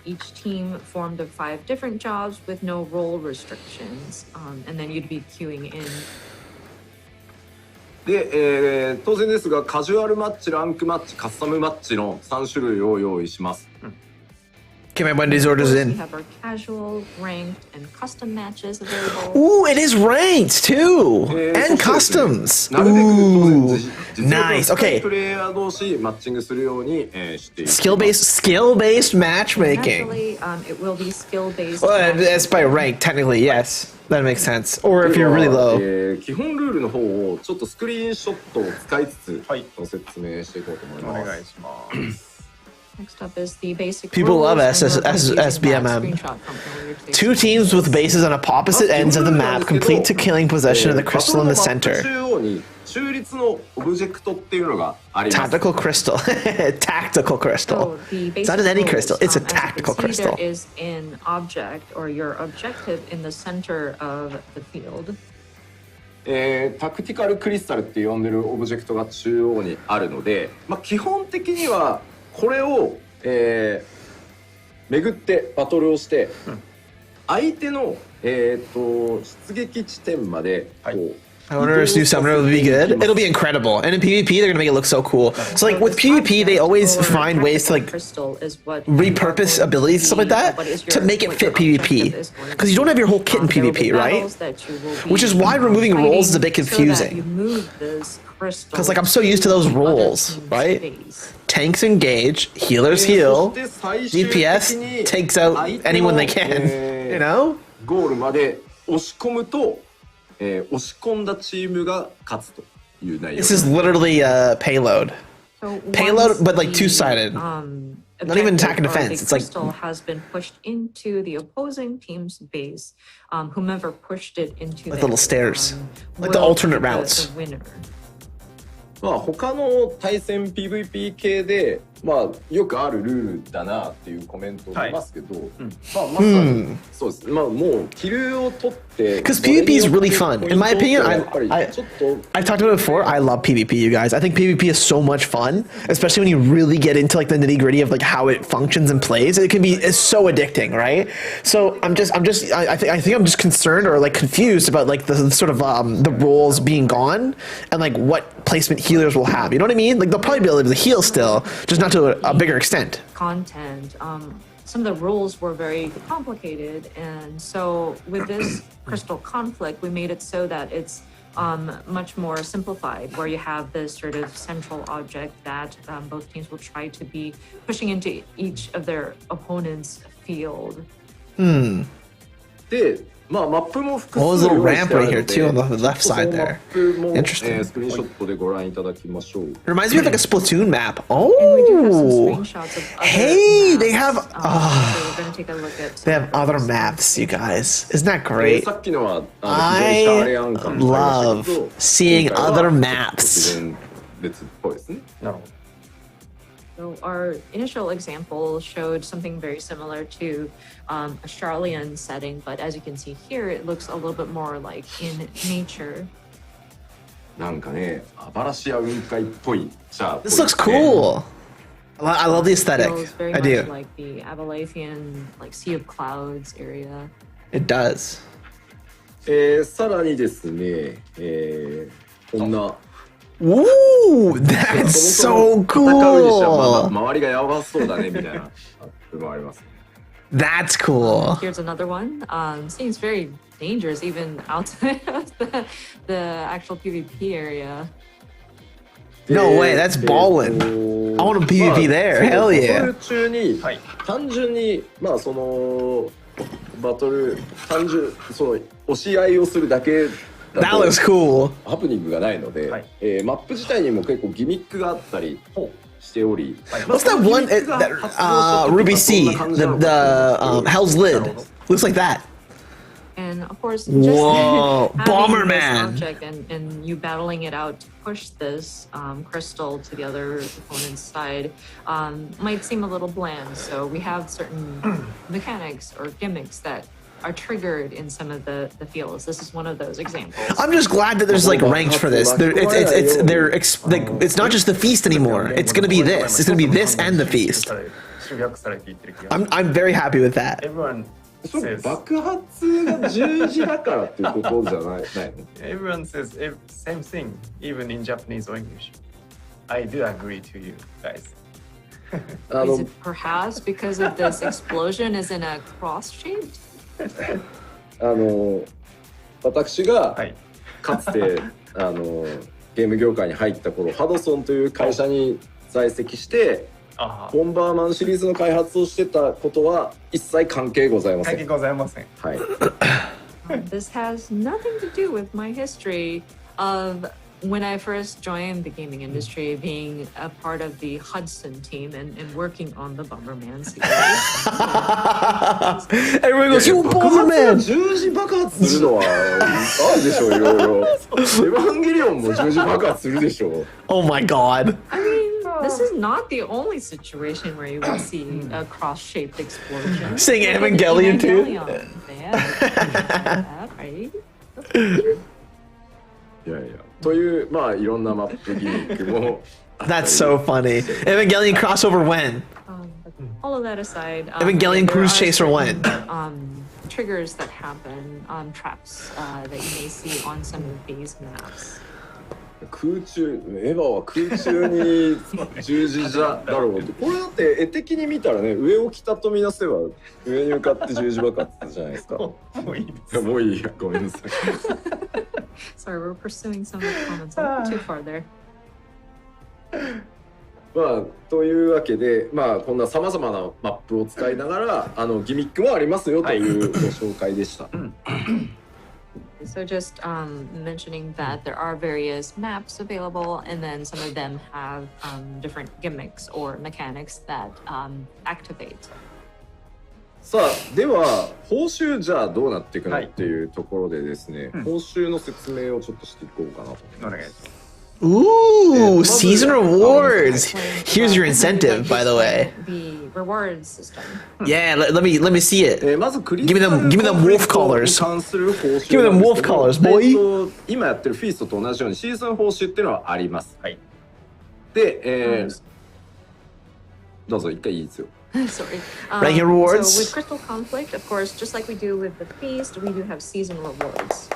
each team formed of 5 different jobs with no role restrictions, and then you'd be queuing in. で、当然ですがカジュアルマッチ、ランクマッチ、カスタムマッチの3種類を用意します。Okay, my Wendy's orders We in. have our casual, ranked, and custom matches available. Ooh, it is ranked too, and customs. Ooh, nice. Okay. プレイヤー同士マッチングするようにしています。 Skill-based matchmaking. Naturally, it will be skill-based. Well, that's by rank, technically. Yes, that makes sense. Or if you're really low. 基本ルールの方をちょっとスクリーンショットを使いつつご説明していこうと思います。お願いします。 Next up is the basic. People love rules, and we're going to be using that SBMM. screenshot from earlier today. 2 teams with bases on opposite ends of the map complete to killing possession of the crystal in the center. 中央に中立のオブジェクトっていうのがあります。 Tactical crystal. Tactical crystal. So the It's not in any crystal. It's a tactical as you can see, crystal. There is an object or your objective in the center of the field. タクティカルクリスタルって呼んでるオブジェクトが中央にあるので、まあ、基本的にはこれを、巡ってバトルをして、相手の、出撃地点までこう I wonder if new summoner will be good. It'll be incredible. And in PvP, they're gonna make it look so cool. So like with PvP, they always find ways to like repurpose abilities and stuff like that to make it fit PvP. Because you don't have your whole kit in PvP, right? Which is why removing roles is a bit confusing. Because like I'm so used to those roles, right? Tanks engage, healers heal, DPS takes out anyone they can, you know? ゴールまで押し込むと、押し込んだチームが勝つという内容。 This is literally a payload. Payload, but like two-sided. Not even attack and defense. It's like crystal has been pushed into the opposing team's base. Whomever pushed it into like little stairs, like the alternate routes. The winner. まあ他の対戦 PVP 系でまあよくあるルールだなっていうコメントを見ますけど、まあまさにそうです。まあもうキルを取って because PvP is really fun. In my opinion, I've talked about it before. I love PvP, you guys. I think PvP is so much fun, especially when you really get into like the nitty gritty of like how it functions and plays. It can be it's so addicting, right? So I think I'm just concerned or like confused about like the sort of the roles being gone and like what placement healers will have. You know what I mean? Like they'll probably be able to heal still, just not to a bigger extent. Content. Some of the rules were very complicated, and so with this crystal conflict, we made it so that it's much more simplified, where you have this sort of central object that both teams will try to be pushing into each of their opponent's field. Well, there's a little ramp right here too on the left side there. Interesting. Reminds me of like a Splatoon map. Oh, hey, they have they have other maps, you guys. Isn't that great? I love seeing other maps. So our initial example showed something very similar to a Charlian setting, but as you can see here, it looks a little bit more like in nature. This looks cool. I love the aesthetic. Very I do. Much like the Abalathian, like Sea of Clouds area. It does. さらにですね、こんな Ooh, that's so 戦うにしては cool. 周りがやばそうだねみたいなアップもあります。 That's cool. Here's another one. Seems very dangerous even outside of the actual PvP area. No way, that's ballin'. I want a PvP there. Hell バト yeah. ル中にはい単純にまあそのバトル単純その押し合いをするだけだ That と looks cool. ハプニングがないので、はいマップ自体にも結構ギミックがあったりしており、 What's that one that Ruby C? The Hell's Lid. Looks like that. And of course, just Whoa, having Bomberman. this object and you battling it out to push this crystal to the other opponent's side might seem a little bland. So we have certain mechanics or gimmicks that are triggered in some of the fields. This is one of those examples. I'm just glad that there's like ranks for this. It's not just the feast anymore. It's gonna be this. It's gonna be this and the feast. 集約されていってる気がします。 I'm very happy with that. Everyone そう says 爆発が十字だからっていうことじゃないの？ everyone says same thing even in Japanese or English. I do agree to you guys. Is it perhaps because of this explosion is in a cross shape? 私がはいかつてゲーム業界に入った頃ハドソンという会社に在籍してあボンバーマンシリーズの開発をしてたことは一切関係ございませ関係ん。ございません。はい。 This has nothing to do with my history of when I first joined the gaming industry, being a part of the Hudson team and working on the Bomberman series. Everyone goes, you 爆発が Bomberman! 十字爆発するのはあるでしょういろいろ。エヴァンゲリオンも十字爆発するでしょう。 Oh my god. I mean, this is not the only situation where you would see a cross-shaped explosion. Saying Evangelion too? Evangelion. Yeah, right? いやいや。というまあいろんなマップギミックも。 That's so funny. Evangelion crossover when? But all of that aside, Evangelion there Cruise are Chaser certain, when? Triggers that happen, traps that you may see on some of these maps. 空中エヴァは空中に十字だろうってこれだって絵的に見たらね上を北とみなせば上に向かって十字爆発じゃないですか。もういいです。いやもういいやごめんなさい。 Sorry, we're pursuing some of the comments a little too far there. まあというわけでまあこんなさまざまなマップを使いながらギミックもありますよというご紹介でした。 So just mentioning that there are various maps available, and then some of them have different gimmicks or mechanics that activate. さあでは報酬じゃあどうなっていくのっていうところでですね、報酬の説明をちょっとしていこうかなと。お願いします。 Ooh, season rewards. Here's your incentive, by the way. The reward system. Yeah, let me see it. まずクリス Give タ me ル them コンフリク wolf トに collars. 関する報酬なんですけ Give ど me them wolf collars, boy. 今やってるフィーストと同じようにシーズン報酬っていうのはあります。はい。で、どうぞ一回いいですよ。 Sorry. Ranking rewards? So with Crystal Conflict, of course, just like we do with the Feast, we do have season rewards.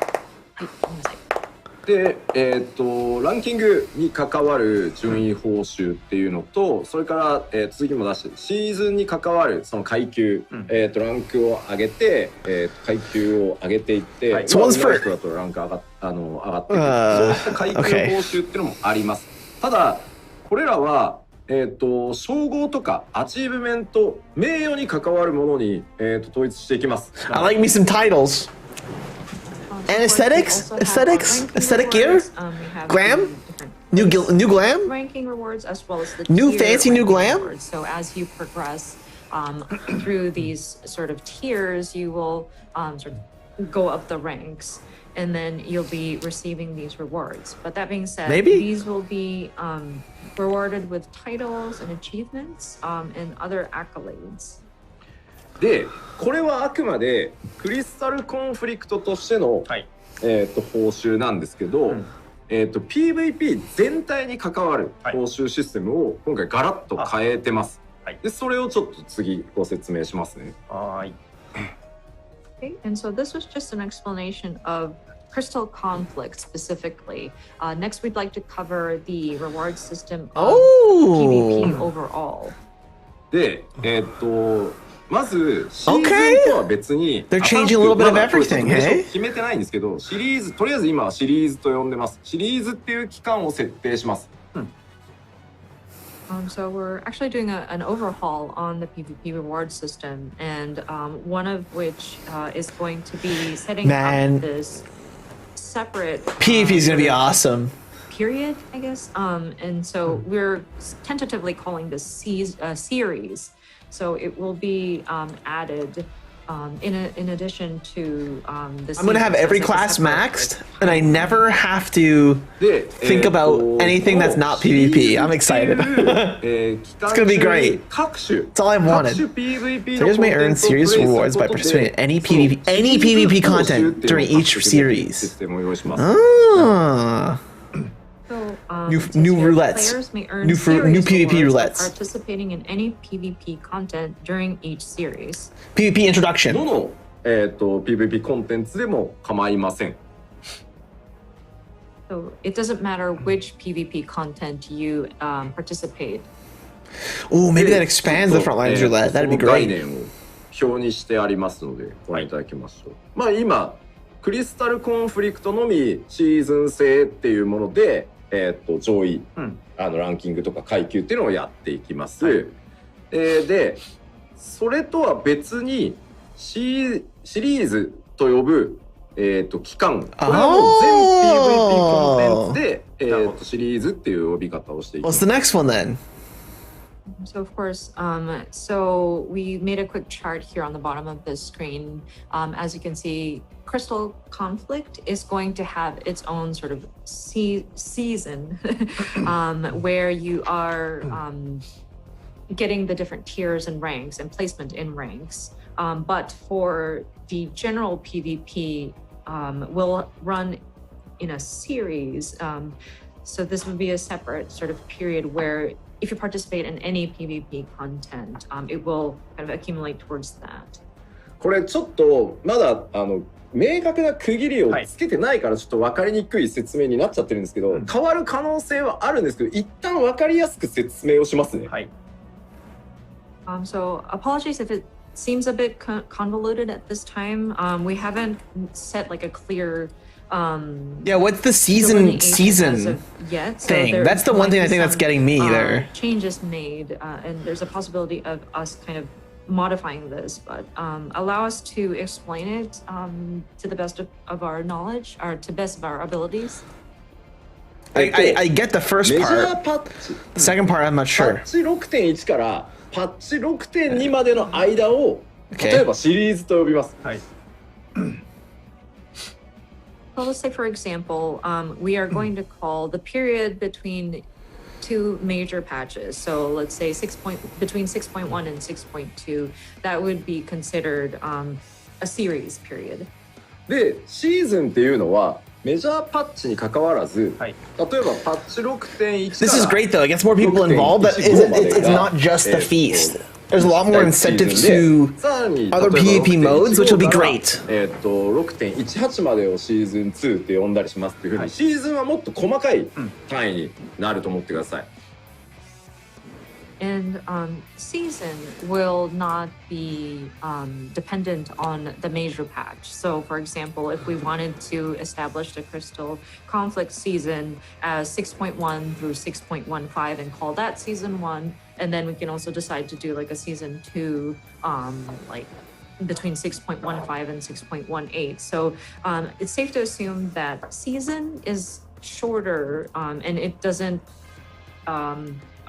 で、ランキングに関わる順位報酬っていうのと、それから、次も出してシーズンに関わるその階級、ランクを上げて、階級を上げていって、So one's for- 上手い人だとランク上がっていく、そういった階級報酬っていうのもあります。ただこれらは称号とかアチーブメント名誉に関わるものに、統一していきます。 I like me some titles. And aesthetics? Aesthetic gear? Glam? New glam? Ranking rewards as well as the New tier fancy new ranking glam? rewards. So as you progress through these sort of tiers, you will sort of go up the ranks, and then you'll be receiving these rewards. But that being said, Maybe? these will be rewarded with titles and achievements and other accolades. でこれはあくまでクリスタルコンフリクトとしての、はい報酬なんですけど、PVP 全体に関わる報酬システムを今回ガラッと変えてます。はい、でそれをちょっと次ご説明しますね。はい。 Okay, and so this was just an explanation of Crystal Conflict specifically. Next, we'd like to cover the reward system of Oh. PvP overall. で、まずシーズンとは別に They're changing a little bit of everything, まだこれちょっと hey? 決めてないんですけど、シリーズとりあえず今はシリーズと呼んでます。シリーズっていう期間を設定します。So we're actually doing an overhaul on the PvP reward system, and one of which is going to be setting Man. up this separate PvP is gonna be awesome. period, I guess. And so we're tentatively calling this series. So it will be added in addition to the. I'm gonna have every class maxed, and I never have to で、 think about anything that's not PvP. I'm excited. 期間 It's gonna be 中 great. に各種 That's all I've wanted. 各種 PVP の Players may earn コンテンツを serious プレイする rewards by ことで participating in any その PvP any シリーズ PvP 報酬 content っていうのを during 獲 each 得できる series. システムを用意します。 Ah. So, New it says new here, roulettes. Players may earn New series PvP rewards by roulettes. participating in any PvP content during each series. PvP introduction. どの、PVP コンテンツでも構いません。 So it doesn't matter which PvP content you participate. Oh, maybe で that expands the ちょっと Frontlines roulette. That'd be その概 great. 念を表にしてありますのでご覧いただきましょう。まあ今クリスタルコンフリクトのみシーズン制っていうもので、上位、ランキングとか階級っていうのをやっていきます。でそれとは別にシリーズと呼ぶ、期間これはもう全 PVP コンテンツで、シリーズっていう呼び方をしていきま What's す。 the next one then? So of course, so we made a quick chart here on the bottom of the screen. As you can see, Crystal Conflict is going to have its own sort of season where you are getting the different tiers and ranks and placement in ranks. But for the general PvP, will run in a series. So this would be a separate sort of period where if you participate in any PvP content, it will kind of accumulate towards that. これちょっとまだ明確な区切りをつけてないからちょっと分かりにくい説明になっちゃってるんですけど、変わる可能性はあるんですけど、一旦分かりやすく説明をしますね。はい。So apologies if it seems a bit convoluted at this time. We haven't set like a clear Yeah, what's the season yet. So thing? there That's the one might thing I be think that's some, getting me there. Changes made, and there's a possibility of us kind of modifying this, but allow us to explain it to the best of our knowledge, or to best of our abilities. I get the first メジャ part. ーパッチ The second part, I'm not パ sure. ッチ 6.1 からパッチ 6.2 までの間を例えばシリーズと呼びます。はい。 So let's say, for example, we are going to call the period between two major patches. So let's say between 6.1 and 6.2, that would be considered a series period. でシーズンっていうのはメジャーパッチに関わらず、はい。例えばパッチ 6.1 This is great though. It gets more people involved, but it's not just the feast. There's a lot more incentives to other PvP modes, which will be great. 6.18 までをシーズン2って呼んだりしますっていう風に、シーズンはもっと細かい単位になると思ってください。And season will not be dependent on the major patch. So, for example, if we wanted to establish the Crystal Conflict season as 6.1 through 6.15 and call that season 1, and then we can also decide to do like a season 2, like between 6.15 and 6.18. So it's safe to assume that season is shorter, and it doesn't.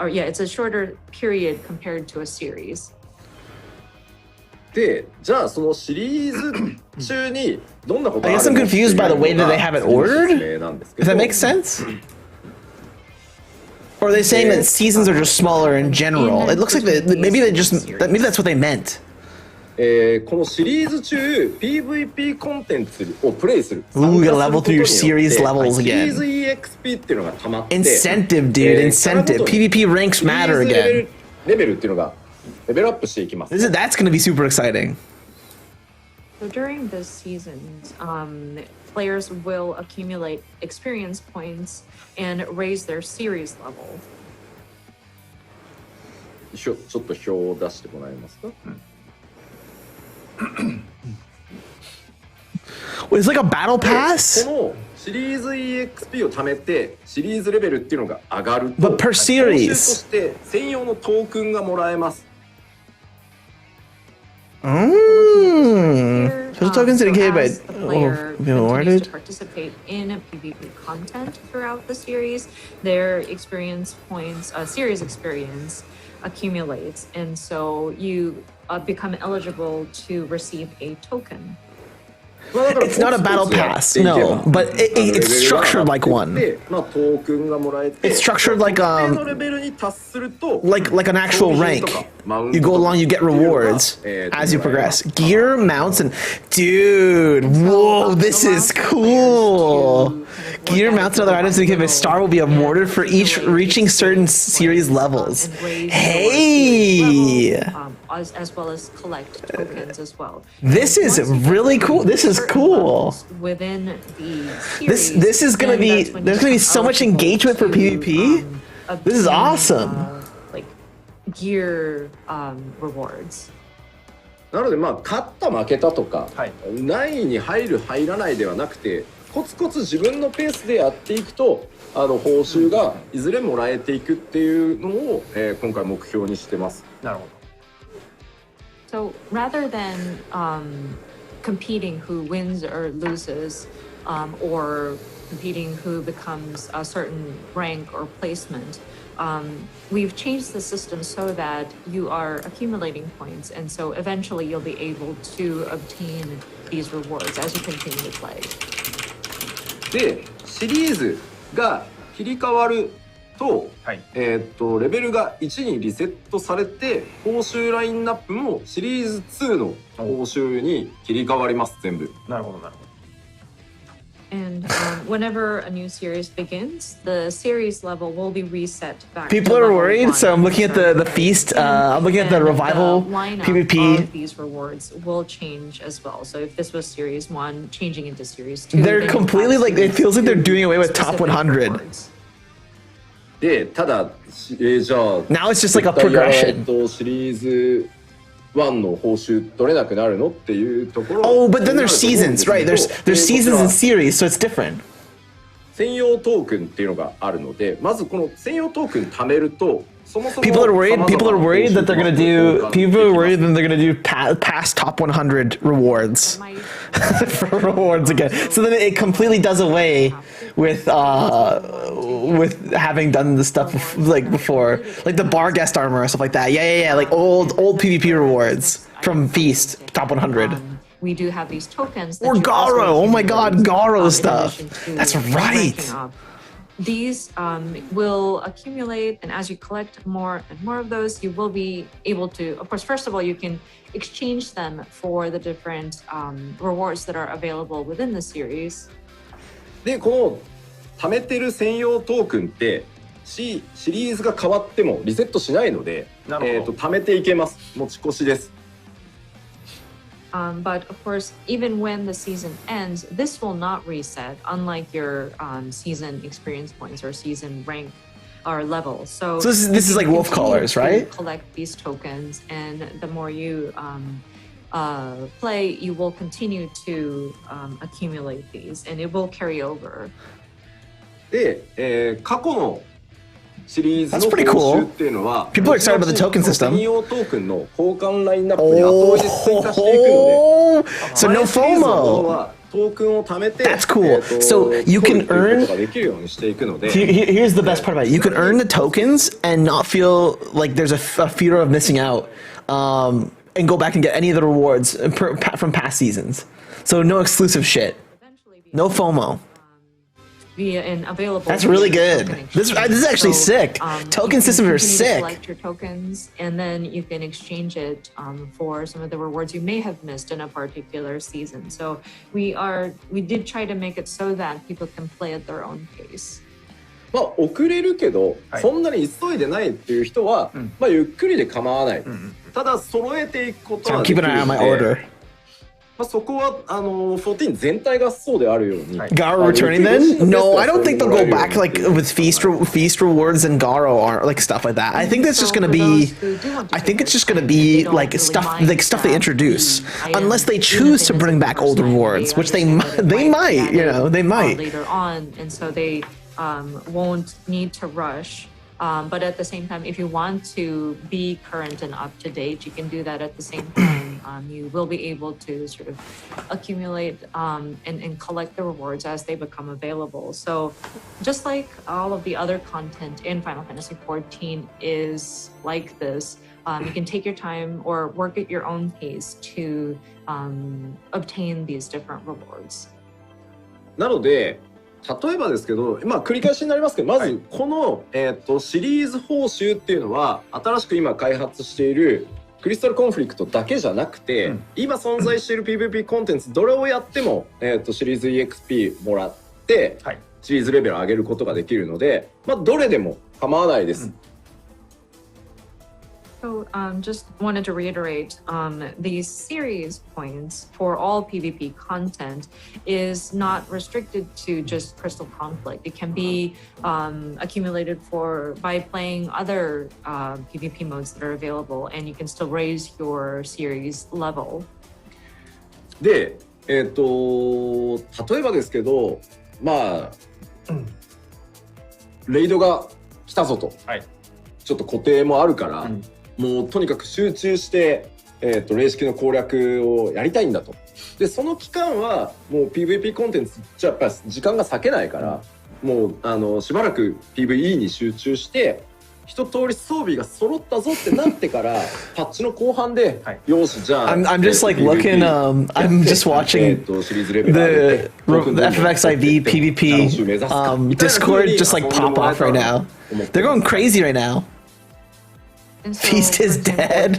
It's a shorter period compared to a series. で、じゃあそのシリーズ中にどんなことが I あ guess る I'm の confused by the way that they have it ordered. 説明なんですけ Does ど that make sense? Or are they saying that seasons are just smaller in general? It looks like maybe that's what they meant. このシリーズ中 PVP コンテンツをプレイする Ooh, you gotta level through your series 参加 levels することによって again. シリーズ EXP っていうのが溜まって Incentive, dude. Incentive. PvP ranks matter シリーズ again. レベルっていうのがレベルアップしていきます。 That's gonna be super exciting. So during this season, players will accumulate experience points and raise their series level. ちょっと表を出してもらえますか？ It's like a battle こ pass? のシリーズ EXP を貯めてシリーズレベルっていうのが上がると But per 報酬 series. として専用のトークンがもらえます。 Special tokens indicated by as the player being continues awarded. to participate in PvP content throughout the series, their experience points, series experience accumulates, and so you become eligible to receive a token. It's not a battle pass, no, but it's structured like one. It's structured like like an actual rank. You go along, you get rewards as you progress. Gear, mounts, and dude, whoa, this is cool. Gear, mounts, and other items to give a star will be awarded for each reaching certain series levels. Hey! As well as collect tokens as well. This is really cool. This is cool. Within the series, This is gonna be, there's gonna be so much engagement for PvP. This is awesome. Like gear rewards. なのでまあ勝った負けたとか、何位に入る入らないではなくて、コツコツ自分のペースでやっていくと報酬がいずれもらえていくっていうのを、今回目標にしてます。なるほど。So rather than competing who wins or loses, or competing who becomes a certain rank or placement, we've changed the system so that you are accumulating points, and so eventually you'll be able to obtain these rewards as you continue to play. で、シリーズが切り替わると、レベルが1にリセットされて報酬ラインナップもシリーズ2の報酬に切り替わります全部。なるほどなるほど。And whenever a new series begins, the series level will be reset back. People are worried, so I'm looking at the feast. I'm looking at the revival PvP. These rewards will change as well. So if this was series 1, changing into series 2, They're completely like, it feels like they're doing away with top 100. で、ただ、じゃあ Now it's just like a progression. シリーズ1の報酬取れなくなるのっていうところ。Oh, but then there's seasons, right? There's seasons and series, so it's different. 専用トークンっていうのがあるので、まずこの専用トークン貯めると、そもそも People are worried that they're gonna do. People are worried that they're gonna do past top 100 rewards for rewards again. So then it completely does away with having done the stuff like before, like the bar guest armor or stuff like that. Yeah. Like old PvP rewards from Feast top 100. We do have these tokens. Or Garo. Oh my God, Garo stuff. That's right. These will accumulate, and as you collect more and more of those, you will be able to, of course, first of all, you can exchange them for the different rewards that are available within the series. で、この貯めてる専用トークンってシリーズが変わってもリセットしないので、貯めていけます。持ち越しです。But of course, even when the season ends, this will not reset, unlike your season experience points or season rank or level. So this is like wolf collars, right? Collect these tokens, and the more you play, you will continue to accumulate these, and it will carry over. で、過去のシリーズの That's pretty 報 cool. 酬っていうのは、 People are excited about the token system. 専用トークンの交換ラインナップに後追いで追加していくので、 So no 前シリーズのもの FOMO. はトークンを貯めて、 That's cool. So you can 取る earn. ことができるようにしていくので、 Here's the best part about it. You can earn the tokens and not feel like there's a fear of missing out, and go back and get any of the rewards from past seasons. So no exclusive shit. No FOMO. Via an available. That's really good. This is actually sick. Token systems are sick. Collect your tokens, and then you can exchange it for some of the rewards you may have missed in a particular season. So we did try to make it so that people can play at their own pace. まあ遅れるけど、そんなに急いでないっていう人は、まあゆっくりで構わない。ただ揃えていくことはできるので。まあ、そこは14全体がそうであるように、Garo returning then? No, I don't think they'll go back like with feast rewards and Garo are like stuff like that. I think that's just gonna be. I think it's just gonna be like stuff they introduce, unless they choose to bring back old rewards, which they might. You know, they might later on, and so they won't need to rush. But at the same time, if you want to be current and up to date, you can do that at the same time. You will be able to sort of accumulate and collect the rewards as they become available. So just like all of the other content in Final Fantasy XIV is like this, you can take your time or work at your own pace to obtain these different rewards. なので例えばですけど、まあ繰り返しになりますけど、まずこの、シリーズ報酬っていうのは新しく今開発しているクリスタルコンフリクトだけじゃなくて、今存在している PVP コンテンツどれをやっても、シリーズ EXP もらって、シリーズレベル上げることができるので、まあどれでも構わないです。So just wanted to reiterate, these series points for all PvP content is not restricted to just Crystal Conflict. It can be accumulated by playing other PvP modes that are available, and you can still raise your series level. で、例えばですけど、まあ、レイドが来たぞと、ちょっと固定もあるから、もうとにかく集中して、霊式の攻略をやりたいんだと。でその期間はもう PVP コンテンツじゃやっぱり時間が割けないから、もうしばらく PVE に集中して一通り装備が揃ったぞってなってからパッチの後半で、よしじゃあ I'm just like looking I'm just watching the Ffxiv PvP Discord just like pop off right now. They're going crazy right now. And so, Feast is dead.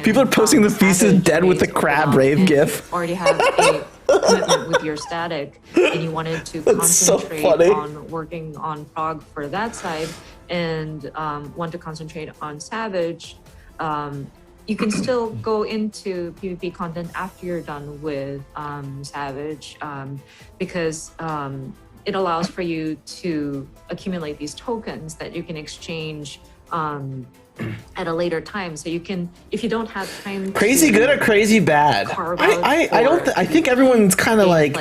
People are posting the Feast is dead with the crab rave gif. Already have a commitment with your static, and you wanted to concentrate on working on prog for that side, and want to concentrate on Savage. You can still go into PvP content after you're done with Savage, because it allows for you to accumulate these tokens that you can exchange at a later time, so you can, if you don't have time. Crazy good or crazy bad? I think everyone's kind of like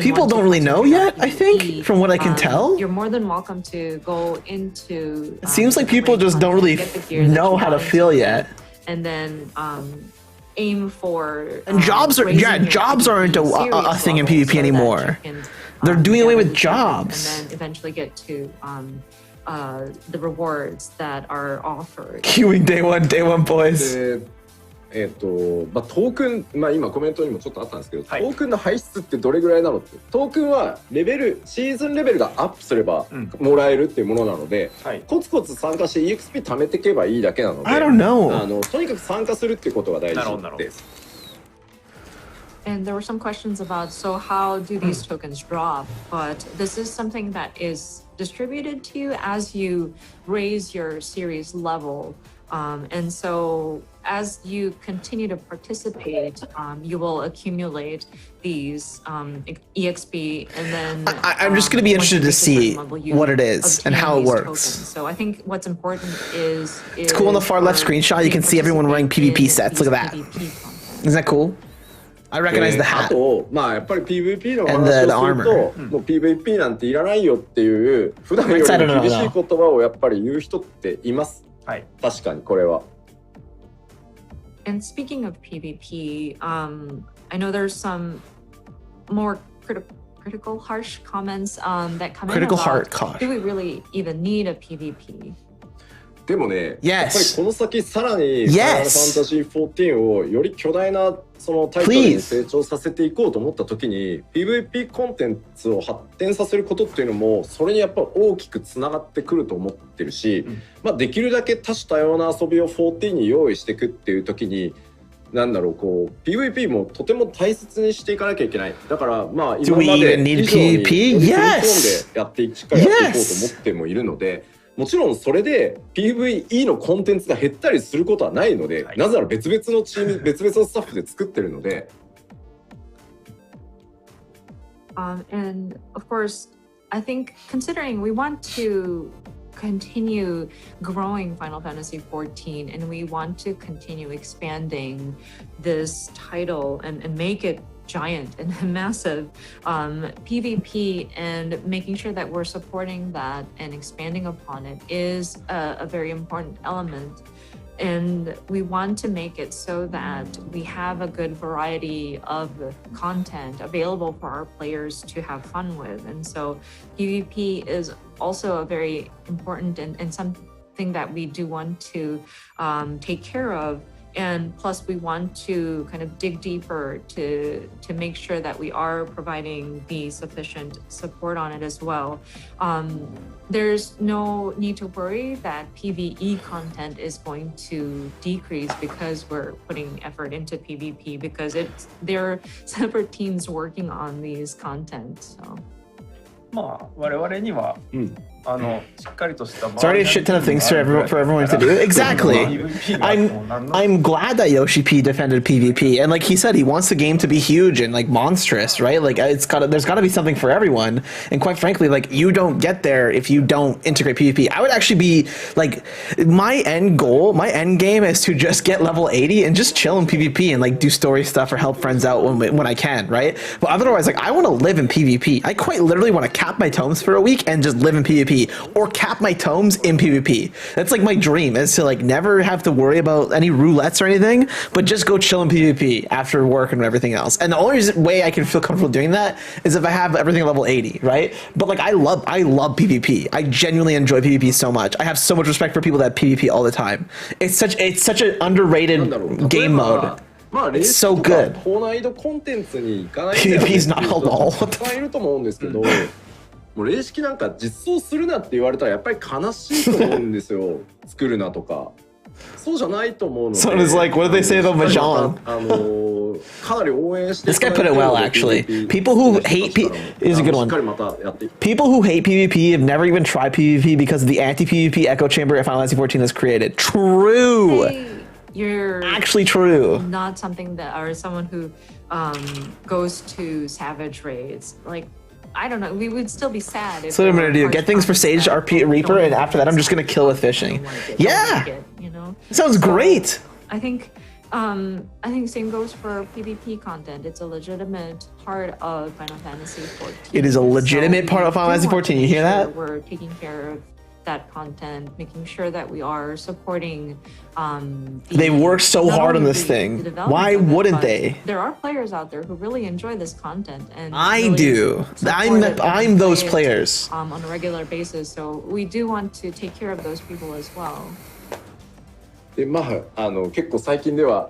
people don't really know yet. I think from what I can tell, you're more than welcome to go into. It seems like people just don't really know how to feel yet. And then aim for. And jobs aren't a thing in PvP anymore. They're doing away with jobs. And then eventually get to the rewards that are offered. Queuing day one boys. まあ、トークン、まあ、今コメントにもちょっとあったんですけど、トークンの排出ってどれぐらいなのって、トークンはシーズンレベルがアップすればもらえるっていうものなので、コツコツ参加して EXP 貯めていけばいいだけなので、I don't know. とにかく参加するっていうことが大事です。And there were some questions about, so how do these tokens drop? But this is something that is distributed to you as you raise your series level. And so as you continue to participate, you will accumulate these EXP, and then I'm just going to be interested to see what it is and how it works. Tokens. So I think what's important is it's cool on the far left screenshot. You can see everyone running PvP sets. Look at that. Isn't that cool? I recognize the hat. あと、まあやっぱり PVP の話をすると、もう PVP なんていらないよっていう普段よりも厳しい言葉をやっぱり言う人っています。確かにこれは。And speaking of PvP, I know there's some more critical, harsh comments that come in about, do we really even need a PvP? でもね、やっぱりこの先さらにファイナルファンタジー14をより巨大なそのタイトルに成長させていこうと思った時に PVP コンテンツを発展させることっていうのもそれにやっぱ大きくつながってくると思ってるし、まあできるだけ多種多様な遊びを14に用意していくっていう時になんだろうこう PVP もとても大切にしていかなきゃいけない。だからまあ今まで以上に踏み込んでやってしっかりやっていこうと思ってもいるので。もちろんそれで PVE のコンテンツが減ったりすることはないので、なぜなら別々のチーム別々のスタッフで作ってるので And of course, I think considering we want to continue growing Final Fantasy XIV and we want to continue expanding this title and make it giant and massive, PvP and making sure that we're supporting that and expanding upon it is a very important element. And we want to make it so that we have a good variety of content available for our players to have fun with. And so PvP is also a very important and something that we do want to take care of. And plus we want to kind of dig deeper to make sure that we are providing the sufficient support on it as well. There's no need to worry that PvE content is going to decrease because we're putting effort into PvP, because there are separate teams working on these content. So. まあ我々には、しっかりとした It's already a shit ton of things for everyone to do. Exactly. I'm glad that Yoshi P defended PvP, and like he said, he wants the game to be huge and like monstrous, right? Like there's got to be something for everyone. And quite frankly, like you don't get there if you don't integrate PvP. I would actually be like, my end game is to just get level 80 and just chill in PvP and like do story stuff or help friends out when I can, right? But otherwise, like I want to live in PvP. I quite literally want to cap my tomes for a week and just live in PvP. Or cap my tomes in PvP. That's like my dream, is to like never have to worry about any roulettes or anything, but just go chill in PvP after work and everything else. And the only way I can feel comfortable doing that is if I have everything at level 80, right? But like I love PvP. I genuinely enjoy PvP so much. I have so much respect for people that PvP all the time. It's such an underrated game mode. It's so good. PvP is not halal. もう霊式なんか実装するなって言われたらやっぱり悲しいと思うんですよ。作るなとか。そうじゃないと思うので。So it's like, what did they say about Mahjong? かなり応援して。This guy put it well, actually. People who hate is a good one. People who hate PvP have never even tried PvP because of the anti-PvP echo chamber Final Fantasy XIV has created. True. You're actually true. Not something that, or someone who goes to savage raids, like. I don't know. We would still be sad. So what I'm gonna do? Get things for Sage RP Reaper, and after that, I'm just gonna kill with fishing. Yeah, you know. Sounds great. I think same goes for PvP content. It's a legitimate part of Final Fantasy XIV. It is a legitimate part of Final Fantasy XIV. You hear that? We're taking care of that content, making sure that we are supporting. They work so hard on this thing. Why wouldn't they? There are players out there who really enjoy this content, and I do. I'm those players on a regular basis. So we do want to take care of those people as well. でまあ結構最近では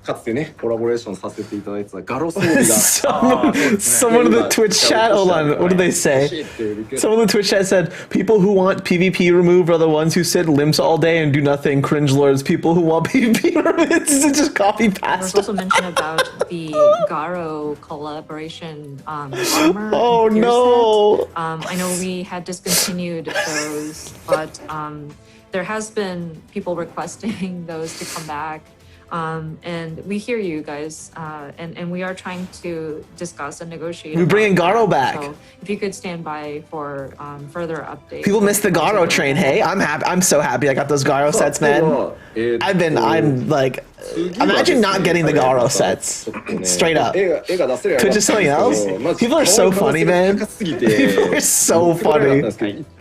かつてねコラボレーションさせていただいてたガロ装備が Someone in the Twitch chat, hold on, what did they say? Someone in the Twitch chat said, people who want PvP removed are the ones who sit limps all day and do nothing, cringe lords. People who want PvP removed, it's just copy paste. There's also mention about the Garo collaboration armor. Oh no! I know we had discontinued those, but there has been people requesting those to come back. And we hear you guys, and we are trying to discuss and negotiate. We're bringing Garo back. So if you could stand by for further updates. People miss the Garo train. Hey, I'm happy. I'm so happy I got those Garo sets, man. I'm like, imagine not getting the Garo sets. Straight up. Twitch is something else? People are so funny, man. People are so funny.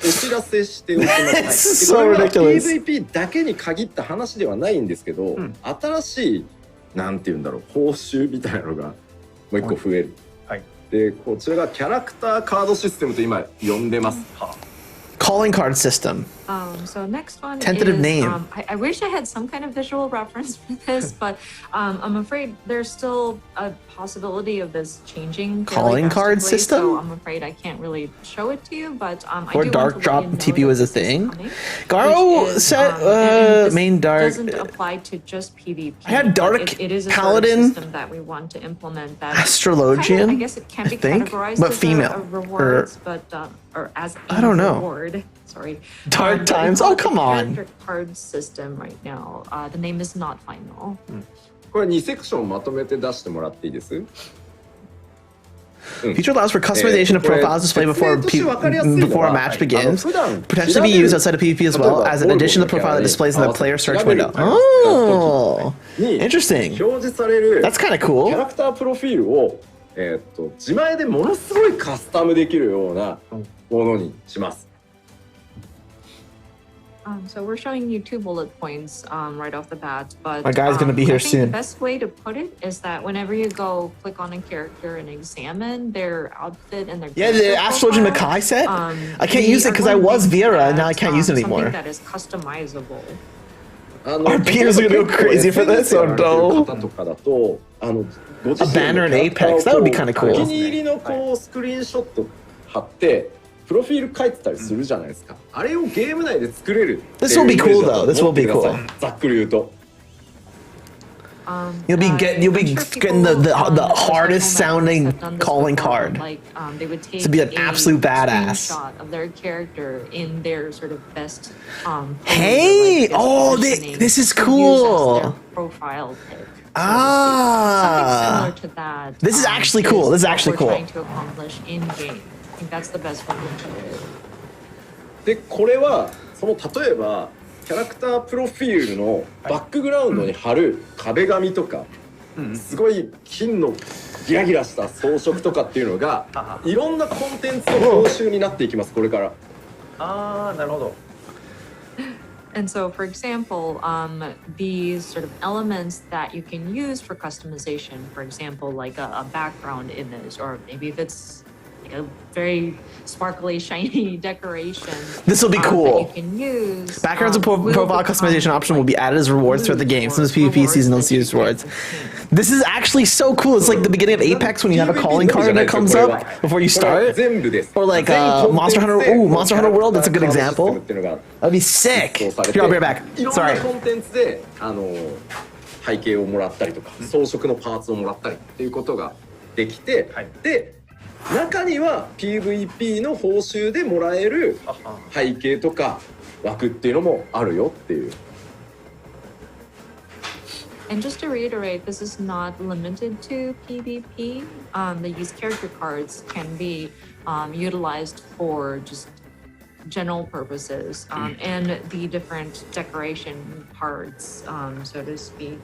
It's so ridiculous. PVP だけに限った話ではないんですけど、新しいなんて言うんだろう報酬みたいなのがもう一個増える。でこちらがキャラクターカードシステムと今呼んでます。Calling card system. So next one Tentative is, name. I wish I had some kind of visual reference for this, but I'm afraid there's still a possibility of this changing. Calling card system? So I'm afraid I can't really show it to you, but or dark drop TP was a thing. Garo set main dark. Doesn't apply to just PvP. I had dark it is a paladin system that we want to implement. That astrologian. I guess it can be categorized but as female. A rewards, but or as a I don't know. reward. Sorry. Dark times. Oh come on. Card system right now. The name is not final. これ2セクションまとめて出してもらっていいです Feature allows for customization of profiles displayed before a match begins. Potentially be used outside of PvP as well as an additional profile that displays in the player search window. Oh, interesting. That's kind of cool. キャラクタープロフィールを、自前でものすごいカスタムできるようなものにします。So we're showing you 2 bullet points right off the bat, but my guy's gonna be here I think soon. The best way to put it is that whenever you go click on a character and examine their outfit and their the Astrologian Makai set. I can't use it because I was Vera and now I can't use it anymore. Something that is customizable. Our peers are gonna go crazy for this, or no? A banner in Apex, that would be kind of cool. お気に入りのこうスクリーンショット貼ってプロフィール書いてたりするじゃないですか。あれをゲーム内で作れる。This will be cool though. This will be cool. ざっくり言うと。You'll be getting the hardest sounding calling card. To be an absolute badass. Of their character in their sort of best. Hey! Oh, this is cool. Profile pic. Ah. Something similar to that. This is actually cool. This is actually cool. Trying to accomplish in game. I think that's the best way to put it. でこれはその例えばキャラクタープロフィールのバックグラウンドに貼る壁紙とか、すごい金のギラギラした装飾とかっていうのがいろんなコンテンツの報酬になっていきますこれから。ああ、なるほど。And so, for example, these sort of elements that you can use for customization, for example, like a background image, or maybe if it's like a very sparkly, shiny decoration. This will be cool. That you can use. Backgrounds and profile customization option will be added as rewards throughout the game. Some of the PvP season don't see as rewards. This is actually so cool. It's like the beginning of Apex when you have a calling card that comes up before you start. Or like Monster Hunter. Ooh, Monster Hunter World. That's a good example. That'd be sick. Here, I'll be right back. いろん Sorry. なコンテンツで背景をもらったりとか装飾のパーツをもらったりっていうことができて、で中には PVP の報酬でもらえる背景とか枠っていうのもあるよっていう。And just to reiterate, this is not limited to PvP. These character cards can be utilized for just general purposes, and the different decoration parts, so to speak,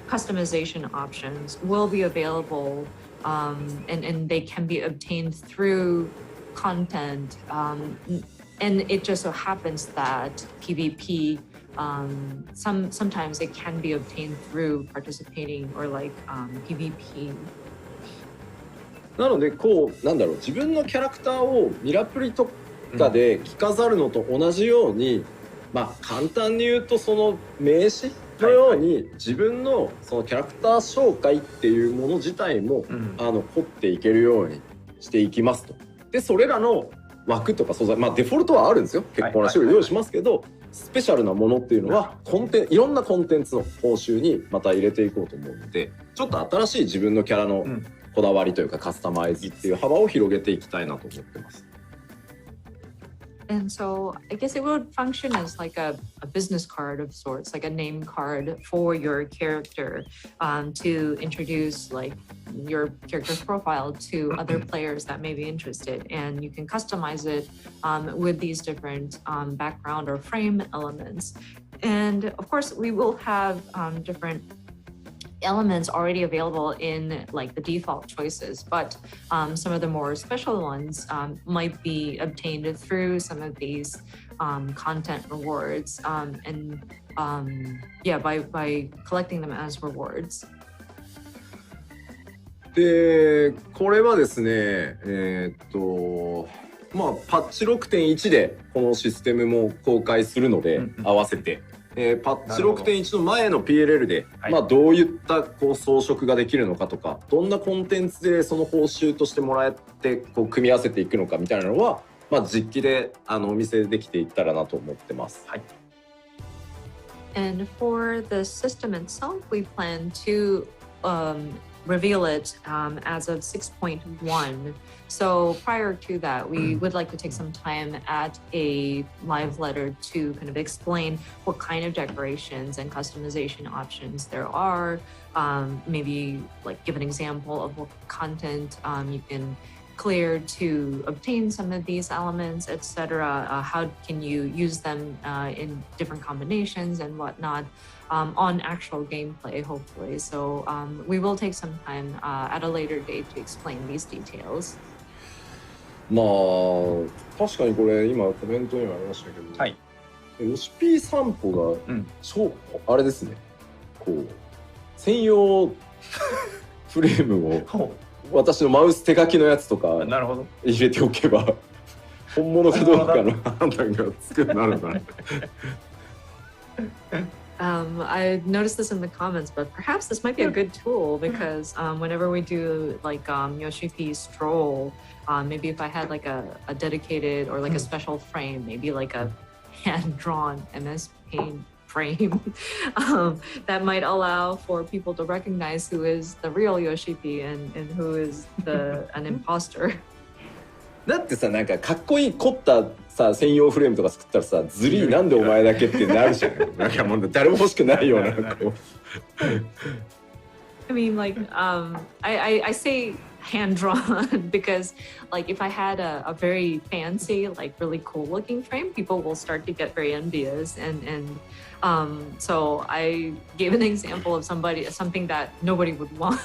customization options will be available, and they can be obtained through content. And it just so happens that PvP, sometimes it can be obtained through participating or like PvP. なのでこうなんだろう自分のキャラクターをミラプリとかで着飾るのと同じように、まあ簡単に言うとその名刺のように自分のそのキャラクター紹介っていうもの自体も、掘っていけるようにしていきますと。でそれらの枠とか素材、まあデフォルトはあるんですよ。結構な種類用意しますけど、スペシャルなものっていうのはいろんなコンテンツの報酬にまた入れていこうと思うので、ちょっと新しい自分のキャラのこだわりというかカスタマイズっていう幅を広げていきたいなと思ってます。And so I guess it would function as like a business card of sorts, like a name card for your character, to introduce like your character's profile to other players that may be interested. And you can customize it with these different background or frame elements. And of course, we will have different elements already available in like the default choices, but some of the more special ones might be obtained through some of these content rewards, and by collecting them as rewards. でこれはですねまあパッチ 6.1 でこのシステムも公開するので、合わせて。パッチ 6.1 の前の PLL で、まあ、どういったこう装飾ができるのかとかどんなコンテンツでその報酬としてもらえてこう組み合わせていくのかみたいなのは、まあ、実機でお見せできていったらなと思ってます。はい。And for the system itself, we plan to reveal it as of 6.1. So prior to that, we would like to take some time at a live letter to kind of explain what kind of decorations and customization options there are. Maybe like give an example of what content you can clear to obtain some of these elements, etc. How can you use them in different combinations and whatnot on actual gameplay, hopefully. So we will take some time at a later date to explain these details. まあ確かにこれ今コメントにもありましたけど、はい、ヨシピー散歩がうん超あれですね、こう専用フレームをほ私のマウス手書きのやつとかう、なるほど。入れておけば本物かどうかの判断がつくようになるんだね。I noticed this in the comments, but perhaps this might be a good tool because whenever we do like Yoshipi stroll, maybe if I had like a dedicated or like a special frame, maybe like a hand-drawn MS Paint frame, that might allow for people to recognize who is the real Yoshipi and who is an imposter. だってさ、なんかかっこいい凝ったさ専用フレームとか作ったらさ、ズリーなんでお前だけってなるじゃん。なんかもう誰も欲しくないようなこう。I mean, like, I say hand-drawn because, like, if I had a very fancy, like, really cool-looking frame, people will start to get very envious, and so I gave an example of something that nobody would want.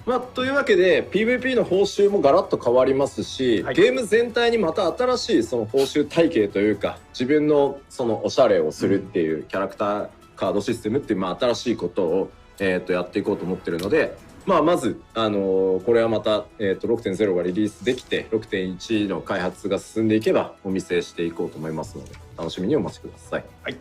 まあ、というわけで PVP の報酬もガラッと変わりますし、はい、ゲーム全体にまた新しいその報酬体系というか、自分のそのおしゃれをするっていうキャラクターカードシステムっていう、まあ、新しいことを、やっていこうと思ってるので、まあ、まず、これはまた、6.0 がリリースできて 6.1 の開発が進んでいけばお見せしていこうと思いますので、楽しみにお待ちください。はい。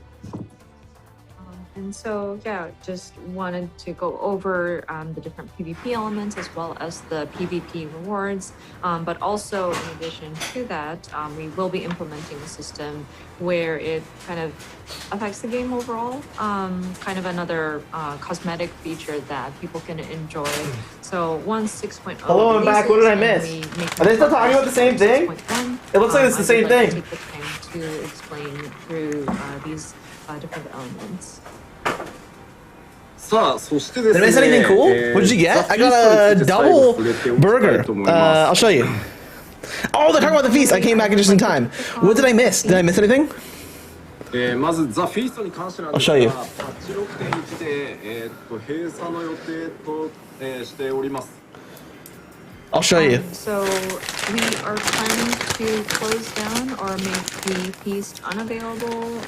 And so, yeah, just wanted to go over the different PvP elements as well as the PvP rewards. But also, in addition to that, we will be implementing a system where it kind of affects the game overall. Kind of another cosmetic feature that people can enjoy. So once 6.0 Hello, I'm back. What did I miss? Are they still talking about the same thing? It looks like it's the same thing. Take the time to explain through these different elements. さあ、そしてです Did I ね。 miss anything cool? What did you get? I got a double burger. I'll show you. Oh, they're talking about the feast. I came back just in time. What did I miss? Did I miss anything? まずザ・フィーストに関してなんです I'll show you. が、パッチ 6.1 で、閉鎖の予定と、しております。I'll show you. So we are planning to close down or make the feast unavailable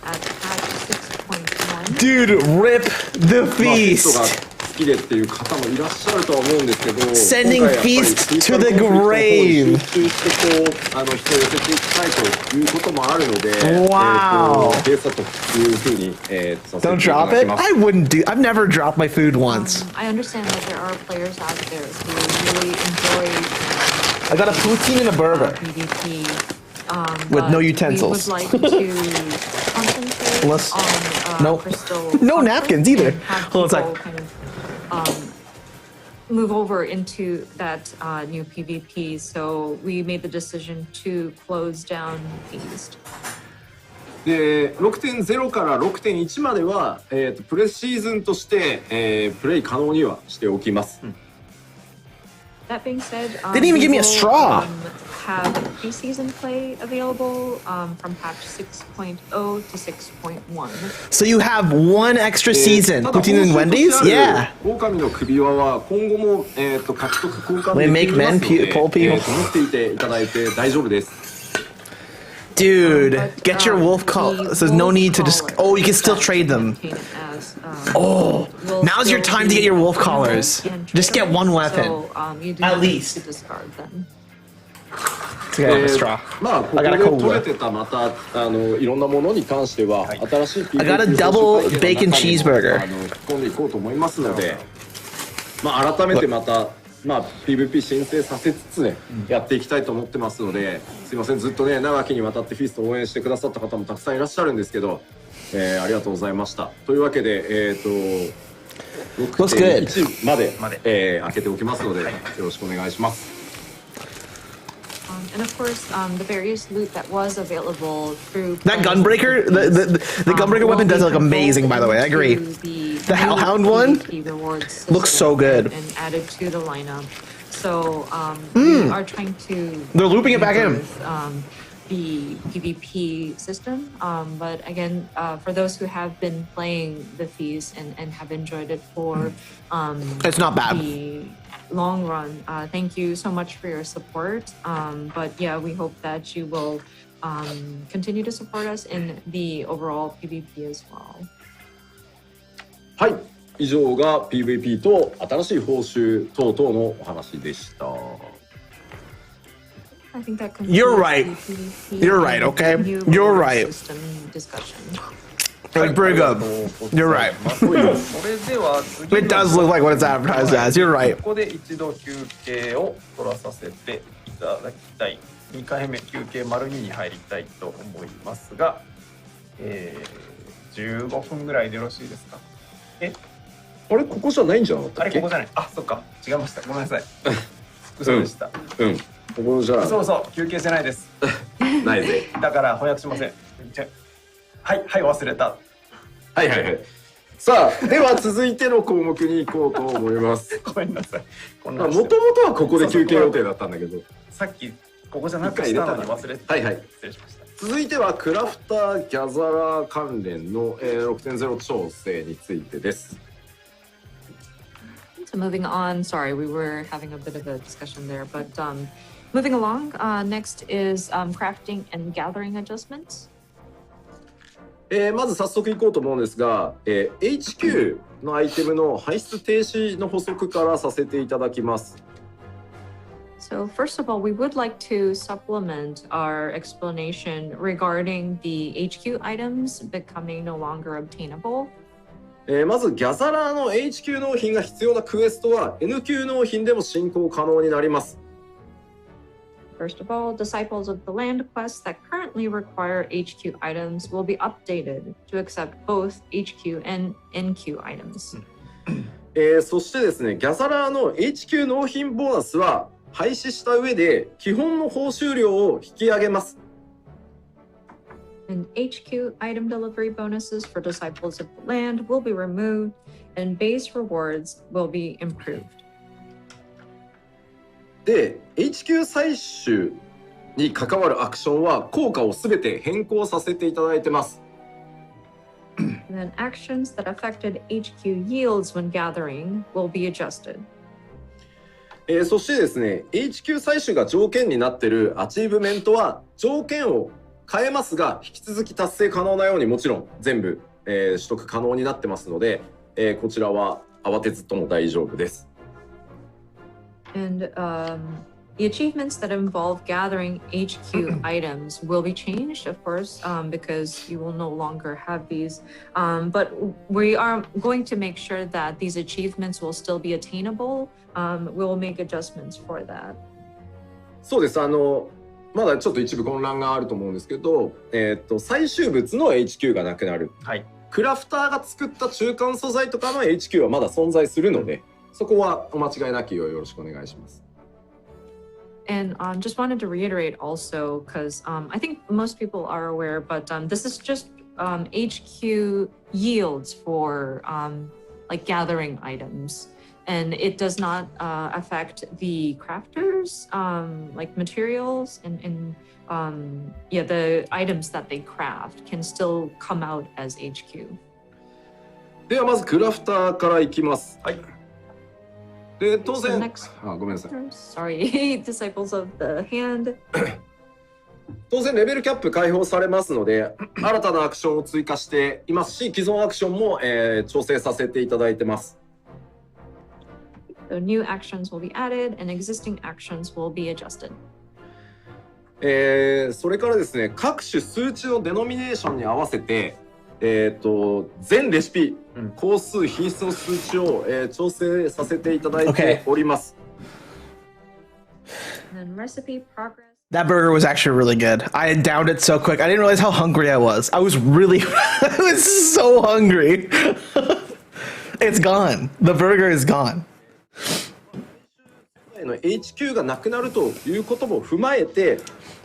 at patch 6.1. Dude, rip the まあ、フィーストが feast. 好きでっていう方もいらっしゃるとは思うんですけど、 Sending 今回やっぱり feast クリスタ to ル the コンフリクトの方に grave. 集中してこう人を寄せていきたいということもあるので、Wow. 閉鎖というふうに、させてい Don't ただ drop き it. ます。 I wouldn't do. I've never dropped my food once. I understand that there are players out there who really enjoy I got a poutine and a burger. PvP. With but no utensils. We would like to concentrate Unless- on no. crystal No conflict napkins either. and have Hold on a people sec. kind of, move over into that new PvP. So we made the decision to close down Feast. で 6.0 から 6.1 までは、プレシーズンとして、プレイ可能にはしておきます。That being said, They didn't even we give me a will, straw. Have pre-season play available from patch 6.0 to 6.1. So you have one extra season. ただ Poutine and 報酬と Wendy's? してあ Yeah. る狼の首輪は今後も、獲得交換 They でき make ます men ので、 pull people. 持っていていただいて大丈夫です。 Dude, But, get your wolf call. the So there's no wolf need to just. collar Oh, you can still that trade them. contain it as, Oh, will now's your still time to get be your wolf available collars. and Just get tradable. one weapon. So, you do At not least. need to discard them. So I got a straw. まあここ I で got a 取 cola. れてたまたいろんなものに関しては、新しい I got a double bacon cheeseburger. 引き込んでいこうと思いますので、まあ改めてまた。まあ、PVP 申請させつつね、やっていきたいと思ってますので、すいません、ずっとね長きにわたってフィーストを応援してくださった方もたくさんいらっしゃるんですけど、ありがとうございました。というわけで Looks good. 6.1 まで開けておきますので、よろしくお願いします。And of course, the various loot that was available through That gunbreaker, the gunbreaker weapon does look amazing, by the way. I agree. The Hellhound one looks so good. And added to the lineup. So we are trying to. They're looping it back in. The PvP system, but again, for those who have been playing the Ffxiv and have enjoyed it for it's not bad. The long run, thank you so much for your support. But yeah, we hope that you will continue to support us in the overall PvP as well. はい、以上が PVP と新しい報酬等々のお話でした。I think that You're right. You're right, okay? You're right. It's pretty good. You're right. It does look like what it's advertised as. You're right. ここで一度休憩を取らさせていただきたい。2回目休憩丸2に入りたいと思いますが、15分ぐらいでよろしいですか？あれここじゃないんじゃなかったっけ？あれここじゃない。あ、そっか。違いました。ごめんなさい。嘘でした。うん。ここじゃそう休憩じゃないです。ないぜ。だから翻訳しません。はい忘れた。はい。さあでは続いての項目に行こうと思います。ごめんなさい。もともとはここで休憩予定だったんだけど、さっきここじゃなくしたのに忘れて。はい。失礼しました。続いてはクラフターギャザラー関連の 6.0 調整についてです。So moving on, sorry, we were having a bit of a discussion there, but moving along, next is crafting and gathering adjustments. まず早速いこうと思うんですが、HQ のアイテムの排出停止の補足からさせていただきます。So first of all, we would like to supplement our explanation regarding the HQ items becoming no longer obtainable. まずギャザラーの HQ 納品が必要なクエストは N 級納品でも進行可能になります。First of all, disciples of the land quests that currently require HQ items will be updated to accept both HQ and NQ items. そしてですね、ギャザラーの HQ 納品ボーナスは廃止した上で基本の報酬量を引き上げます。And HQ item delivery bonuses for disciples of the land will be removed, and base rewards will be improved. で、HQ 採取に関わるアクションは効果をすべて変更させていただいてます。And then actions that affected HQ yields when gathering will be adjusted. そしてですね、HQ 採取が条件になっているアチーブメントは条件を変えますが、引き続き達成可能なようにもちろん全部、取得可能になってますので、こちらは慌てずとも大丈夫です。And the achievements that involve gathering HQ items will be changed, of course, because you will no longer have these. But we are going to make sure that these achievements will still be attainable. We will make adjustments for that. そうです。まだちょっと一部混乱があると思うんですけど、最終物の HQ がなくなる。はい。クラフターが作った中間素材とかの HQ はまだ存在するので、そこはお間違いなきようよろしくお願いします。And just wanted to reiterate also, because I think most people are aware, but this is just HQ yields for like gathering items. And it does not affect the crafters, like materials and the items that they craft can still come out as HQ. ではまずクラフターからいきます。はい。で当然、ごめんなさい。Sorry, disciples of the hand. 当然レベルキャップ解放されますので、新たなアクションを追加していますし、既存アクションも、調整させていただいてます。So new actions will be added and existing actions will be adjusted. それからですね、各種数値のデノミネーションに合わせて、全レシピ、工数、品質の数値を、調整させていただいております。And recipe progress. That burger was actually really good. I had downed it so quick. I didn't realize how hungry I was. I was so hungry. It's gone. The burger is gone. HQ がなくなるということも踏まえて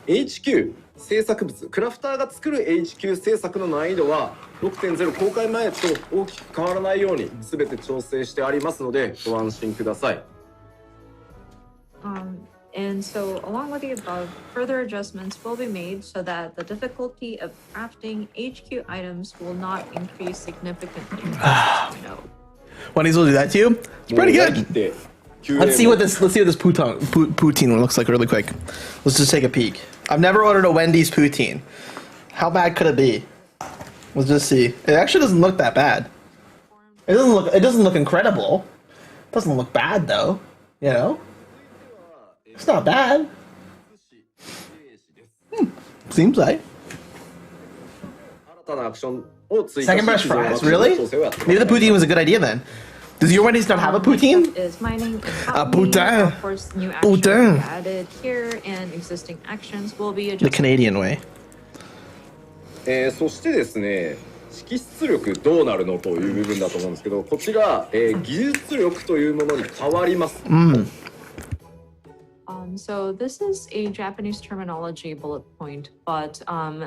HQ 制作物クラフターが作る HQ 制作の難易度は 6.0 公開前と大きく変わらないように全て調整してありますのでご安心ください。And so, along with the above, further adjustments will be made so that the difficulty of crafting HQ items will not increase significantly. Wendy's will do that to you? It's pretty good. Let's see what this poutine looks like really quick. Let's just take a peek. I've never ordered a Wendy's poutine. How bad could it be? Let's just see. It actually doesn't look that bad. It doesn't look incredible. It doesn't look bad though, you know? It's not bad. Seems like. Second brush fries, really? Maybe the poutine was a good idea then. Does your Wendy's not have a poutine? Is mining A poutine. Of course, new actions Poutine. added here and existing actions will be The adjusted. Canadian way. そしてですね識出力どうなるのという部分だと思うんですけどこちら、技術力というものに変わります。So this is a Japanese terminology bullet point, but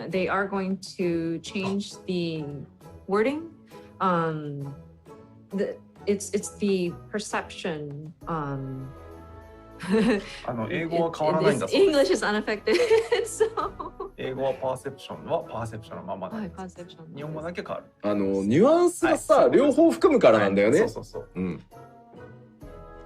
they are going to change the wording. It's the perception. 英語は変わらないんだそうです。 English is unaffected, so. 英語はパーセプションはパーセプションのままなんです。パーセプション。日本語だけ変わる。ニュアンスがさ、両方含むからなんだよね。そうそうそう。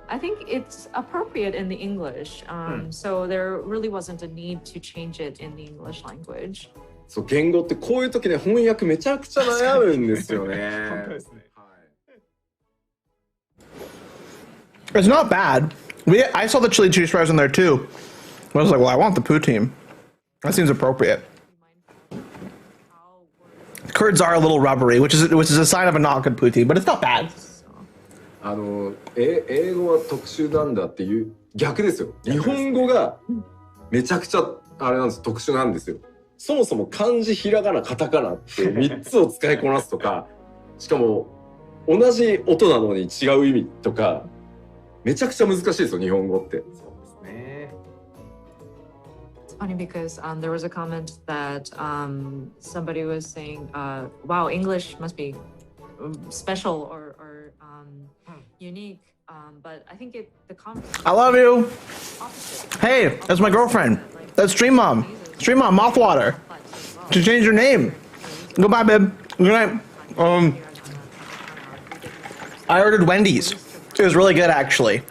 I think it's appropriate in the English, so there really wasn't a need to change it in the English language. そう、言語ってこういう時ね、翻訳めちゃくちゃ悩むんですよね。本当ですね。It's not bad. I saw the chili cheese fries in there too. I was like, well, I want the poutine. That seems appropriate. Curds are a little rubbery, which is a sign of a not good poutine, but it's not bad. 英語は特殊なんだっていう逆ですよ。日本語がめちゃくちゃあれなんです特殊なんですよ。そもそも漢字ひらがなカタカナって3つを使いこなすとか、しかも同じ音なのに違う意味とかめちゃくちゃ難しいですよ日本語って。そうですね。It's funny because there was a comment that somebody was saying, "Wow, English must be special or unique." But I think the comment. I love you. Hey, that's my girlfriend. That's Stream Mom. Stream Mom, Mouthwater. To change your name. Goodbye, babe. Good night. I ordered Wendy's. It was really good, actually.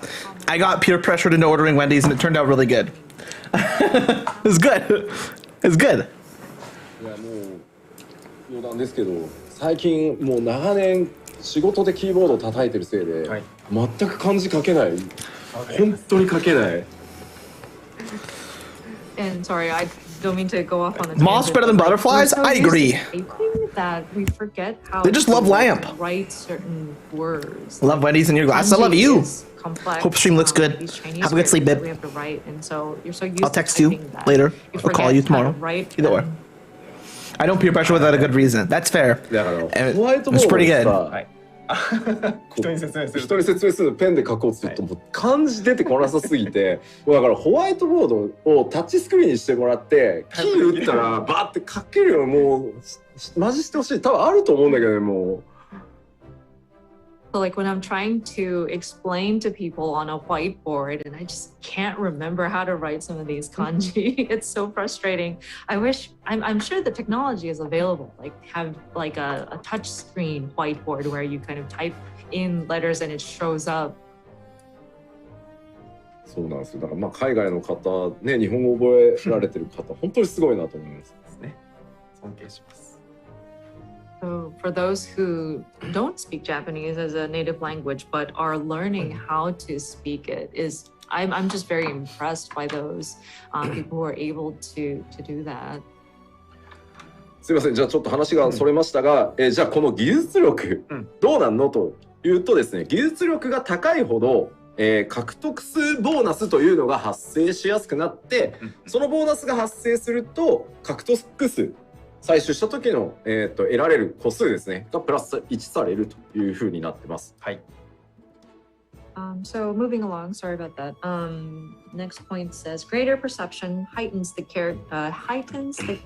I got peer pressured into ordering Wendy's, and it turned out really good. It was good. It's good. いやもう余談ですけど、最近もう長年仕事でキーボードを叩いてるせいで、全く漢字書けない。本当に書けない。And sorry, I don't mean to go off on a Moths better than butterflies? I agree. That we forget how they just love lamp. Write certain words. Love Wendy's in your glasses. I love you. Hope stream looks good. Have a good sleep, babe. We have to write, and so you're so used I'll text you later. I'll call you tomorrow. Either way. I don't peer pressure without a good reason. That's fair. It's pretty good. 人に説明するペンで書こうって言っても漢字出てこなさすぎてだからホワイトボードをタッチスクリーンにしてもらってキー打ったらバーって書けるよもうマジしてほしい多分あると思うんだけどねもう。So like when I'm trying to explain to people on a whiteboard and I just can't remember how to write some of these kanji, it's so frustrating. I'm sure the technology is available, like have like a touch screen whiteboard where you kind of type in letters and it shows up. そうなんですよ。だからまあ海外の方ね日本語覚えられてる方本当にすごいなと思います。ですね。尊敬します。So for those who don't speak Japanese as a native language but are learning how to speak it, I'm just very impressed by those people who are able to do that. すいませんじゃあちょっと話がそれましたが、じゃあこの技術力どうなんのというとですね技術力が高いほど、獲得数ボーナスというのが発生しやすくなって、そのボーナスが発生すると獲得数採取した時の、得られる個数ですねがプラス1されるというふうになってます。はい。So moving along, sorry about that. Next point says greater perception heightens the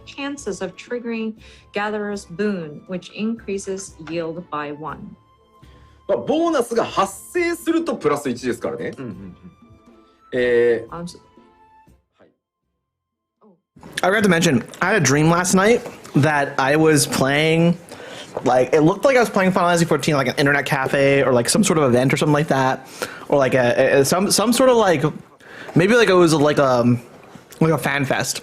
chances of triggering gatherer's boon, which increases yield by 1. まあ、ボーナスが発生するとプラス1ですからね。I forgot to mention, I had a dream last night that I was playing, like, it looked like I was playing Final Fantasy 14, like an internet cafe or like some sort of event or something like that, or like some sort of like, maybe like it was like a fan fest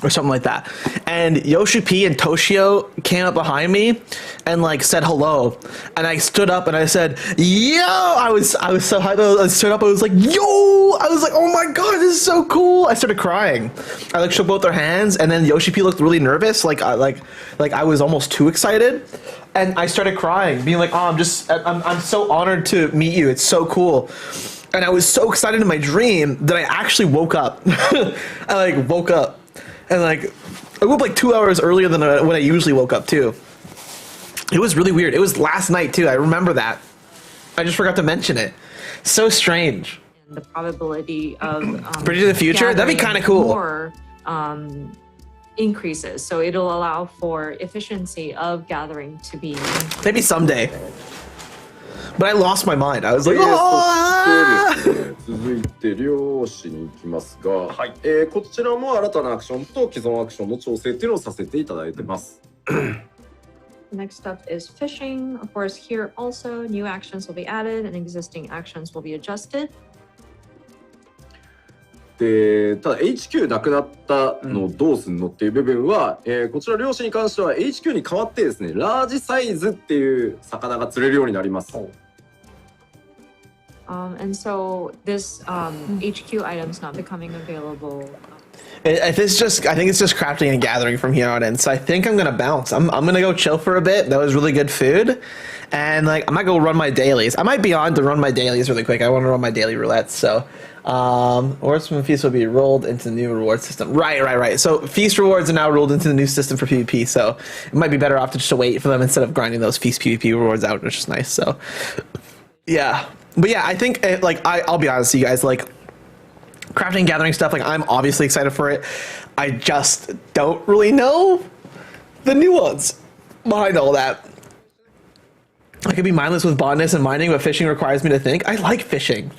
or something like that. And Yoshi P and Toshio came up behind me and like said hello, and I stood up and I said, yo, I was so hyped. I stood up, I was like, yo, I was like, oh my god, this is so cool. I started crying. I like shook both their hands, and then Yoshi P looked really nervous, like I was almost too excited, and I started crying, being like, oh, I'm so honored to meet you, it's so cool. And I was so excited in my dream that I actually woke up. I woke up. And I woke up 2 hours earlier than when I usually woke up too. It was really weird. It was last night too. I remember that. I just forgot to mention it. So strange. The probability of Predict the future? That'd be kind of cool. More increases, so it'll allow for efficiency of gathering to be maybe someday. But I lost my mind. I was like, 続いて漁師に行きますが、はい、こちらも新たなアクションと既存アクションの調整っていうのをさせていただいてます。Next up is fishing. Of course, here also new actions will be added and existing actions will be adjusted. でただ HQ なくなったのをどうするのっていう部分は、こちら漁師に関しては HQ に代わってですね、ラージサイズっていう魚が釣れるようになります。And so this HQ item's not becoming available. I think it's just crafting and gathering from here on in. So I think I'm gonna bounce. I'm gonna go chill for a bit. That was really good food, and like I might go run my dailies. I might be on to run my dailies really quick. I want to run my daily roulettes. So, rewards from feast will be rolled into the new reward system. Right. So feast rewards are now rolled into the new system for PvP. So it might be better off to just wait for them instead of grinding those feast PvP rewards out, which is nice. So, yeah. But yeah, I think I'll be honest with you guys, like crafting and gathering stuff, like I'm obviously excited for it. I just don't really know the nuance behind all that. I could be mindless with botanist and mining, but fishing requires me to think. I like fishing.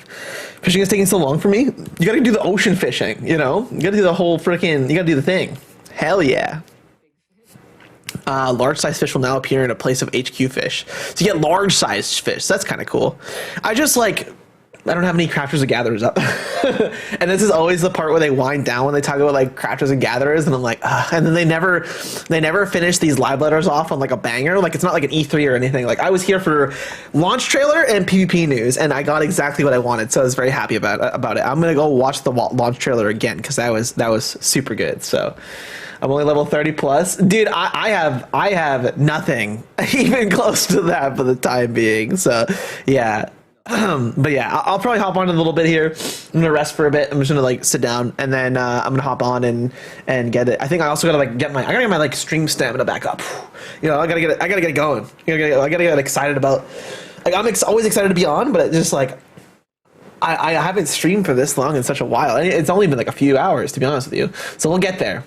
Fishing is taking so long for me. You gotta do the ocean fishing, you know? You gotta do the whole freaking, you gotta do the thing. Hell yeah. Large-sized fish will now appear in a place of HQ fish. So you get large-sized fish. That's kind of cool. I don't have any crafters or gatherers up. And this is always the part where they wind down when they talk about like crafters and gatherers, and I'm like, ugh. And then they never finish these live letters off on like a banger. Like it's not like an E3 or anything. Like I was here for launch trailer and PvP news, and I got exactly what I wanted. So I was very happy about it. I'm gonna go watch the launch trailer again because that was super good. So I'm only level 30 plus. Dude, I have nothing even close to that for the time being. So yeah. But yeah, I'll probably hop on in a little bit here. I'm gonna rest for a bit. I'm just gonna like sit down, and then I'm gonna hop on and get it. I think I also gotta get my like stream stamina back up. You know, I gotta get it going. I gotta get excited about. Like I'm always excited to be on, but it's just like I haven't streamed for this long in such a while. It's only been like a few hours, to be honest with you. So we'll get there.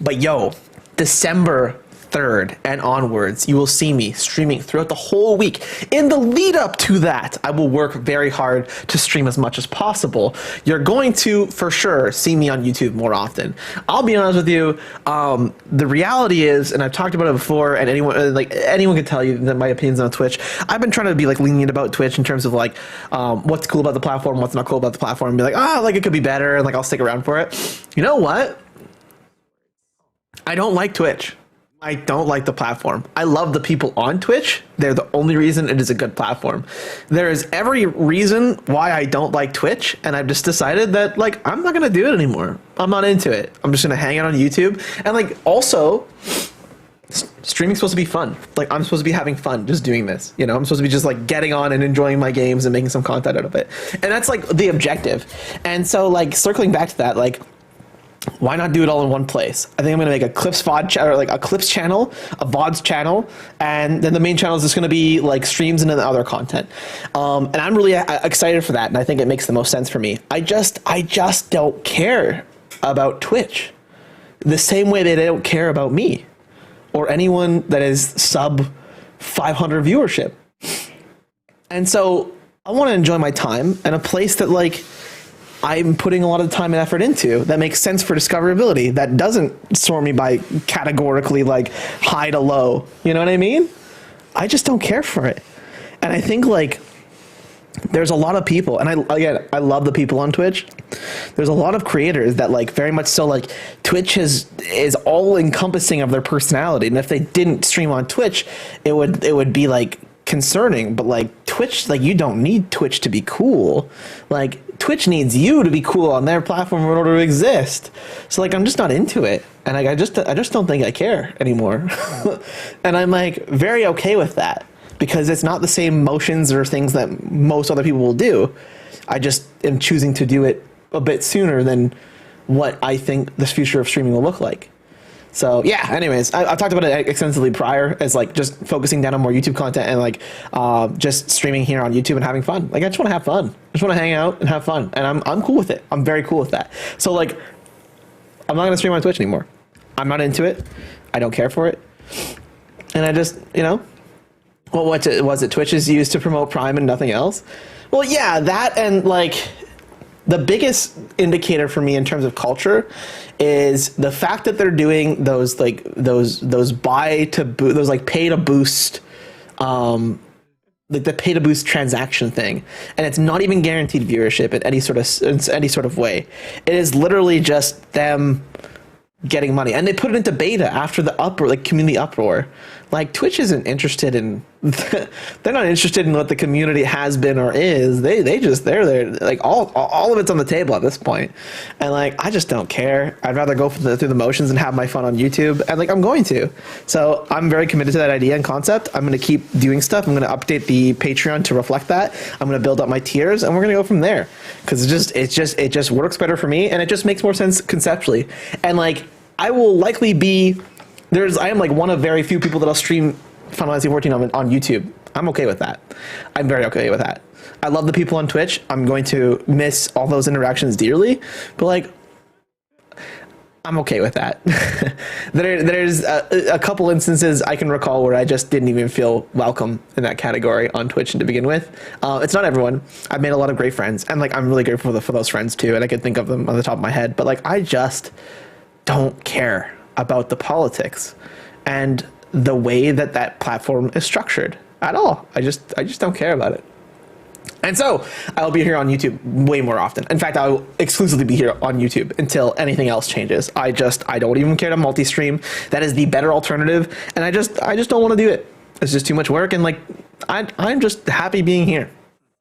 But yo, December 3rd and onwards, you will see me streaming throughout the whole week. In the lead up to that, I will work very hard to stream as much as possible. You're going to, for sure, see me on YouTube more often. I'll be honest with you, the reality is, and I've talked about it before, and anyone can tell you that my opinions on Twitch, I've been trying to be like lenient about Twitch in terms of like what's cool about the platform, what's not cool about the platform, and be like, like it could be better, and like I'll stick around for it. You know what? I don't like Twitch. I don't like the platform. I love the people on Twitch. They're the only reason it is a good platform. There is every reason why I don't like Twitch, and I've just decided that like I'm not gonna do it anymore. I'm not into it. I'm just gonna hang out on YouTube. And like also, streaming's supposed to be fun. Like I'm supposed to be having fun just doing this. You know, I'm supposed to be just like getting on and enjoying my games and making some content out of it. And that's like the objective. And so like circling back to that, like Why not do it all in one place? I think I'm gonna make a clips VOD or like a clips channel, a VODs channel, and then the main channel is just gonna be like streams and then the other content. And I'm really excited for that, and I think it makes the most sense for me. I just don't care about Twitch the same way that they don't care about me or anyone that is sub 500 viewership. And so I want to enjoy my time in a place that like I'm putting a lot of time and effort into that makes sense for discoverability, that doesn't sort me by categorically like high to low. You know what I mean? I just don't care for it. And I think like there's a lot of people, and I love the people on Twitch. There's a lot of creators that like very much so like Twitch is all encompassing of their personality. And if they didn't stream on Twitch, it would be like concerning. But like Twitch, like you don't need Twitch to be cool. Like Twitch needs you to be cool on their platform in order to exist. So like I'm just not into it, and like I just don't think I care anymore. And I'm like very okay with that because it's not the same motions or things that most other people will do. I just am choosing to do it a bit sooner than what I think the future of streaming will look like. So yeah, anyways, I've talked about it extensively prior as like just focusing down on more YouTube content and like just streaming here on YouTube and having fun. Like I just want to have fun. I just want to hang out and have fun. And I'm cool with it. I'm very cool with that. So like, I'm not going to stream on Twitch anymore. I'm not into it. I don't care for it. And I just, you know, well, was it Twitch is used to promote Prime and nothing else? Well, yeah, that and like the biggest indicator for me in terms of culture is the fact that they're doing those like those pay to boost like the pay to boost transaction thing, and it's not even guaranteed viewership in any sort of way. It is literally just them getting money, and they put it into beta after the uproar, like community uproar. Like Twitch isn't interested in they're not interested in what the community has been or is. They're there like all of it's on the table at this point. And like I just don't care. I'd rather go through the motions and have my fun on YouTube, and like I'm going to. So I'm very committed to that idea and concept. I'm going to keep doing stuff. I'm going to update the Patreon to reflect that. I'm going to build up my tiers, and we're going to go from there, because it just works better for me, and it just makes more sense conceptually. And like I will likely be I am like one of very few people that'll stream Final Fantasy 14 on YouTube. I'm okay with that. I'm very okay with that. I love the people on Twitch. I'm going to miss all those interactions dearly, but like I'm okay with that. There's a couple instances I can recall where I just didn't even feel welcome in that category on Twitch to begin with. It's not everyone. I've made a lot of great friends, and like I'm really grateful for those friends too, and I could think of them on the top of my head, but like I just don't care about the politics and the way that platform is structured at all. I just don't care about it. And so I'll be here on YouTube way more often. In fact, I'll exclusively be here on YouTube until anything else changes. I don't even care to multi-stream. That is the better alternative, and I just don't want to do it. It's just too much work, and like I'm just happy being here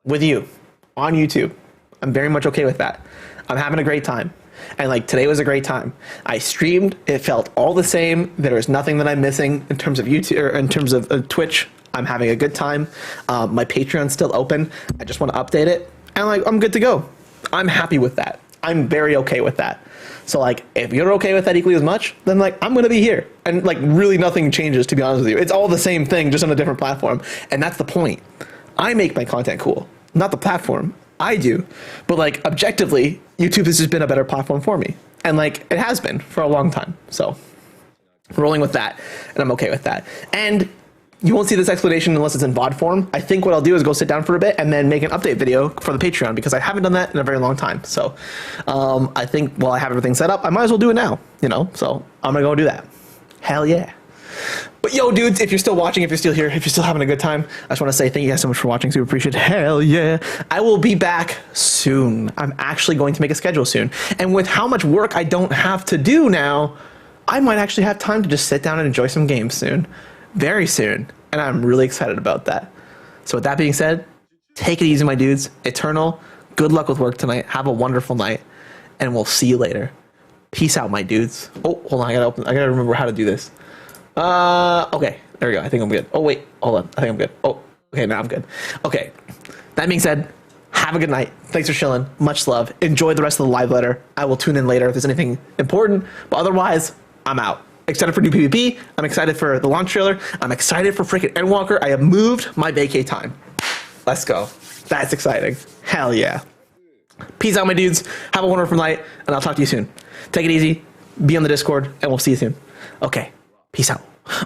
with you on YouTube. I'm very much okay with that. I'm having a great time. And like today was a great time. I streamed. It felt all the same. There was nothing that I'm missing in terms of YouTube or in terms of Twitch. I'm having a good time. My Patreon's still open. I just want to update it, and like I'm good to go. I'm happy with that. I'm very okay with that. So like if you're okay with that equally as much, then like I'm gonna be here, and like really nothing changes, to be honest with you. It's all the same thing, just on a different platform, and that's the point. I make my content cool, not the platform. I do, but like objectively, YouTube has just been a better platform for me, and like it has been for a long time. So rolling with that, and I'm okay with that. And you won't see this explanation unless it's in VOD form. I think what I'll do is go sit down for a bit and then make an update video for the Patreon, because I haven't done that in a very long time. So I think while I have everything set up, I might as well do it now, you know? So I'm gonna go do that. Hell yeah. But yo, dudes, if you're still watching, if you're still here, if you're still having a good time, I just want to say thank you guys so much for watching. Super appreciate it. Hell yeah. I will be back soon. I'm actually going to make a schedule soon. And with how much work I don't have to do now, I might actually have time to just sit down and enjoy some games soon. Very soon. And I'm really excited about that. So with that being said, take it easy, my dudes. Eternal, good luck with work tonight. Have a wonderful night. And we'll see you later. Peace out, my dudes. Oh, hold on. I gotta remember how to do this. Okay, there we go. I think I'm good. Oh, wait, hold on. I think I'm good. Oh, okay, now I'm good. Okay, that being said, Have a good night. Thanks for chilling. Much love. Enjoy the rest of the live letter. I will tune in later if there's anything important. But otherwise, I'm out. Excited for new PvP. I'm excited for the launch trailer. I'm excited for freaking Endwalker. I have moved my vacay time. Let's go. That's exciting. Hell yeah. Peace out, my dudes. Have a wonderful night, and I'll talk to you soon. Take it easy. Be on the Discord, and we'll see you soon. Okay. Peace out.